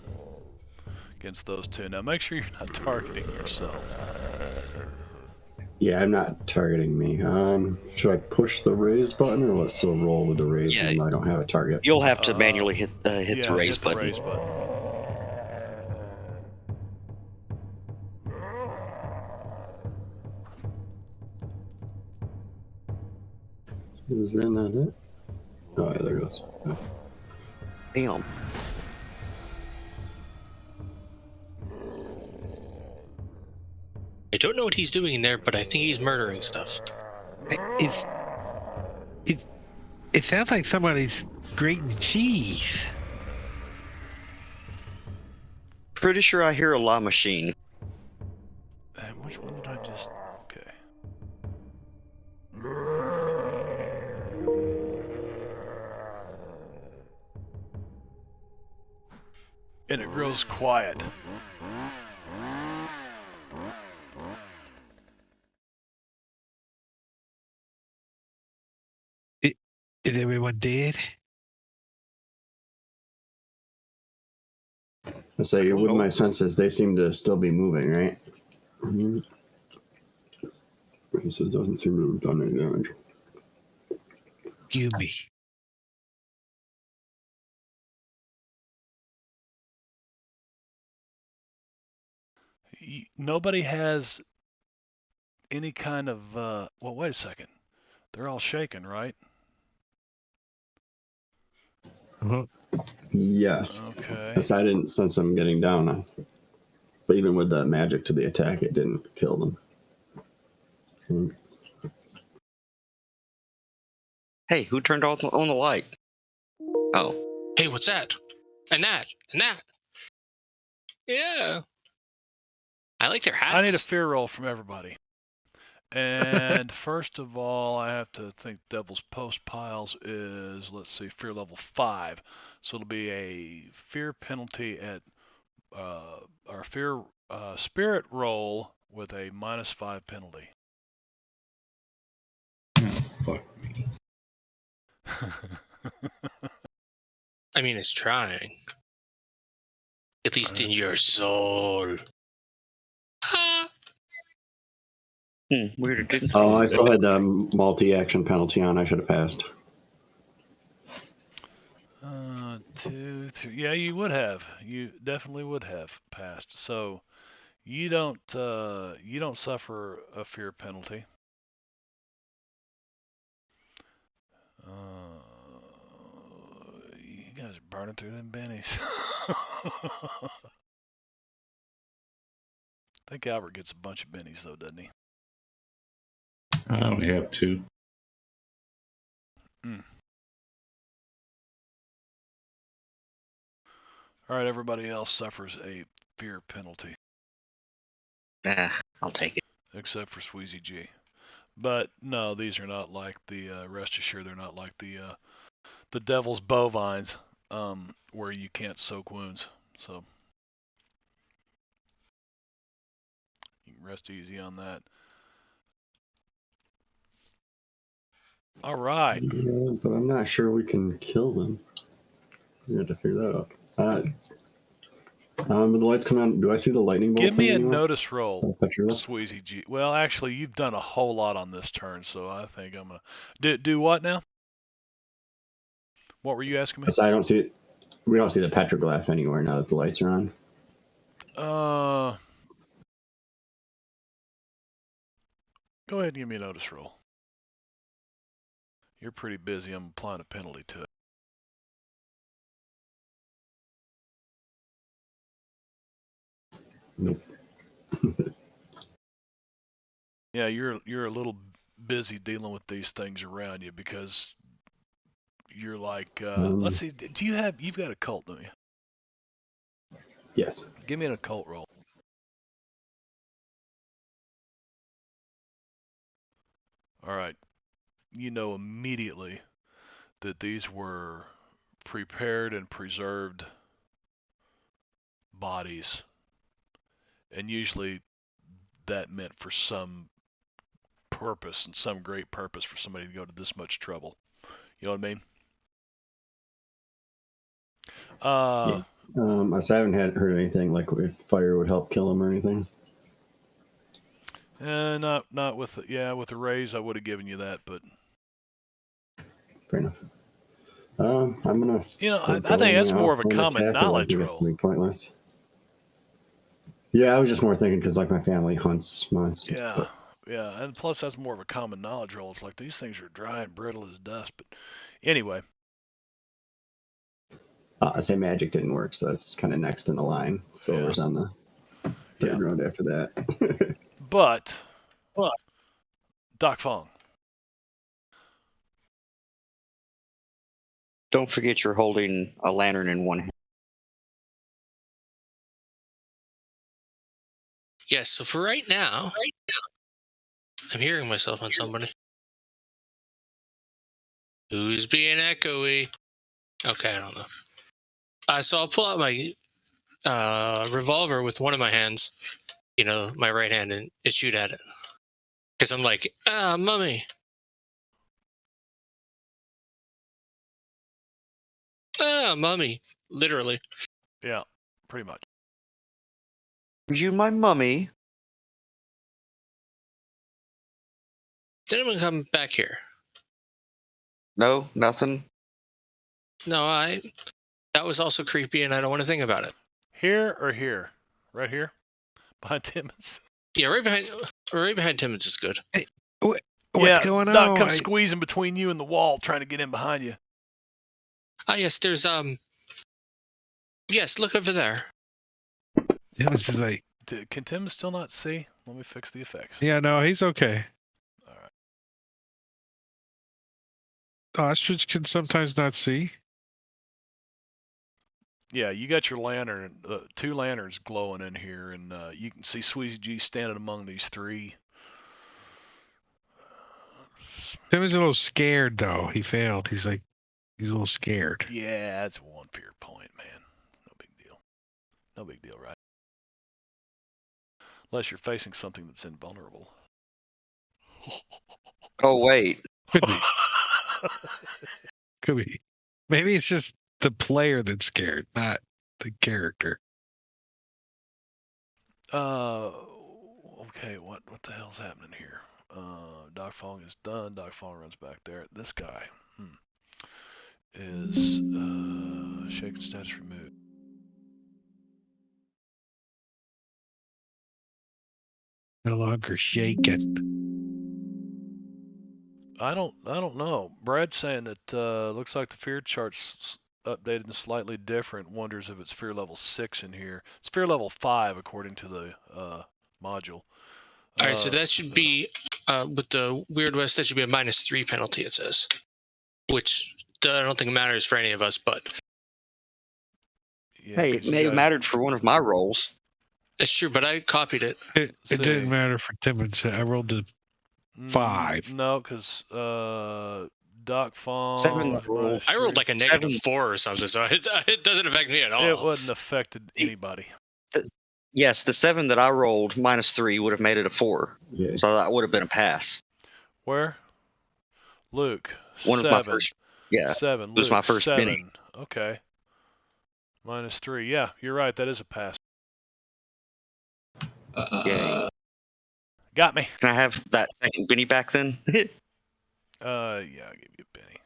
against those 2. Now make sure you're not targeting yourself. Yeah, I'm not targeting me. Should I push the raise button or let's still roll with the raise Yeah. even though I don't have a target? You'll have to manually hit Yeah, the raise hit the button. raise button. Is that not it? Oh, yeah, there it goes. Damn. I don't know what he's doing in there, but I think he's murdering stuff. It sounds like somebody's grating cheese. Pretty sure I hear a La Machine. And which one did I just? Okay. And it grows quiet. Is everyone dead? I say, don't with know. my senses, they seem to still be moving, right? Mhm. So it doesn't seem to have done any damage. Gimme. Nobody has any kind of. Well, wait a second. They're all shaken, right? Uh-huh. Yes. Okay. Because I didn't sense them getting down. But even with the magic to the attack, it didn't kill them. Hey, who turned on the light? Oh, Hey, what's that? And that. And that. Yeah. I like their hats. I need a fear roll from everybody. And first of all, I have to think Devil's Post Piles is, let's see, fear level 5. So it'll be a fear penalty at, or fear spirit roll with a -5 penalty. Oh, fuck. I mean, it's trying. At least in your soul. Ah. weird. It didn't. Oh, I still had the multi-action penalty on. I should have passed. 2, 3. Yeah, you would have. You definitely would have passed. So you don't suffer a fear penalty. You guys are burning through them bennies. I think Albert gets a bunch of bennies though, doesn't he? I only have 2. All right, everybody else suffers a fear penalty I'll take it. except for Sweezy G. But no, these are not like the. Rest assured, they're not like the Devil's Bovines, where you can't soak wounds. So you can rest easy on that. All right. Yeah, but I'm not sure we can kill them. We have to figure that out. When the lights come on, do I see the lightning bolt? Give me thing a anywhere? notice roll, Petrula? Sweezy G. Well, actually, you've done a whole lot on this turn, so I think I'm gonna do what now? What were you asking me? I don't see it. We don't see the petroglyph anywhere now that the lights are on. Go ahead and give me a notice roll. You're pretty busy. I'm applying a penalty to it. Nope. Yeah, you're a little busy dealing with these things around you because you're like, let's see, you've got a cult, don't you? Yes. Give me an occult roll. All right. You know immediately that these were prepared and preserved bodies. And usually that meant for some purpose and some great purpose for somebody to go to this much trouble. You know what I mean? Yeah. So I haven't heard anything like if fire would help kill them or anything. Not with with the raise I would have given you that, but Fair enough. I'm gonna. I think that's more of a common knowledge It's roll. gonna be pointless. Yeah, I was just more thinking because like my family hunts monsters. Yeah, yeah, and plus that's more of a common knowledge roll. It's like these things are dry and brittle as dust. But anyway, I say magic didn't work, so that's kind of next in the line. Silver's on the third round after that. but Doc Fong. Don't forget you're holding a lantern in one hand. Yes, so for right now, I'm hearing myself on somebody. Who's being echoey? Okay, I don't know. So I'll pull out my revolver with one of my hands, my right hand, and shoot at it. Because I'm like, mummy. Mummy. Literally. Yeah, pretty much. You my mummy. Did anyone come back here? No, nothing. No, that was also creepy, and I don't want to think about it. Here or here? Right here? Behind Timmons? Yeah, right behind Timmons is good. What's yeah, going Doc on? comes squeezing between you and the wall, trying to get in behind you. Ah, yes, there's yes, look over there. Timmons is like, Can Timmons still not see? Let me fix the effects. yeah, no, he's okay. All right. Ostrich can sometimes not see. Yeah, you got your lantern, 2 lanterns glowing in here, and you can see Sweezy G standing among these 3. Timmons is a little scared though. He failed. He's a little scared. Yeah, that's 1 fear point, man. No big deal. No big deal, right? Unless you're facing something that's invulnerable. Oh wait. Could be. Could be. Maybe it's just the player that's scared, not the character. Okay, what the hell's happening here? Doc Fong is done. Doc Fong runs back there. This guy is shaken status removed. No longer shaken. I don't know. Brad's saying that looks like the fear chart's updated and slightly different. Wonders if it's fear level 6 in here. It's fear level 5 according to the module. All right, so that should be with the Weird West. That should be a -3 penalty. It says, which I don't think matters for any of us, but yeah, Hey, 'cause it you may have guys- mattered for one of my rolls. it's true. But I copied it. It See. didn't matter for Timmons. I rolled a 5. No, because Doc Fong. 7 roll. I rolled like a Seven. -4 or something, so it doesn't affect me at all. It wouldn't affected anybody. Yes, the 7 that I rolled -3 would have made it a 4. Yeah. So that would have been a pass. Where? Luke. One 7. of my first. Yeah. 7. was Luke, my first 7. mini. Okay. -3. Yeah, you're right. That is a pass. Yay. Got me. Can I have that second Benny back then? Yeah, I'll give you a penny.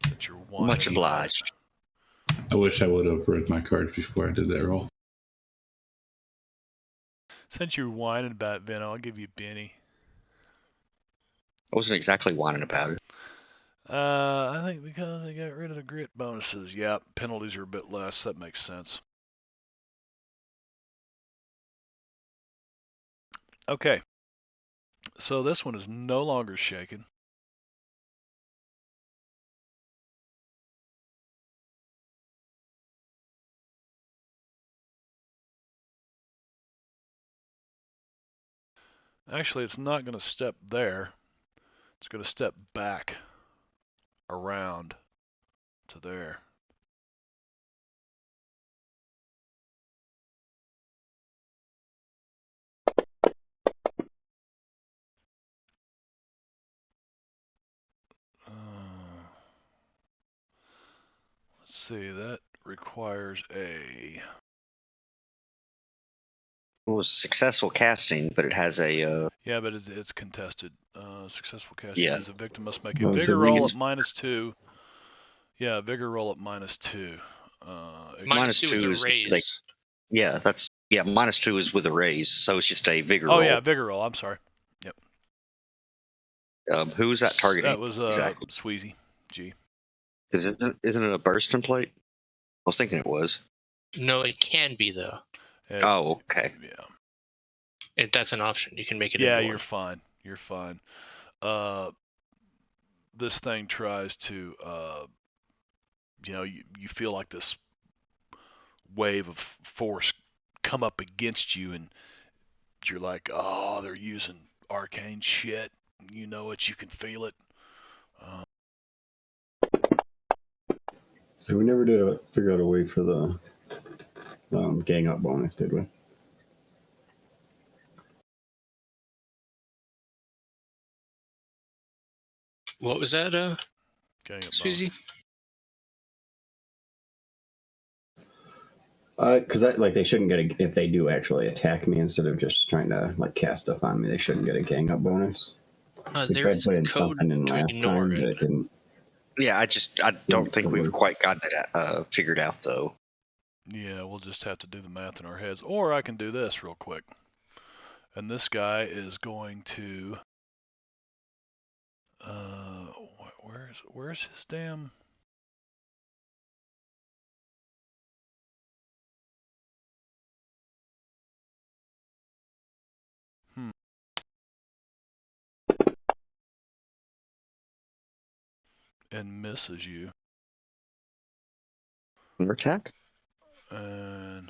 Since you're whining Much about it. obliged. I wish I would have read my cards before I did that roll. Since you're whining about it, Ben, I'll give you a penny. I wasn't exactly whining about it. I think because they got rid of the grit bonuses. Yeah, penalties are a bit less. That makes sense. Okay. So this one is no longer shaken. Actually, it's not going to step there. It's going to step back around to there. Let's see, that requires a... It was successful casting, but it has a. Yeah, but it's contested. Successful casting Yeah. means a victim must make a Oh, so vigor we roll can- at -2. Yeah, vigor roll at -2. -2 with -2 a is raise. like- Yeah, that's -2 is with a raise, so it's just a vigor Oh roll. yeah, vigor roll. I'm sorry. Who was that targeting? That was exactly. Sweezy G. Isn't it a burst template? I was thinking it was. No, it can be though. Oh, okay. Yeah. That's an option. You can make it. Yeah, into you're one. fine. You're fine. This thing tries to, you feel like this wave of force come up against you, and you're like, oh, they're using arcane shit. You know it. You can feel it. So we never did figure out a way for the gang up bonus, did we? What was that, Gang up bonus. Sweezy? Because like they shouldn't get if they do actually attack me instead of just trying to like cast stuff on me, they shouldn't get a gang up bonus. We There tried is a putting code something in to last ignore time, it. but it didn't. Yeah, I don't think we've work. quite gotten it figured out though. Yeah, we'll just have to do the math in our heads. Or I can do this real quick. And this guy is going to. Where's his damn? And misses you. Attack? And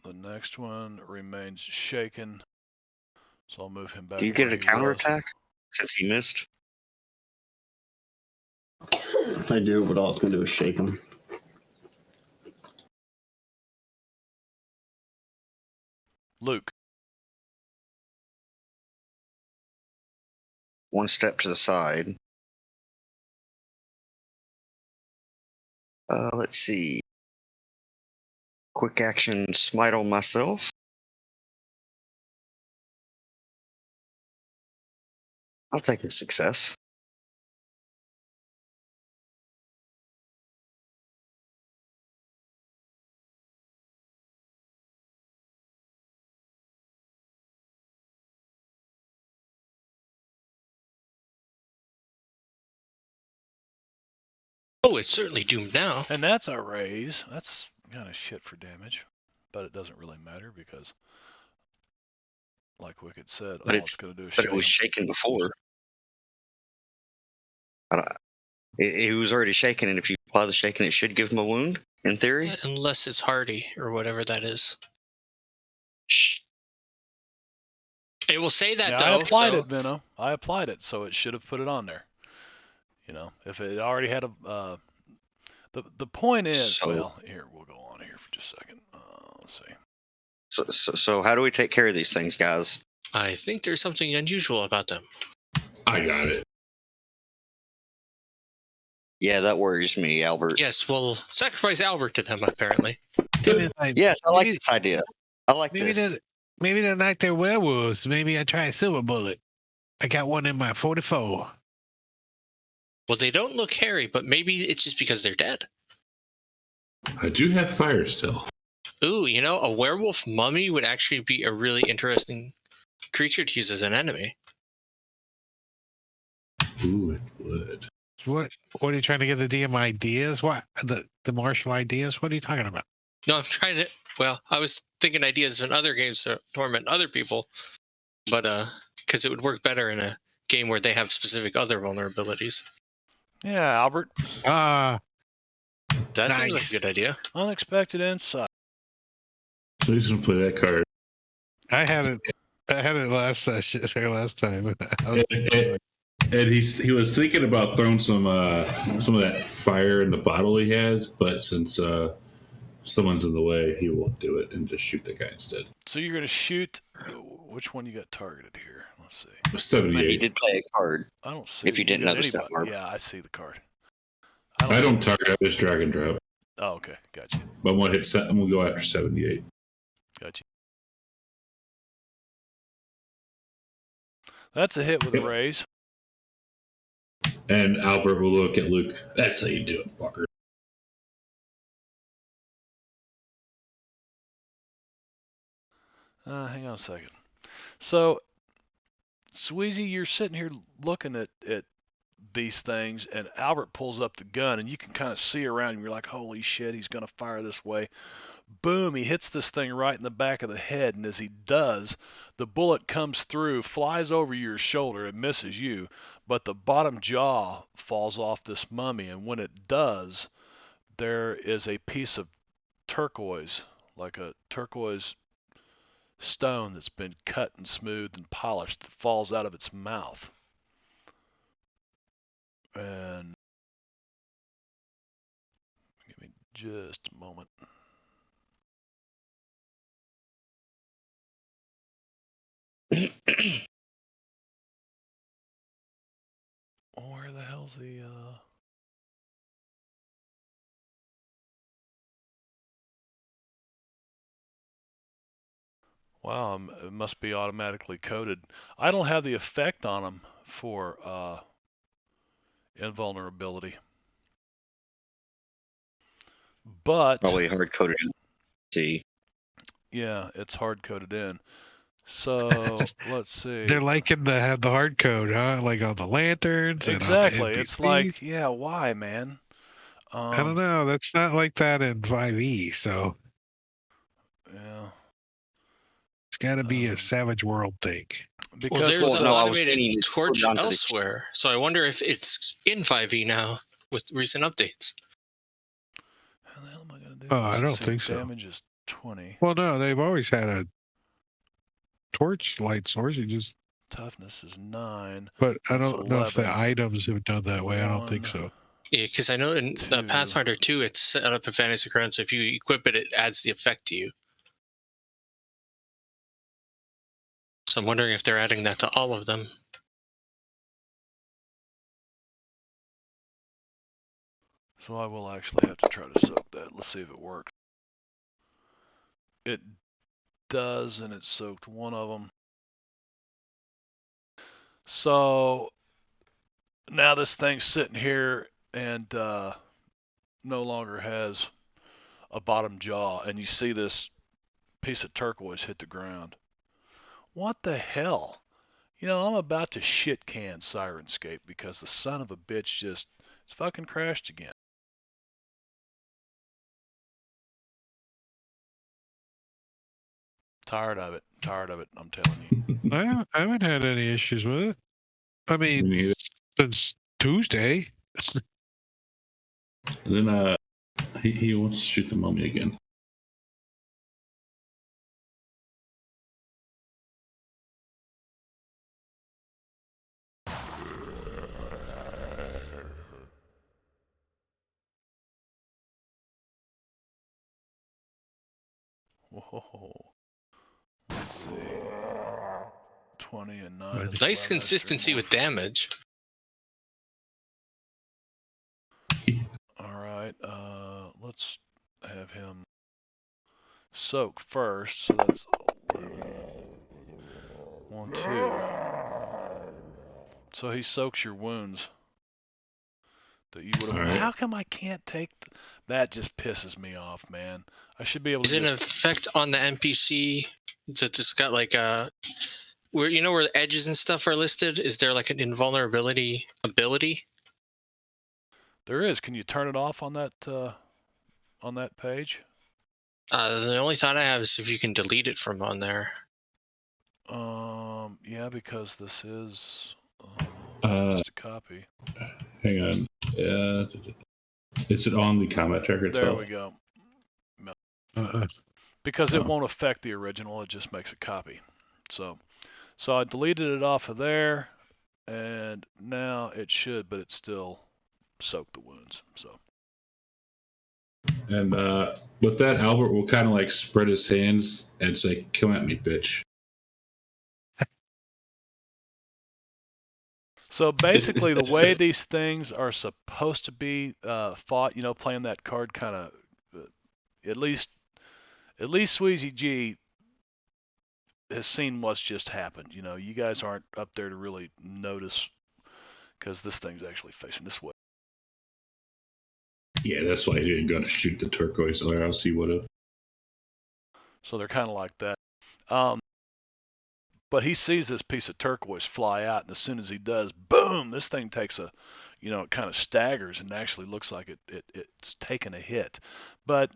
the next one remains shaken. So I'll move him back. Do you get where a he counterattack since he missed? I do, but all it's gonna do is shake them. Luke. One step to the side. Let's see. Quick action smite on myself. I'll take a success. Oh, it's certainly doomed now. And that's a raise. That's kind of shit for damage. But it doesn't really matter because, like Wicked said, But all it's going to do is But shake it was him. shaken before. It was already shaken, and if you apply the shaken, it should give him a wound, in theory. Unless it's hardy or whatever that is. Shh. It will say that Yeah, though. I applied so it, Venom. I applied it, so it should have put it on there. You know, if it already had a. The point is, So- well, here we'll go on here for just a second. Let's see. So how do we take care of these things, guys? I think there's something unusual about them. I got it. Yeah, that worries me, Albert. Yes, we'll sacrifice Albert to them, apparently. Yes, I like this idea. I like this. Maybe they're like they're werewolves. Maybe I try a silver bullet. I got one in my 44. Well, they don't look hairy, but maybe it's just because they're dead. I do have fire still. Ooh, a werewolf mummy would actually be a really interesting creature to use as an enemy. Ooh, it would. What are you trying to get the DM ideas? What the martial ideas? What are you talking about? No, I'm trying to. Well, I was thinking ideas in other games to torment other people, but because it would work better in a game where they have specific other vulnerabilities. Yeah, Albert. Ah, That seems like Nice. a good idea. Unexpected insight. Please don't play that card. I had it last session or last time. I was And he was thinking about throwing some of that fire in the bottle he has, but since someone's in the way, he won't do it and just shoot the guy instead. So you're going to shoot. Which one you got targeted here? Let's see. But he 78. did play a card. I don't see. If you didn't got notice that, anybody. Mark. Yeah, I see the card. I don't target. I just drag and drop. Oh, okay, gotcha. But I'm gonna go after 78. Gotcha. That's a hit with a raise. And Albert will look at Luke. That's how you do it, fucker. Hang on a second. So, Sweezy, you're sitting here looking at these things, and Albert pulls up the gun, and you can kind of see around him. You're like, holy shit, he's going to fire this way. Boom, he hits this thing right in the back of the head, and as he does, the bullet comes through, flies over your shoulder, it misses you, but the bottom jaw falls off this mummy, and when it does, there is a piece of turquoise, like a turquoise stone that's been cut and smoothed and polished that falls out of its mouth. And give me just a moment. Where the hell's the Wow, it must be automatically coded. I don't have the effect on them for invulnerability, but Probably hard coded in C. yeah, it's hard coded in. So let's see. They're liking to have the hard code, huh? Like on the lanterns and on the Exactly. NPCs. It's like, yeah, why, man? I don't know. That's not like that in 5e, so Yeah. it's got to be a Savage World thing. Well, Because there's with an no, the, I was automated meaning torch down to the- elsewhere, so I wonder if it's in 5e now with recent updates. how the hell am I going to do Oh, this? I Let's don't see, think so. damage is 20. Well, no, they've always had a torch light source. You just, Toughness is 9. but I That's don't know if the 11. items have done that way. I don't think 1, so. Yeah, because I know in 2. Pathfinder 2, it's set up in Fantasy Ground, so if you equip it, it adds the effect to you. So I'm wondering if they're adding that to all of them. So I will actually have to try to soak that. Let's see if it works. It does, and it soaked one of them. So now this thing's sitting here and no longer has a bottom jaw, and you see this piece of turquoise hit the ground. What the hell? You know, I'm about to shit can Sirenscape because the son of a bitch it's fucking crashed again. Tired of it, I'm telling you. I haven't had any issues with it. I mean, Me neither. since Tuesday. And then he wants to shoot the mummy again. Whoa. Let's see. 20 and 9 is Nice 11, consistency with damage. All right, let's have him soak first. So that's 11. 1, 2. So he soaks your wounds that you would have. All right. How come I can't take that? Just pisses me off, man. I should be able to Is it an just. effect on the NPC? It's just got like where where the edges and stuff are listed? Is there like an invulnerability ability? There is. Can you turn it off on that page? The only thought I have is if you can delete it from on there. Yeah, because this is just a copy. Hang on. Is it on the combat tracker itself? There we go. Because it won't affect the original, it just makes a copy. So I deleted it off of there, and now it should, but it still soaked the wounds. So. And with that, Albert will kind of like spread his hands and say, "Come at me, bitch." So basically, the way these things are supposed to be fought, playing that card kind of, at least Sweezy G has seen what's just happened. You guys aren't up there to really notice because this thing's actually facing this way. Yeah, that's why he didn't go to shoot the turquoise, or else he would have. So they're kind of like that. But he sees this piece of turquoise fly out, and as soon as he does, boom, this thing takes it kind of staggers and actually looks like it's taken a hit. But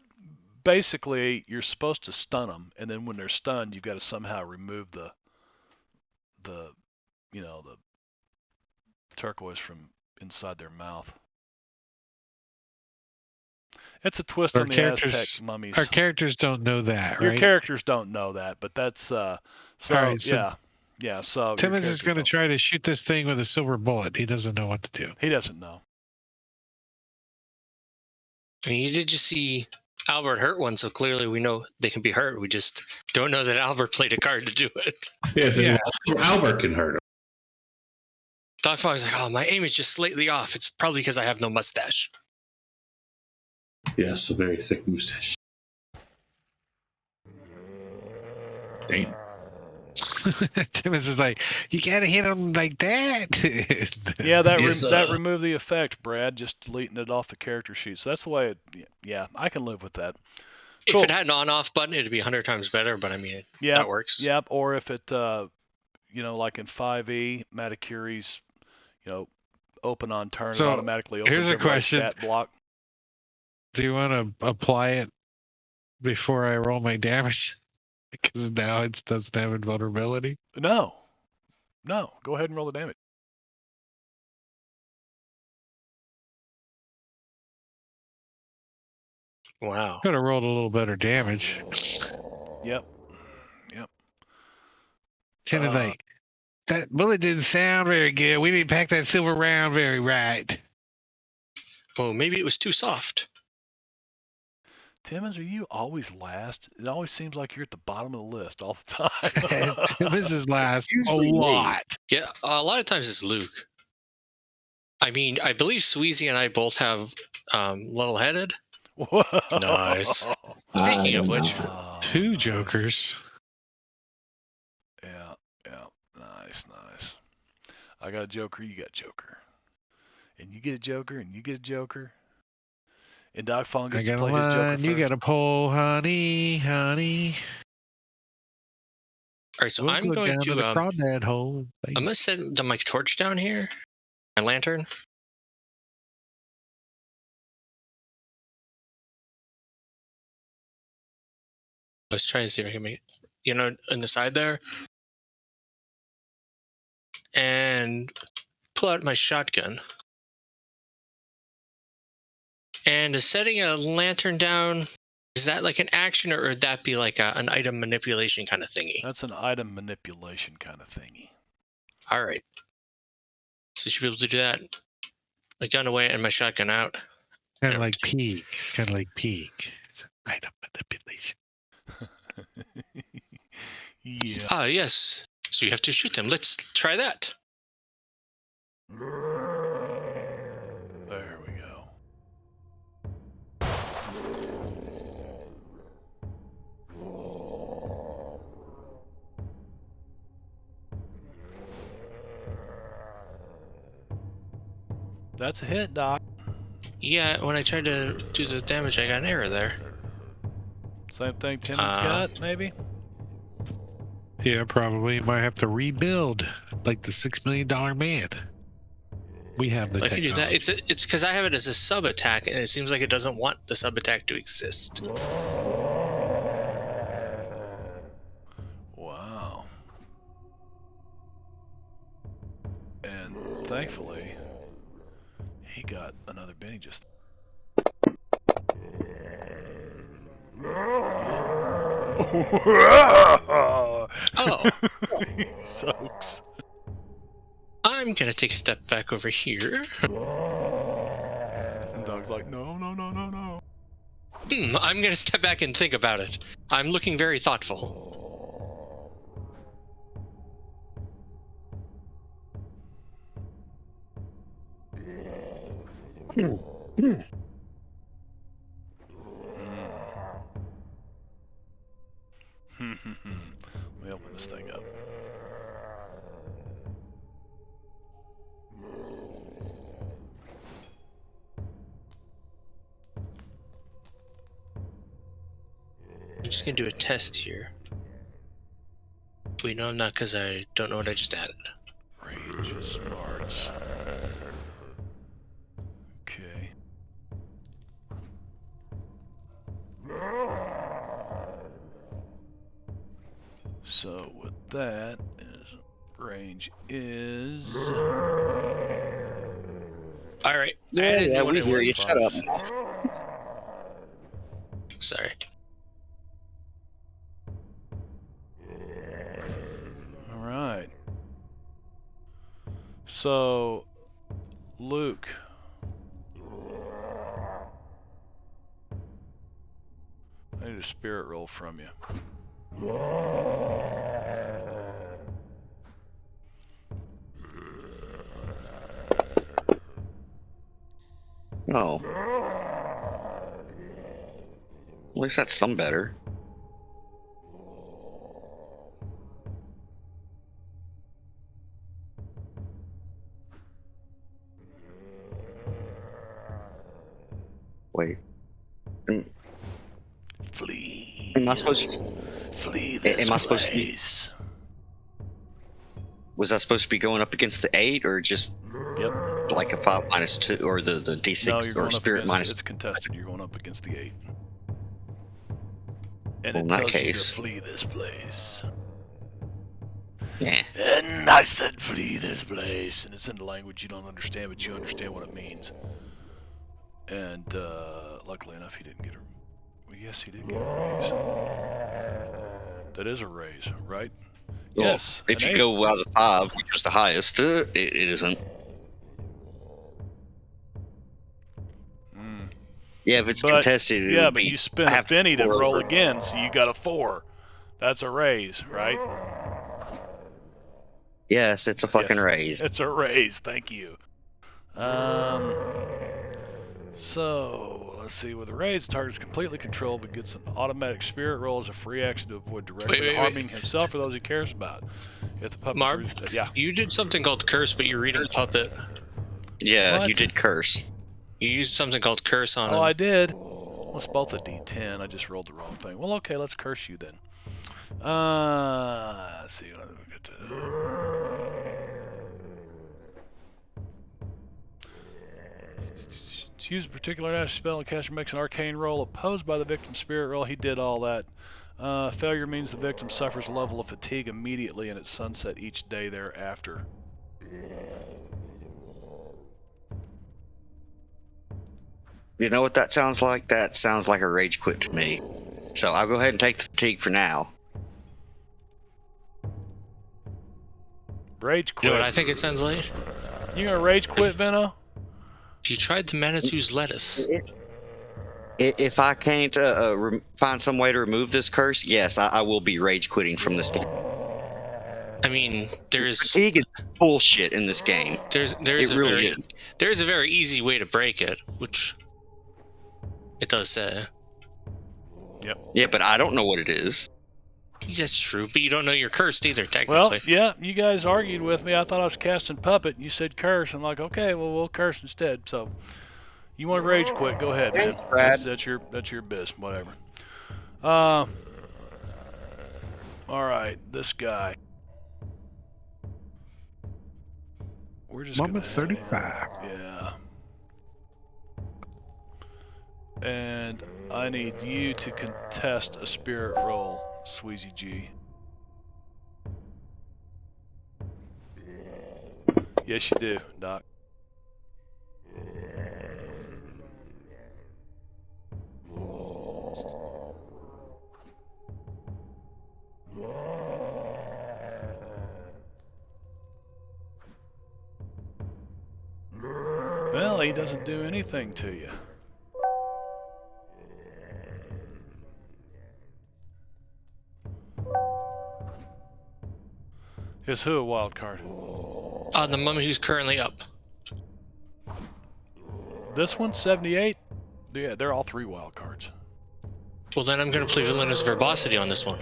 basically, you're supposed to stun them, and then when they're stunned, you've got to somehow remove the turquoise from inside their mouth. It's a twist on the Aztec mummies. Our characters don't know that, Your right? characters don't know that, but that's so yeah. So Timmons is going to try to shoot this thing with a silver bullet. He doesn't know what to do. He doesn't know. I mean, you did just see Albert hurt one, so clearly we know they can be hurt. We just don't know that Albert played a card to do it. Yeah, Albert can hurt him. Doc Fox is like, oh, my aim is just slightly off. It's probably because I have no mustache. Yes, a very thick mustache. Damn. Timmons is like, you gotta hit him like that. Yeah, that Yes, that removed the effect, Brad. Just deleting it off the character sheet. So that's the way it. Yeah, I can live with that. If Cool. it had an on-off button, it'd be 100 times better. But I mean, Yep. that works. Yep. Or if it, like in 5e, Matakuri's, open on turn, So, it automatically opens here's a everybody's question. stat block. Do you want to apply it before I roll my damage? Because now it doesn't have invulnerability. No. Go ahead and roll the damage. Wow. Could have rolled a little better damage. Yep. Timmons like, that bullet didn't sound very good. We didn't pack that silver round very right. Well, maybe it was too soft. Timmons, are you always last? It always seems like you're at the bottom of the list all the time. Timmons is last a Usually me. lot. Yeah, a lot of times it's Luke. I mean, I believe Sweezy and I both have level-headed. Whoa. Nice. Speaking of which, Two jokers. Yeah. Nice. I got a joker, you got a joker. And you get a joker, and you get a joker. And Doc Fong I gets to got a play his joker line. You first. got a pole, honey. all right. So We'll I'm go going down to the to crawdad hole. I'm gonna set my torch down here, my lantern. Let's try and see if I can make it, on the side there. And pull out my shotgun. And is setting a lantern down, is that like an action, or would that be like an item manipulation kind of thingy? That's an item manipulation kind of thingy. All right. So you should be able to do that. My gun away and my shotgun out. Kind of like peak. It's kind of like peak. It's an item manipulation. Yeah. Ah, yes. So you have to shoot them. Let's try that. There we go. That's a hit, Doc. Yeah, when I tried to do the damage, I got an error there. Same thing Timmons got, maybe? Yeah, probably. You might have to rebuild like the $6 million man. We have the I can technology. do that. It's because I have it as a sub attack, and it seems like it doesn't want the sub attack to exist. Wow. And thankfully, he got another Benny just. Oh, Soaks. I'm gonna take a step back over here. And Dog's like, no. I'm gonna step back and think about it. I'm looking very thoughtful. Let me open this thing up. I'm just gonna do a test here. Wait, no, I'm not, because I don't know what I just added. Range smarts. Okay. So with that, range is. All right. Yeah, we hear you. Shut up. Sorry. All right. So, Luke. I need a spirit roll from you. Oh. At least that's some better. Wait. Flee. Am I supposed to? Flee this Am I supposed to be? place. Was I supposed to be going up against the 8 or just Yep. like a 5 minus 2 or the D6 No, you're or going up spirit against. minus? It's contested. You're going up against the 8. And Well, it in that tells you to case. flee this place. Yeah. And I said flee this place. And it's in a language you don't understand, but you understand what it means. And luckily enough, he didn't get a... Well, yes, he did get a raise. That is a raise, right? Well, Yes. if an you 8. go out of the 5, which is the highest, it isn't. Mm. Yeah, if it's But, contested, it yeah, would but be. you spent I a have penny to pour roll over. again, so you got a 4. That's a raise, right? Yes, it's a fucking Yes. raise. It's a raise. Thank you. So let's see. With a raise, the target is completely controlled, but gets an automatic spirit roll as a free action to avoid directly Wait. harming himself or those he cares about. If the puppet, Marb, yeah. you did something called curse, but you're reading puppet. Yeah, What? you did curse. You used something called curse on him. Oh, I did. Let's both a D10. I just rolled the wrong thing. Well, okay, let's curse you then. Let's see. To use a particular natural spell, the caster makes an arcane roll opposed by the victim's spirit roll. He did all that. Failure means the victim suffers a level of fatigue immediately and at sunset each day thereafter. You know what that sounds like? That sounds like a rage quit to me. So I'll go ahead and take the fatigue for now. Rage You know quit. what I think it sounds like? You gonna rage quit, Veno? You tried the Manitou's lettuce. If I can't find some way to remove this curse, yes, I will be rage quitting from this game. I mean, there's Fatigue is bullshit in this game. there's It really is. there's a very easy way to break it, which it does say. Yeah, but I don't know what it is. That's true, but you don't know you're cursed either, Well, technically. yeah, you guys argued with me. I thought I was casting puppet. You said curse. I'm like, okay, well, we'll curse instead. So, you want to rage quit? Go ahead, man. That's your biz, whatever. All right, this guy. We're just Moment gonna 35. Yeah. And I need you to contest a spirit roll, Sweezy G. Yes, you do, Doc. Well, he doesn't do anything to you. Is who a wild card? The mummy who's currently up. This one's 78. Yeah, they're all 3 wild cards. Well, then I'm going to play Villainous Verbosity on this one.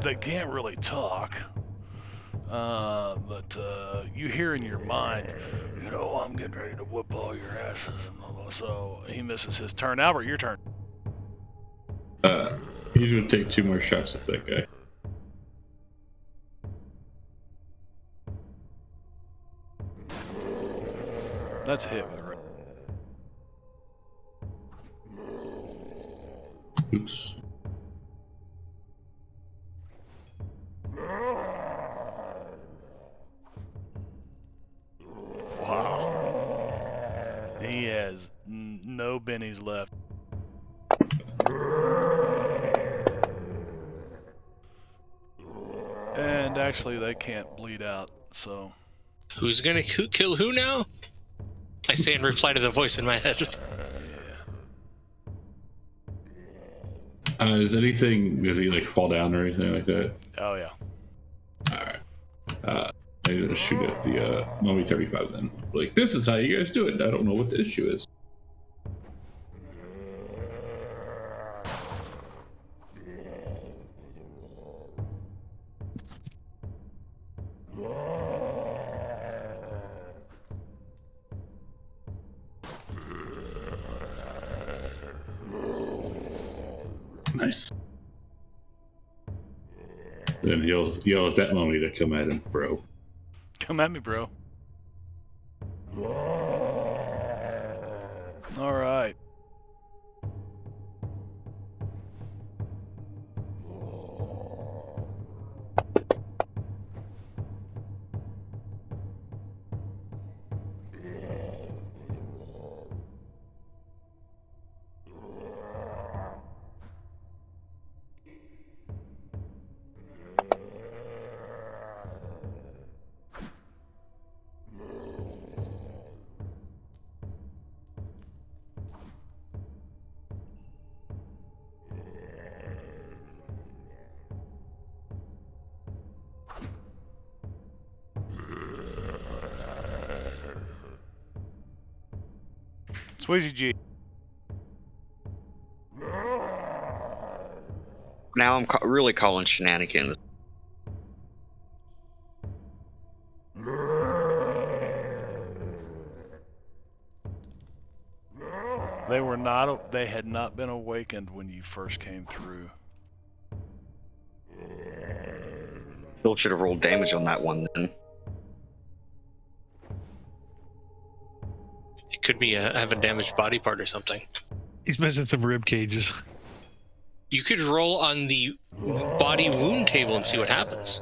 They can't really talk. But you hear in your mind, you know, I'm getting ready to whoop all your asses. And blah, blah. So he misses his turn. Albert, your turn. He's gonna take 2 more shots at that guy. That's a hit with a right. Oops. Wow. He has no bennies left. And actually, they can't bleed out, so... Who's going to kill who now? I say in reply to the voice in my head. Does he like fall down or anything like that? Oh, yeah. Alright. I'm gonna shoot at the Mummy 35 then. Like, this is how you guys do it. I don't know what the issue is. Nice. Then he'll yell at that mummy to come at him, bro. Come at me, bro. All right. Sweezy G. Now I'm really calling shenanigans. They were not. They had not been awakened when you first came through. Still should have rolled damage on that one then. It could be have a damaged body part or something. He's missing some rib cages. You could roll on the body wound table and see what happens.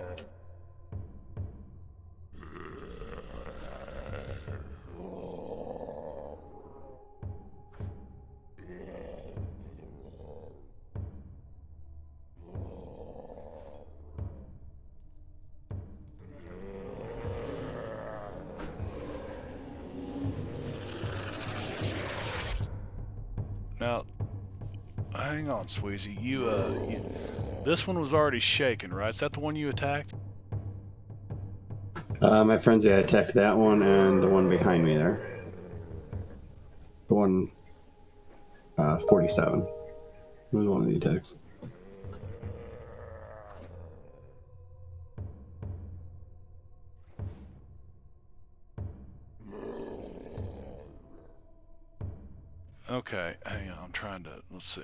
Now, hang on, Sweezy. This one was already shaken, right? Is that the one you attacked? My friends, I attacked that one and the one behind me there. The one, 47. It was one of the attacks. Okay, hang on. I'm trying to. Let's see.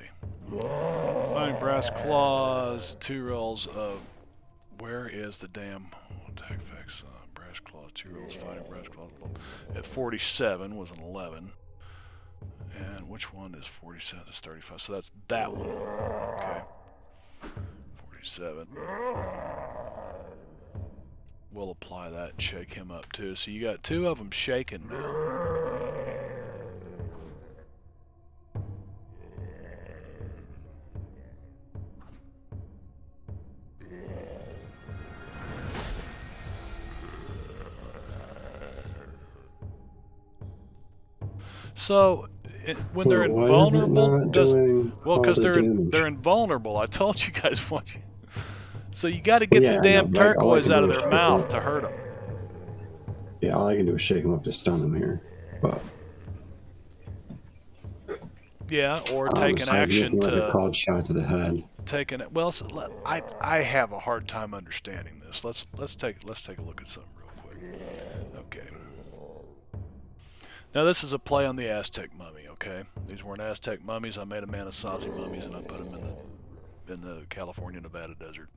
Finding brass claws. 2 rolls of. Where is the damn attack effects? Brass claws. 2 rolls. Fighting brass claws. At 47 was an 11. And which one is 47? That's 35. So that's that one. Okay. 47. We'll apply that and shake him up too. So you got 2 of them shaken now. So when they're invulnerable, because they're invulnerable. I told you guys what. So you got to get the damn turquoise out of their mouth to hurt them. Yeah, all I can do is shake them up to stun them here. But yeah, or take an action to a called shot to the head. Well, I have a hard time understanding this. Let's take a look at something real quick. Okay. Now this is a play on the Aztec mummy. Okay, these weren't Aztec mummies. I made a Anasazi mummies and I put them in the California Nevada desert.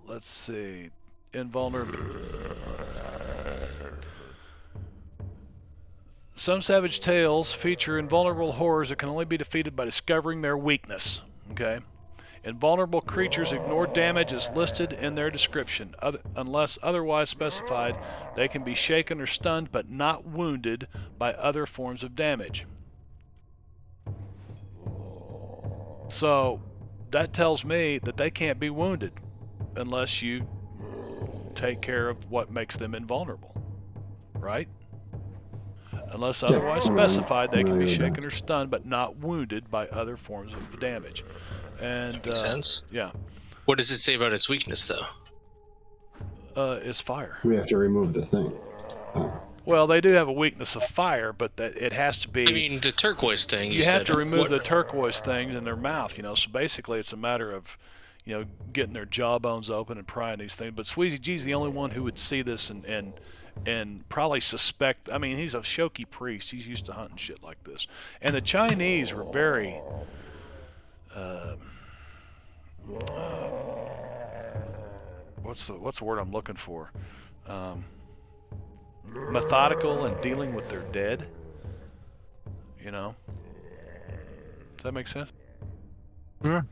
Let's see. Invulnerable. Some savage tales feature invulnerable horrors that can only be defeated by discovering their weakness. Okay. Invulnerable creatures ignore damage as listed in their description. Unless otherwise specified, they can be shaken or stunned but not wounded by other forms of damage. So that tells me that they can't be wounded unless you take care of what makes them invulnerable, right? Unless otherwise specified, they can be shaken or stunned but not wounded by other forms of damage. And makes sense. Yeah. What does it say about its weakness, though? It's fire. We have to remove the thing. Well, they do have a weakness of fire, but that it has to be. I mean, the turquoise thing. You have to remove the turquoise things in their mouth, So basically, it's a matter of, getting their jawbones open and prying these things. But Sweezy G's the only one who would see this and probably suspect. I mean, he's a Shoki priest. He's used to hunting shit like this. And the Chinese were very. what's the word I'm looking for? Methodical and dealing with their dead. You know, does that make sense? Yeah.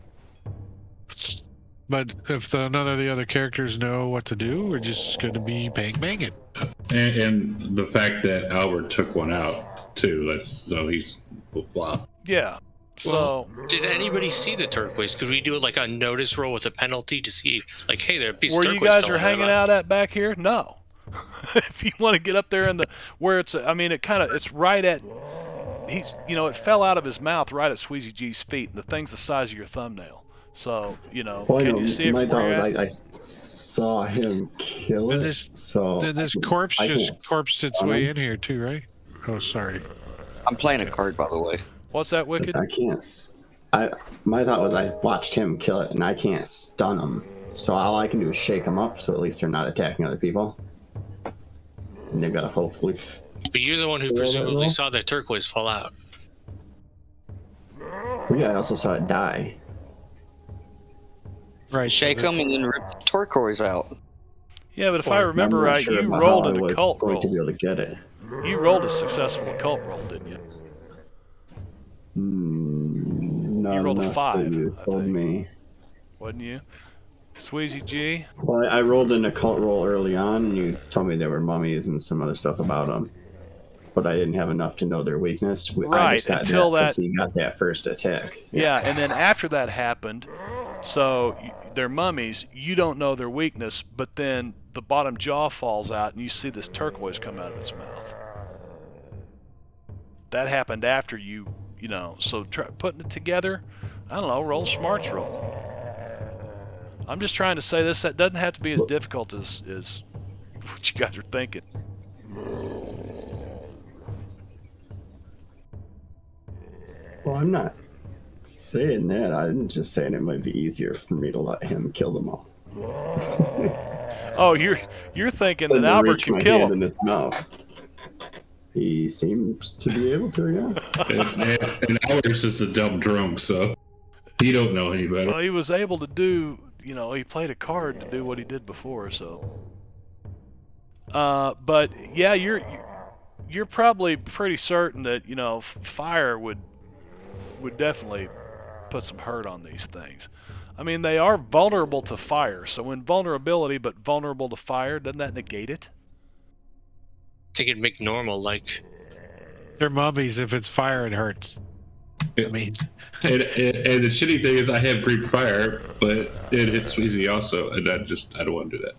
But if none of the other characters know what to do, we're just going to be banging. And the fact that Albert took one out too. So he's blah. Yeah. So Well, did anybody see the turquoise? Could we do like a notice roll with a penalty to see, like, hey, there a piece of where turquoise you guys fell are out of hanging that out at back here? No. If you want to get up there in the where it's, I mean, it's right at. It fell out of his mouth right at Sweezy G's feet, and the thing's the size of your thumbnail. So, Well, can you see it my from thought where was you're at? I saw him kill Did it. this corpse I just can't corpsed its stun way him. in here too, right? Oh, sorry. I'm playing a card, by the way. What's that, Wicked? I can't. My thought was I watched him kill it, and I can't stun him. So all I can do is shake them up, so at least they're not attacking other people. And they've got to hopefully. But you're the one who Yeah, presumably well. saw the turquoise fall out. Well, yeah, I also saw it die. Right. Shake them and then rip the turquoise out. Yeah, but if I remember I'm not right, sure you about rolled how an I was occult going to be roll. able to get it. You rolled a successful occult roll, didn't you? Not You rolled a enough 5, that you I told think. me. Wasn't you? Sweezy G? Well, I rolled an occult roll early on, and you told me there were mummies and some other stuff about them. But I didn't have enough to know their weakness. I Right, just got until because that. he got that first attack. Yeah, and then after that happened, so they're mummies, you don't know their weakness, but then the bottom jaw falls out and you see this turquoise come out of its mouth. That happened after so putting it together, I don't know, roll a smarts roll. I'm just trying to say this, that doesn't have to be as difficult as what you guys are thinking. Well, I'm not saying that. I'm just saying it might be easier for me to let him kill them all. Oh, you're thinking Than that to Albert reach can my kill hand him. in its mouth. He seems to be able to, yeah. And Albert is a dumb drunk, so he don't know any better. Well, he was able to do, he played a card to do what he did before, so. But yeah, you're probably pretty certain that fire would definitely put some hurt on these things. I mean, they are vulnerable to fire, so invulnerability but vulnerable to fire, doesn't that negate it? I think it'd make normal, like, They're mummies. If it's fire, it hurts. I mean, And the shitty thing is I have Greek fire, but it hits Sweezy also, and I don't want to do that.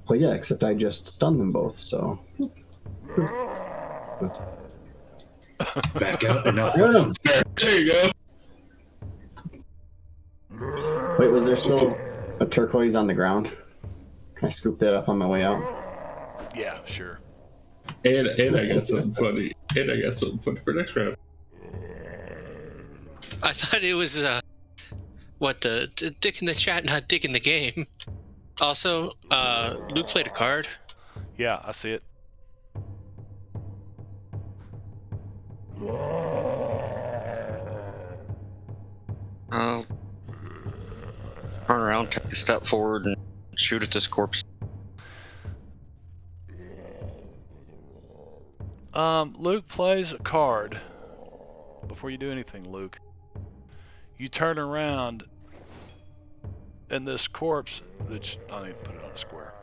Well, yeah, except I just stunned them both, so. Back out and I'll Yeah. some fire. There you go. Wait, was there still a turquoise on the ground? Can I scoop that up on my way out? Yeah, sure. And I got something funny. And I got something funny for next round. I thought it was, the dick in the chat, not dick in the game. Also, Luke played a card. Yeah, I see it. Turn around, take a step forward, and shoot at this corpse. Luke plays a card. Before you do anything, Luke, you turn around, and this corpse, I need to put it on a square,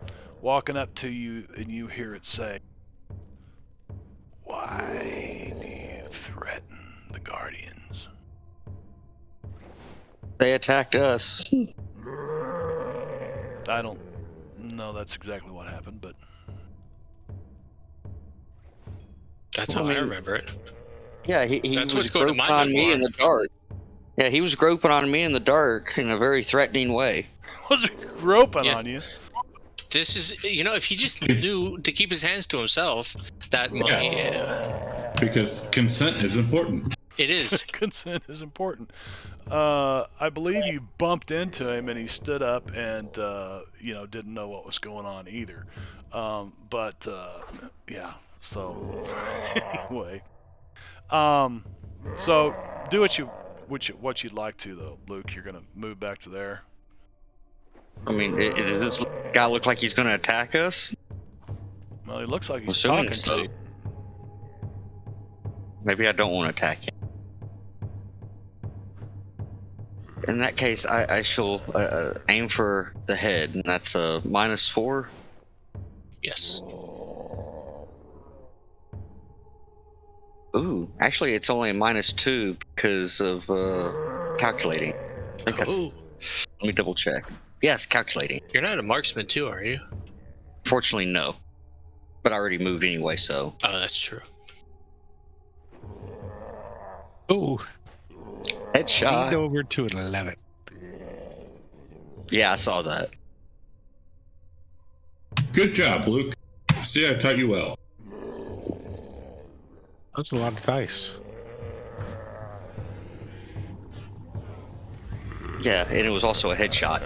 walking up to you, and you hear it say, "Why do you threaten the Guardians?" They attacked us. I don't know that's exactly what happened, but That's Well, how I I mean- remember it. Yeah, he That's was what's going to groping my on me in memoir. the dark. Yeah, he was groping on me in the dark in a very threatening way. was it groping Yeah. on you? This is, if he just knew to keep his hands to himself, that mummy, Because consent is important. it is. Consent is important. I believe you bumped into him and he stood up and didn't know what was going on either. Yeah. So anyway, so do what you what you'd like to though, Luke. You're gonna move back to there. I mean, does this guy look like he's going to attack us? Well, he looks like he's Assuming talking so. to you. Maybe I don't want to attack him. In that case, I shall aim for the head, and that's a -4. Yes. Ooh, actually, it's only a -2 because of calculating. I think that's. Oh, Let me double check. Yes, calculating. you're not a marksman too, are you? Fortunately, no. But I already moved anyway, so. Oh, that's true. Oh, Headshot. leaned over to an 11. Yeah, I saw that. Good job, Luke. See, I taught you well. That's a lot of dice. Yeah, and it was also a headshot.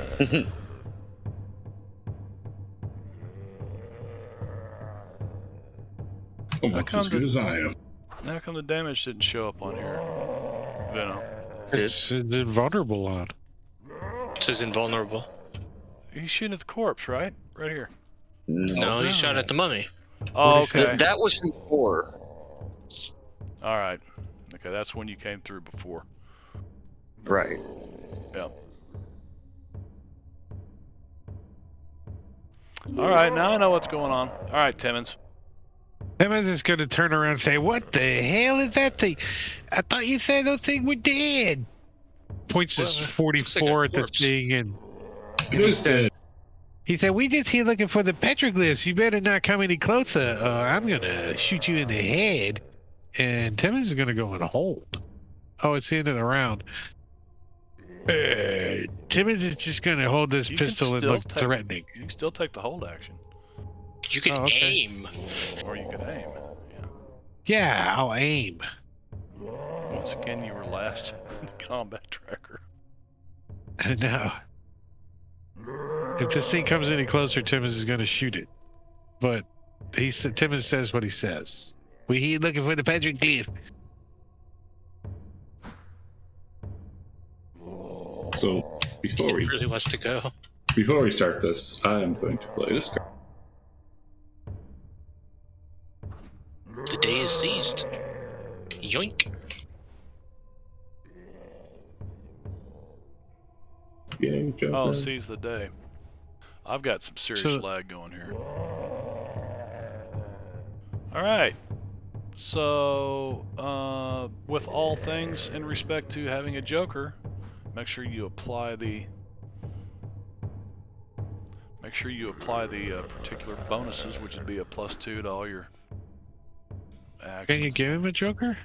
Almost as good as I am. How come the damage didn't show up on here? Venom. It's invulnerable on. This is invulnerable. He's shooting at the corpse, right? Right here. No, he shot at the mummy. Oh, What do you okay. That was before. All right. Okay, that's when you came through before. Right. Yeah. All right, now I know what's going on. All right, Timmons. Timmons is going to turn around and say, "What the hell is that thing? I thought you said those things were dead." Points his Well, 44 at looks like a the corpse. thing, and It is dead. he said, "We just here looking for the petroglyphs. You better not come any closer. I'm going to shoot you in the head." And Timmons is going to go in a hold. Oh, it's the end of the round. Timmons is just going to hold this You can pistol and still look take- threatening. You can still take the hold action, You can Oh, okay. aim. or you could aim. Yeah. Yeah, I'll aim. Once again, you were last in the combat tracker. No. If this thing comes any closer, Timmons is going to shoot it. But Timmons says what he says. We here looking for the petroglyph. So before He we really wants to go. start this, I am going to play this card. The day is seized. Yoink. Yeah, jump Oh, in. seize the day. I've got some serious So- lag going here. All right. So, with all things in respect to having a Joker, make sure you apply the particular bonuses, which would be a +2 to all your actions. Can you give him a joker?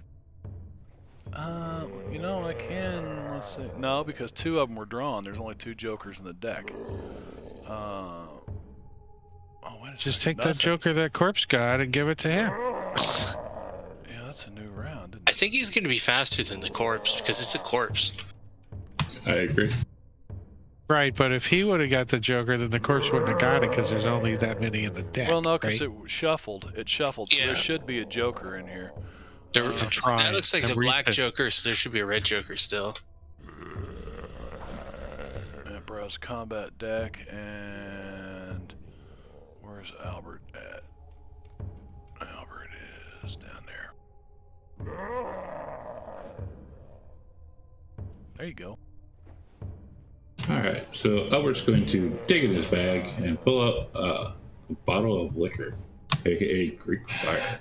You know, I can. Let's see. No, because 2 of them were drawn. There's only 2 Jokers in the deck. Oh, wait a Just second. take that joker that corpse got and give it to him. Yeah, that's a new round, isn't I think he's going to be faster than the corpse because it's a corpse. I agree. Right, but if he would have got the joker, then the corpse wouldn't have got it because there's only that many in the deck. Well, no, because right? it shuffled. It shuffled, so Yeah. there should be a Joker in here. There, I'm trying. that looks like I'm the black reaching. Joker, so there should be a red Joker still. Browse combat deck, and where's Albert at? Albert is down there. There you go. All right, so Albert's going to dig in his bag and pull out a bottle of liquor, aka Greek fire.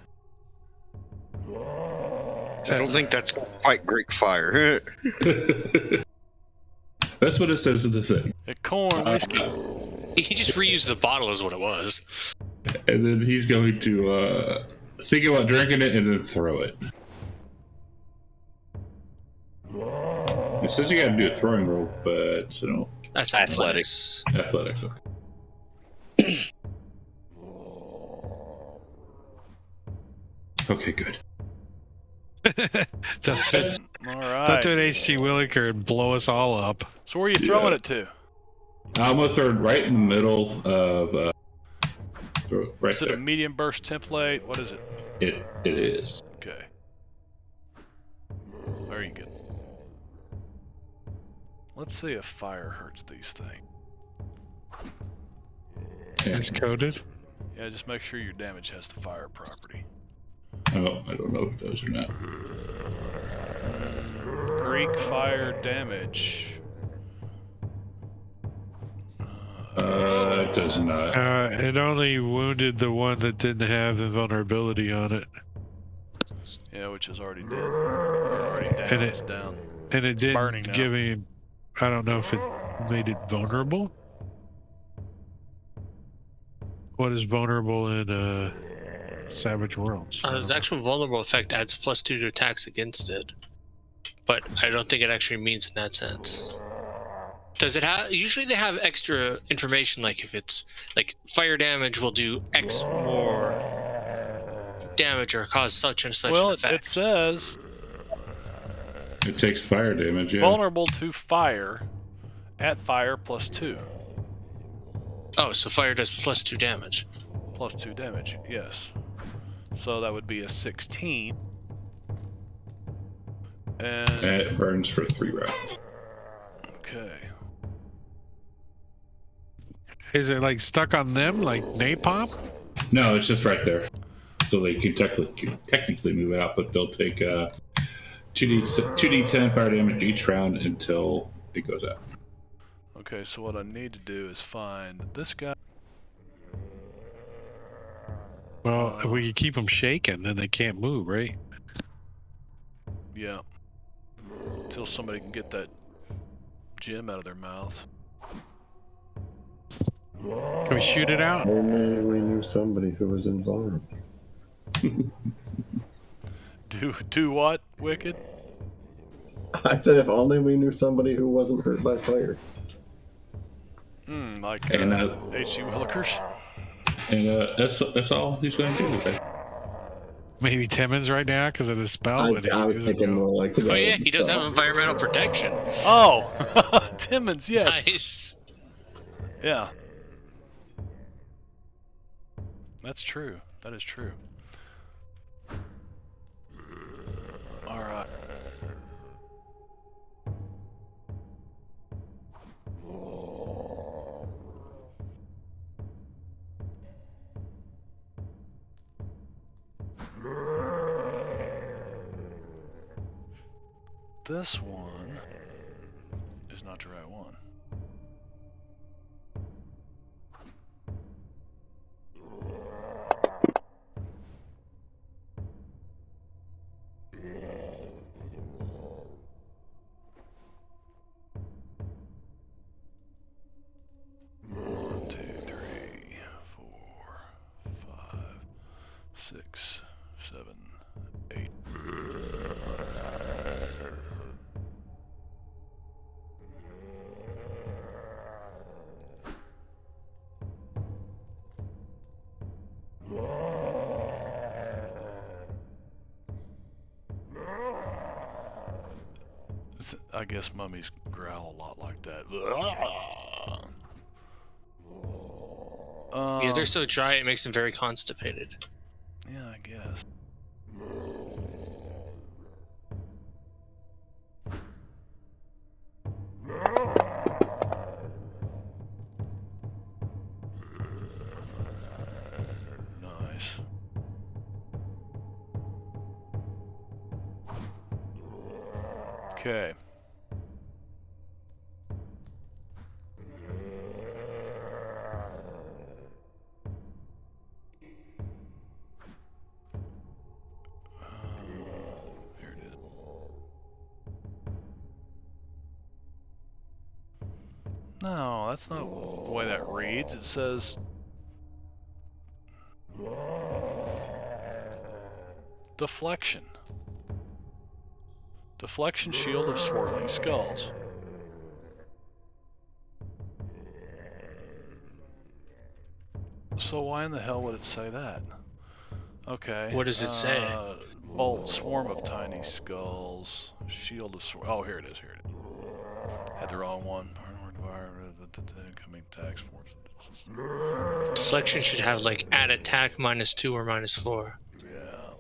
I don't think that's quite Greek fire. That's what it says in the thing. A corn whiskey. He just reused the bottle, is what it was. And then he's going to think about drinking it and then throw it. It says you gotta do a throwing roll, but you know, That's Athletics. athletics. Okay. Okay, good. Don't do it. All Don't right. do an H.G. Williker and blow us all up. So where are you throwing it to? I'm gonna throw it right in the middle of. Throw it right Is it a there. medium burst template? What is it? It is. Okay. Very good. Let's see if fire hurts these things. It's coded. Yeah, just make sure your damage has the fire property. Oh, I don't know if it does or not. Greek fire damage. It does not. It only wounded the one that didn't have the vulnerability on it. Yeah, which is already dead. Already down. And It's down. And it burning didn't now. give me. I don't know if it made it vulnerable. What is vulnerable in Savage Worlds? The actual vulnerable effect adds +2 to attacks against it, but I don't think it actually means in that sense. Does it have? Usually they have extra information, like if it's like fire damage will do X more damage or cause such and such Well, an effect. it says It takes fire damage, yeah. vulnerable to fire at fire +2. Oh, so fire does +2 damage. +2 damage, yes. So that would be a 16. And It burns for 3 rounds. okay. Is it like stuck on them, like napalm? No, it's just right there. So they can technically move it out, but they'll take 2d10 fire damage each round until it goes out. Okay, so what I need to do is find this guy. Well, if we could keep them shaking, then they can't move, right? Yeah. Until somebody can get that gem out of their mouth. Can we shoot it out? Only we knew somebody who was invulnerable. Do what, Wicked? I said if only we knew somebody who wasn't hurt by fire. Like And H.G. Willikers? that's all he's going to do with it. Maybe Timmons right now because of the spell. but I was thinking more like the Oh guy yeah, with he the does spell. have environmental protection. Oh! Timmons, yes. Nice. Yeah. That's true. That is true. Alright. This one is not the right one. One, two, three, 4, 5, 6, 7, 8. I guess mummies growl a lot like that. Yeah, they're so dry it makes them very constipated. Yeah, I guess. Nice. Okay. Here it is. No, that's not the way that reads. It says deflection. Deflection shield of swirling skulls. So why in the hell would it say that? Okay. What does it say? Bolt, swarm of tiny skulls. Shield of oh, here it is. Here it is. Had the wrong one. Coming tax force. Deflection should have like add attack -2 or -4. Yeah.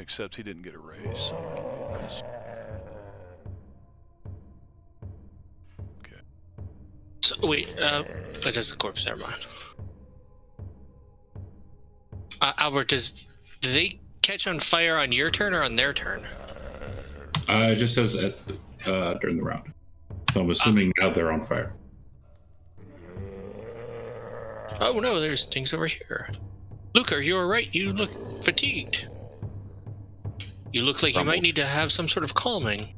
Except he didn't get a raise, so we'll do this. So, wait, that is a corpse. Never mind. Albert, do they catch on fire on your turn or on their turn? It just says during the round. So I'm assuming now they're on fire. Oh no, there's things over here. Luke, are you alright? You look fatigued. You look like Grumble. you might need to have some sort of calming.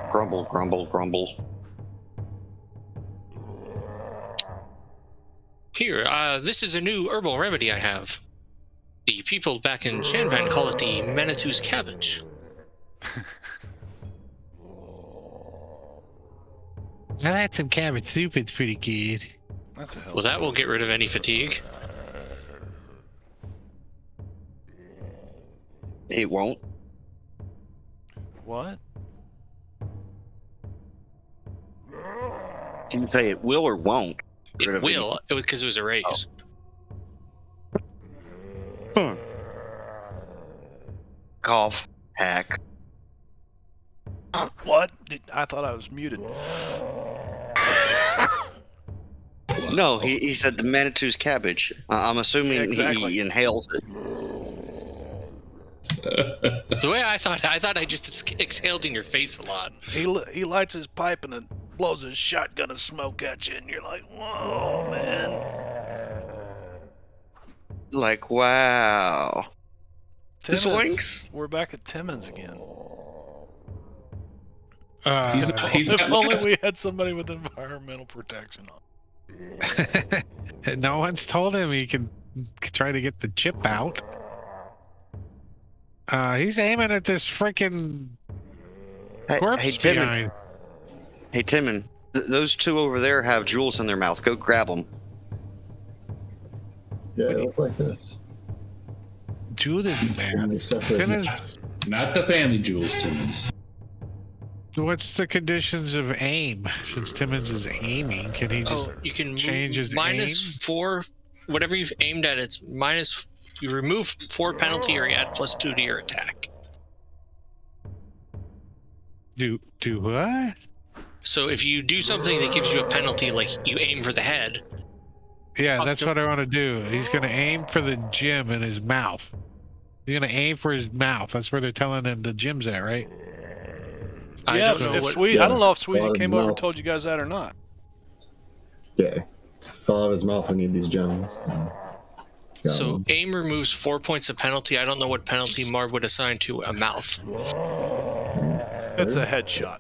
Grumble, grumble, grumble. Here, this is a new herbal remedy I have. The people back in Shanvan call it the Manitou's cabbage. I had some cabbage soup. It's pretty good. That's a hell. Well, that will get rid of any fatigue. It won't. What? Can you say it will or won't? Get rid It of will, because it was a raise. Hmm. Cough. Hack. What? I thought I was muted. No, he said the Manitou's cabbage. I'm assuming Yeah, exactly. he inhales it. The way I thought I just exhaled in your face a lot. He lights his pipe and then blows his shotgun of smoke at you, and you're like, whoa, man. Like, wow. Timmons. Zoinks. We're back at Timmons again. He's If not only last. we had somebody with environmental protection on. No one's told him he can try to get the chip out. He's aiming at this freaking corpse Hey, Timon. behind. Hey, Timon. Those two over there have jewels in their mouth. Go grab them. Yeah, they look like this. Judith, And man. they separate. Timmons, Not the family jewels, Timmons. what's the conditions of aim? Since Timmons is aiming, can he just You can change his aim? -4, whatever you've aimed at. It's minus. You remove 4 penalty, or you add +2 to your attack. do what? So if you do something that gives you a penalty, like you aim for the head, Yeah, that's what I want to do. He's gonna aim for the gem in his mouth. He's gonna aim for his mouth. That's where they're telling him the gem's at, right? I Yeah, don't know if what. Sweezy, I don't know if Fall out Sweezy of came his over and mouth. told you guys that or not. Yeah. Fall out of his mouth. We need these gems. It's got So one. aim removes 4 points of penalty. I don't know what penalty Marv would assign to a mouth. It's a headshot.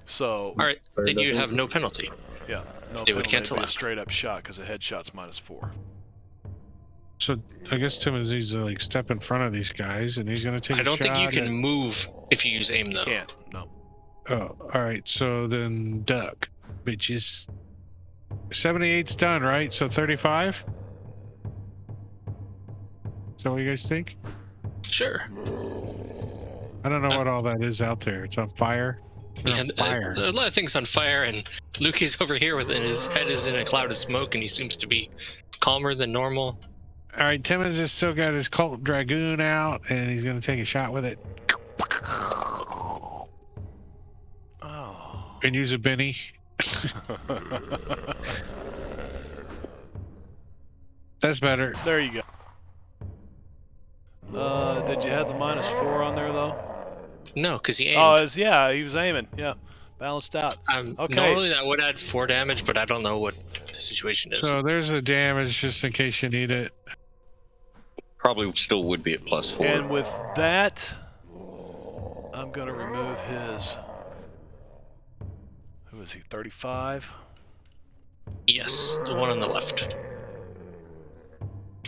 So, All right, then you'd have no penalty. yeah, no They would penalty, cancel it'd be a out. straight up shot because a headshot's -4. So I guess Timmons needs to like step in front of these guys, and he's gonna take. I a don't think you shot can at- move if you use aim though. Can't, no. Oh, all right. So then duck, bitches. 78's done, right? So 35. Is that what you guys think? Sure. I don't know what all that is out there. It's on fire. They're Yeah, on fire. a lot of things on fire, and Luke is over here with, and his head is in a cloud of smoke, and he seems to be calmer than normal. All right, Timmons has still got his Colt Dragoon out, and he's gonna take a shot with it Oh. and use a Benny. That's better. There you go. Did you have the -4 on there though? No, because he aimed. Oh, he was aiming. Yeah, balanced out. Okay. Normally that would add 4 damage, but I don't know what the situation is. So there's the damage, just in case you need it. Probably still would be at +4. And with that, I'm gonna remove his. Who is he? 35. Yes, the one on the left.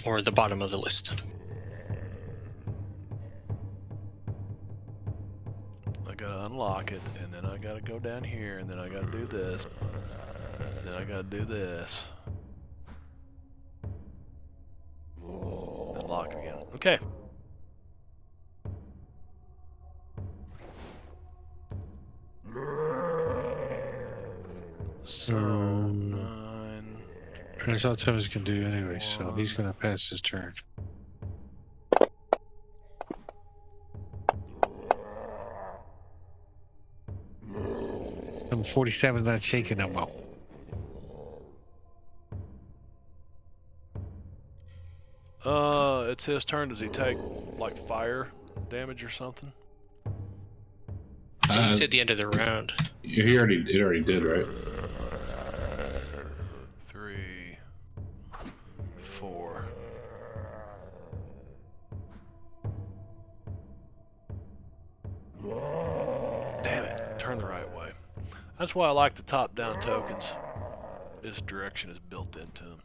Or the bottom of the list. I gotta unlock it, and then I gotta go down here, and then I gotta do this, and then I gotta do this. Then lock it again. Okay. So 9. That's all Timmons can do anyway, so he's gonna pass his turn. And 47's not shaking no more. It's his turn. Does he take like fire damage or something? You said the end of the round. It already did, right? 3, 4. Damn it! Turn the right way. That's why I like the top-down tokens. This direction is built into them.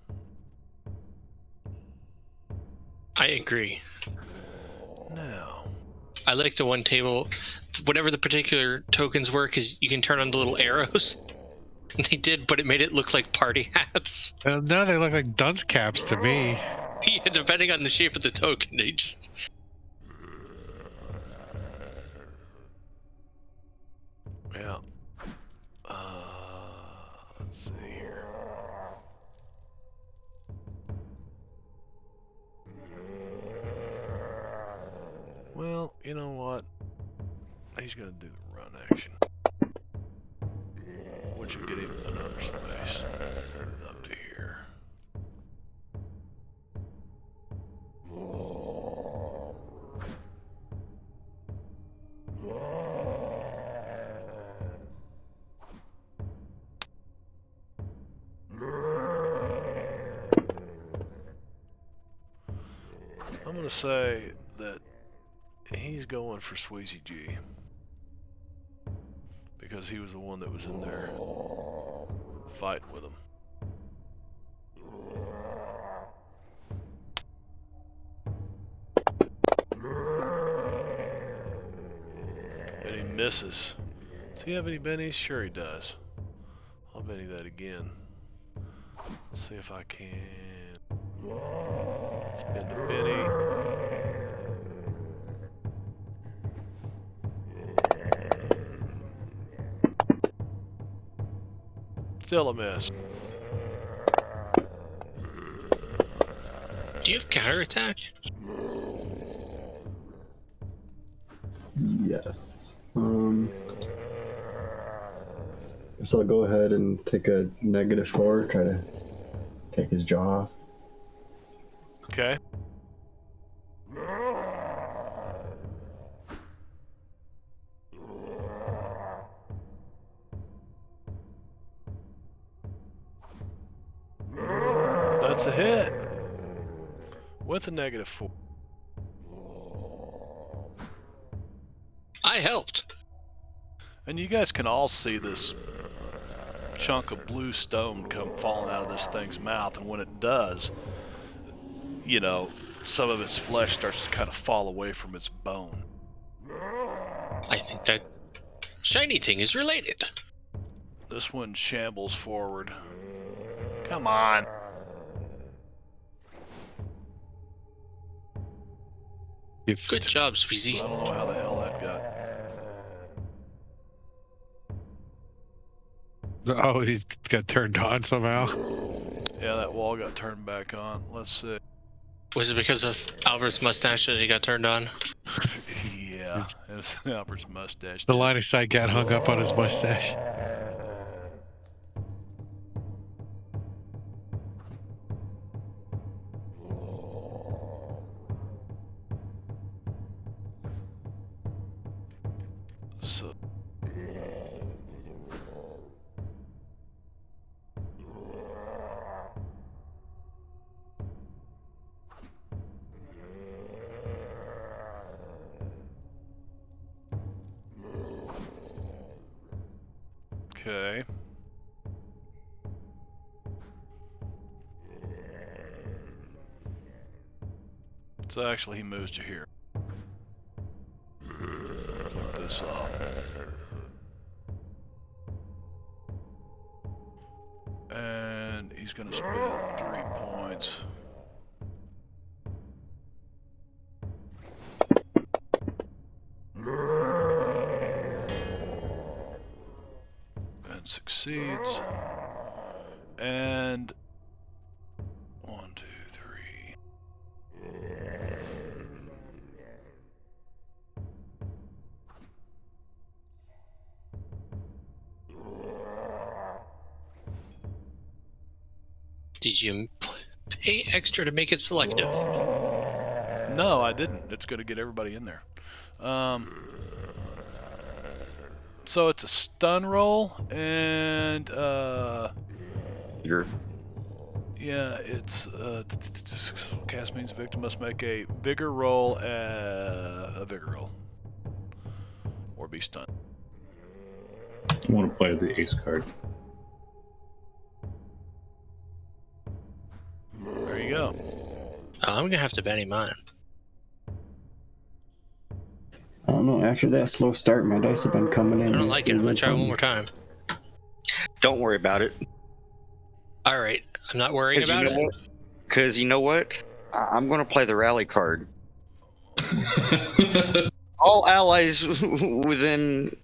I agree. Now, I like the one table, whatever the particular tokens were, because you can turn on the little arrows. And they did, but it made it look like party hats. No, they look like dunce caps to me. Yeah, depending on the shape of the token, they just... yeah. Let's see here. Well, you know what? He's gonna do the run action, which will get him another space up to here. I'm gonna say that he's going for Sweezy G because he was the one that was in there fighting with him. And he misses. Does he have any bennies? Sure he does. I'll benny that again. Let's see if I can. Spin the benny. Still a miss. Do you have counterattack? Yes. Guess I'll go ahead and take a -4, try to take his jaw off. Okay. That's a hit. With a -4. I helped. And you guys can all see this chunk of blue stone come falling out of this thing's mouth, and when it does, you know, some of its flesh starts to kind of fall away from its bone. I think that shiny thing is related. This one shambles forward. Come on. Good job, I Sweezy. don't know how the hell that got. Oh, he got turned on somehow. Yeah, that wall got turned back on. Let's see. Was it because of Albert's mustache that he got turned on? Yeah, it was Albert's mustache. The line of sight got hung up on his mustache. So, okay. So actually he moves to here. Flip this off. And he's gonna spend 3 points. And succeeds. And 1, 2, 3. Did you pay extra to make it selective? No, I didn't. It's going to get everybody in there. So it's a stun roll, and You're yeah, it's cast means the victim must make a vigor roll, or be stunned. I want to play the ace card. There you go. I'm gonna have to Benny mine. I don't know. After that slow start, my dice have been coming in. I don't like it. I'm gonna try one more time. Don't worry about it. All right, I'm not worrying about it. Because you know what? I'm going to play the rally card. All allies within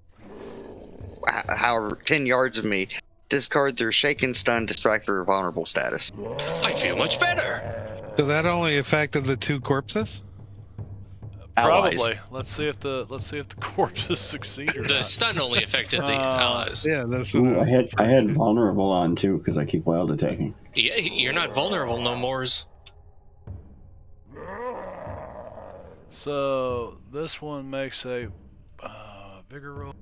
however 10 yards of me discard their shaken, stunned, distracted, or vulnerable status. I feel much better. So that only affected the 2 corpses? Allies. Probably. Let's see if the corpses succeed or The not. stun only affected the allies. Yeah, that's what Ooh, I had vulnerable on too because I keep wild attacking. Yeah, you're not vulnerable no mores. So this one makes a vigor roll.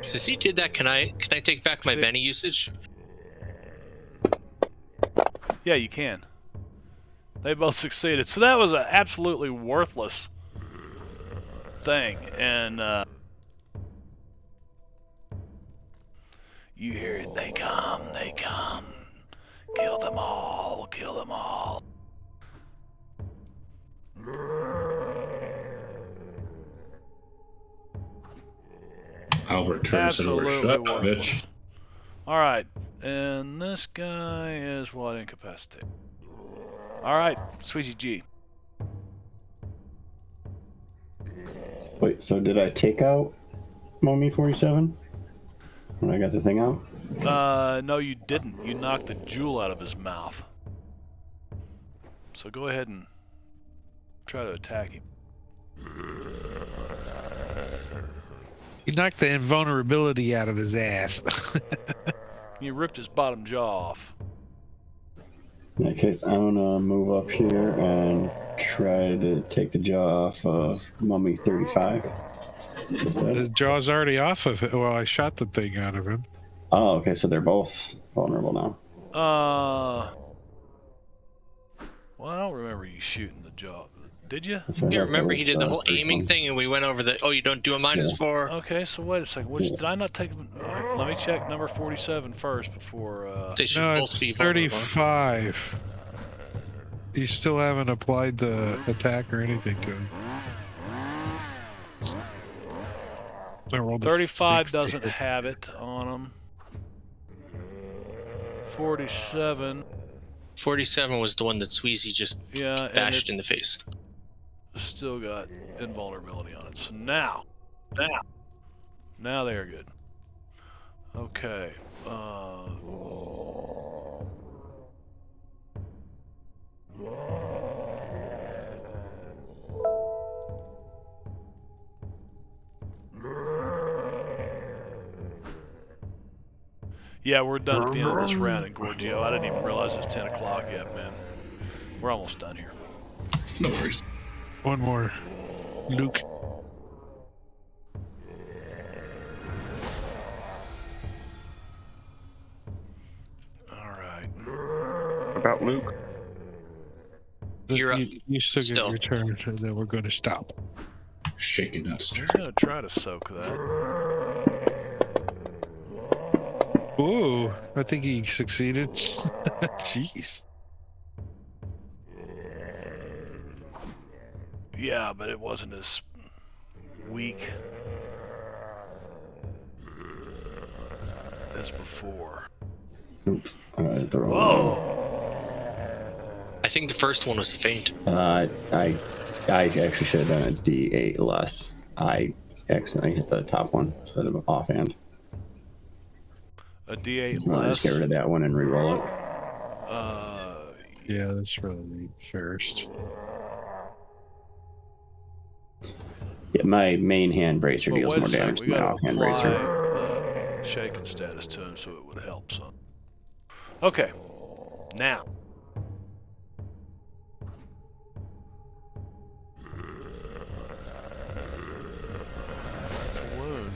Since he did that, can I take back my See- Benny usage? Yeah, you can. They both succeeded. So that was an absolutely worthless thing, and you hear it. They come. Kill them all. Albert turns it over. Absolutely Shut up, worthless. bitch. All right, and this guy is what, incapacitated. All right, Sweezy G. Wait, so did I take out Mummy 47 when I got the thing out? No, you didn't. You knocked the jewel out of his mouth. So go ahead and try to attack him. You knocked the invulnerability out of his ass. You ripped his bottom jaw off. In that case, I'm gonna move up here and try to take the jaw off of Mummy 35. His jaw's already off of it. Well, I shot the thing out of him. Oh, okay, so they're both vulnerable now. Well, I don't remember you shooting the jaw. Did you? So You that remember was he did the whole first aiming one. thing, and we went over the. Oh, you don't do a -4. Okay, so wait a second. Which did I not take? Let me check number 47 first before. They should No, both it's be vulnerable. 35. You still haven't applied the attack or anything to him. I rolled a 35 60. doesn't have it on him. 47, 47 was the one that Sweezy just yeah, and bashed it in the face. still got invulnerability on it. So now they are good. Okay. Yeah, we're done at the end of this round in Gorgio. I didn't even realize it's 10 o'clock yet, man. We're almost done here. No worries. One more. Luke. Alright. What about Luke? You're up. You still get Still. your turn, and then we're going to stop. Shake it, not stir. He's gonna try to soak that. Ooh, I think he succeeded. Jeez. Yeah, but it wasn't as weak as before. Alright, they're all. Whoa! I think the first one was a feint. I actually should have done a D8 less. I accidentally hit the top one instead of offhand. A D8 So I'll less. just get rid of that one and re-roll it. Yeah, that's really first. Yeah, my main hand bracer But deals wait more a second, damage we than my gotta offhand apply bracer. the shaken status to him so it would help some. Okay. Now. That's a wound.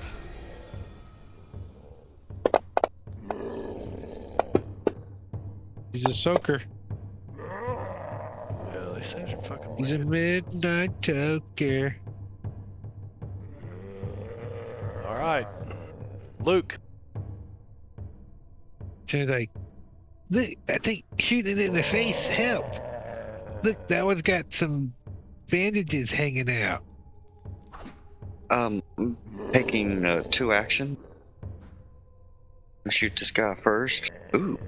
He's a soaker. Yeah, these things are fucking He's a wicked. midnight toker. All right. Luke. Turns like, look, I think shooting it in the face helped. Look, that one's got some bandages hanging out. Taking 2 action. Shoot this guy first. Ooh.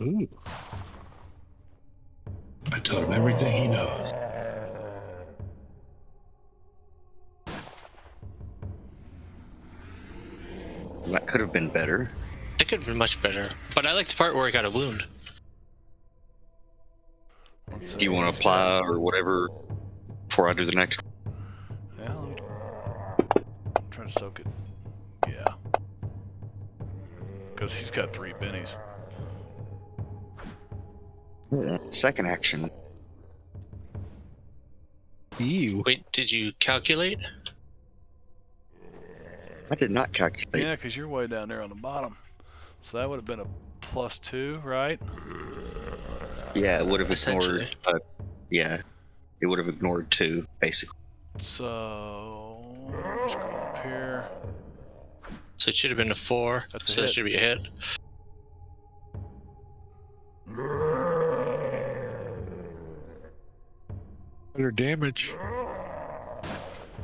Ooh. I told him everything he knows. That could have been better. It could have been much better, but I like the part where I got a wound. Do you want to apply or whatever before I do the next one? Yeah, I'm trying to soak it. Yeah. Because he's got 3 bennies. Second action. Ew. Wait, did you calculate? I did not calculate. Yeah, because you're way down there on the bottom. So that would have been a +2, right? Yeah, it would have ignored. Essentially. Yeah, it would have ignored 2, basically. So, let's go up here. So it should have been a 4. That's a so that hit. should be a hit. Better damage.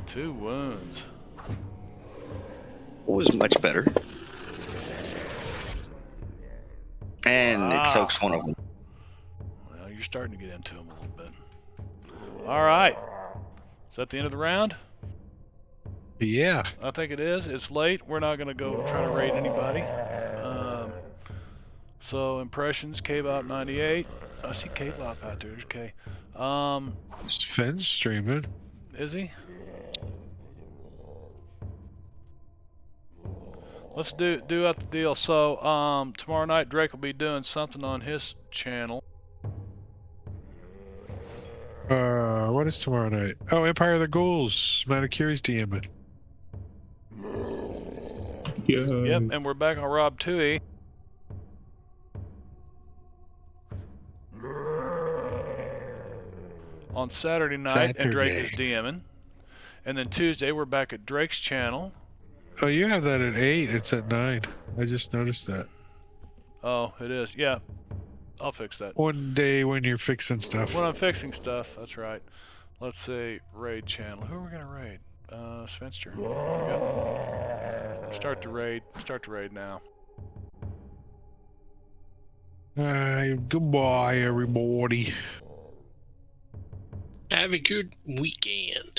2 wounds. It was much better. And it soaks one of them. Well, you're starting to get into him a little bit. All right. Is that the end of the round? Yeah. I think it is. It's late. We're not going to go try to raid anybody. So impressions, K-Bop 98. I see K-Bop out there. Okay. Sven's streaming. Is he? Let's do out the deal. So tomorrow night Drake will be doing something on his channel. What is tomorrow night? Oh, Empire of the Ghouls. Manicuri's DMing. Yeah. Yep, and we're back on Rob Tui. On Saturday night, and Drake is DMing. And then Tuesday, we're back at Drake's channel. Oh, you have that at 8. It's at 9. I just noticed that. Oh, it is. Yeah, I'll fix that. One day when you're fixing stuff. When I'm fixing stuff, that's right. Let's say raid channel. Who are we gonna raid? Svenster. Start the raid. Start the raid now. Goodbye, everybody. Have a good weekend.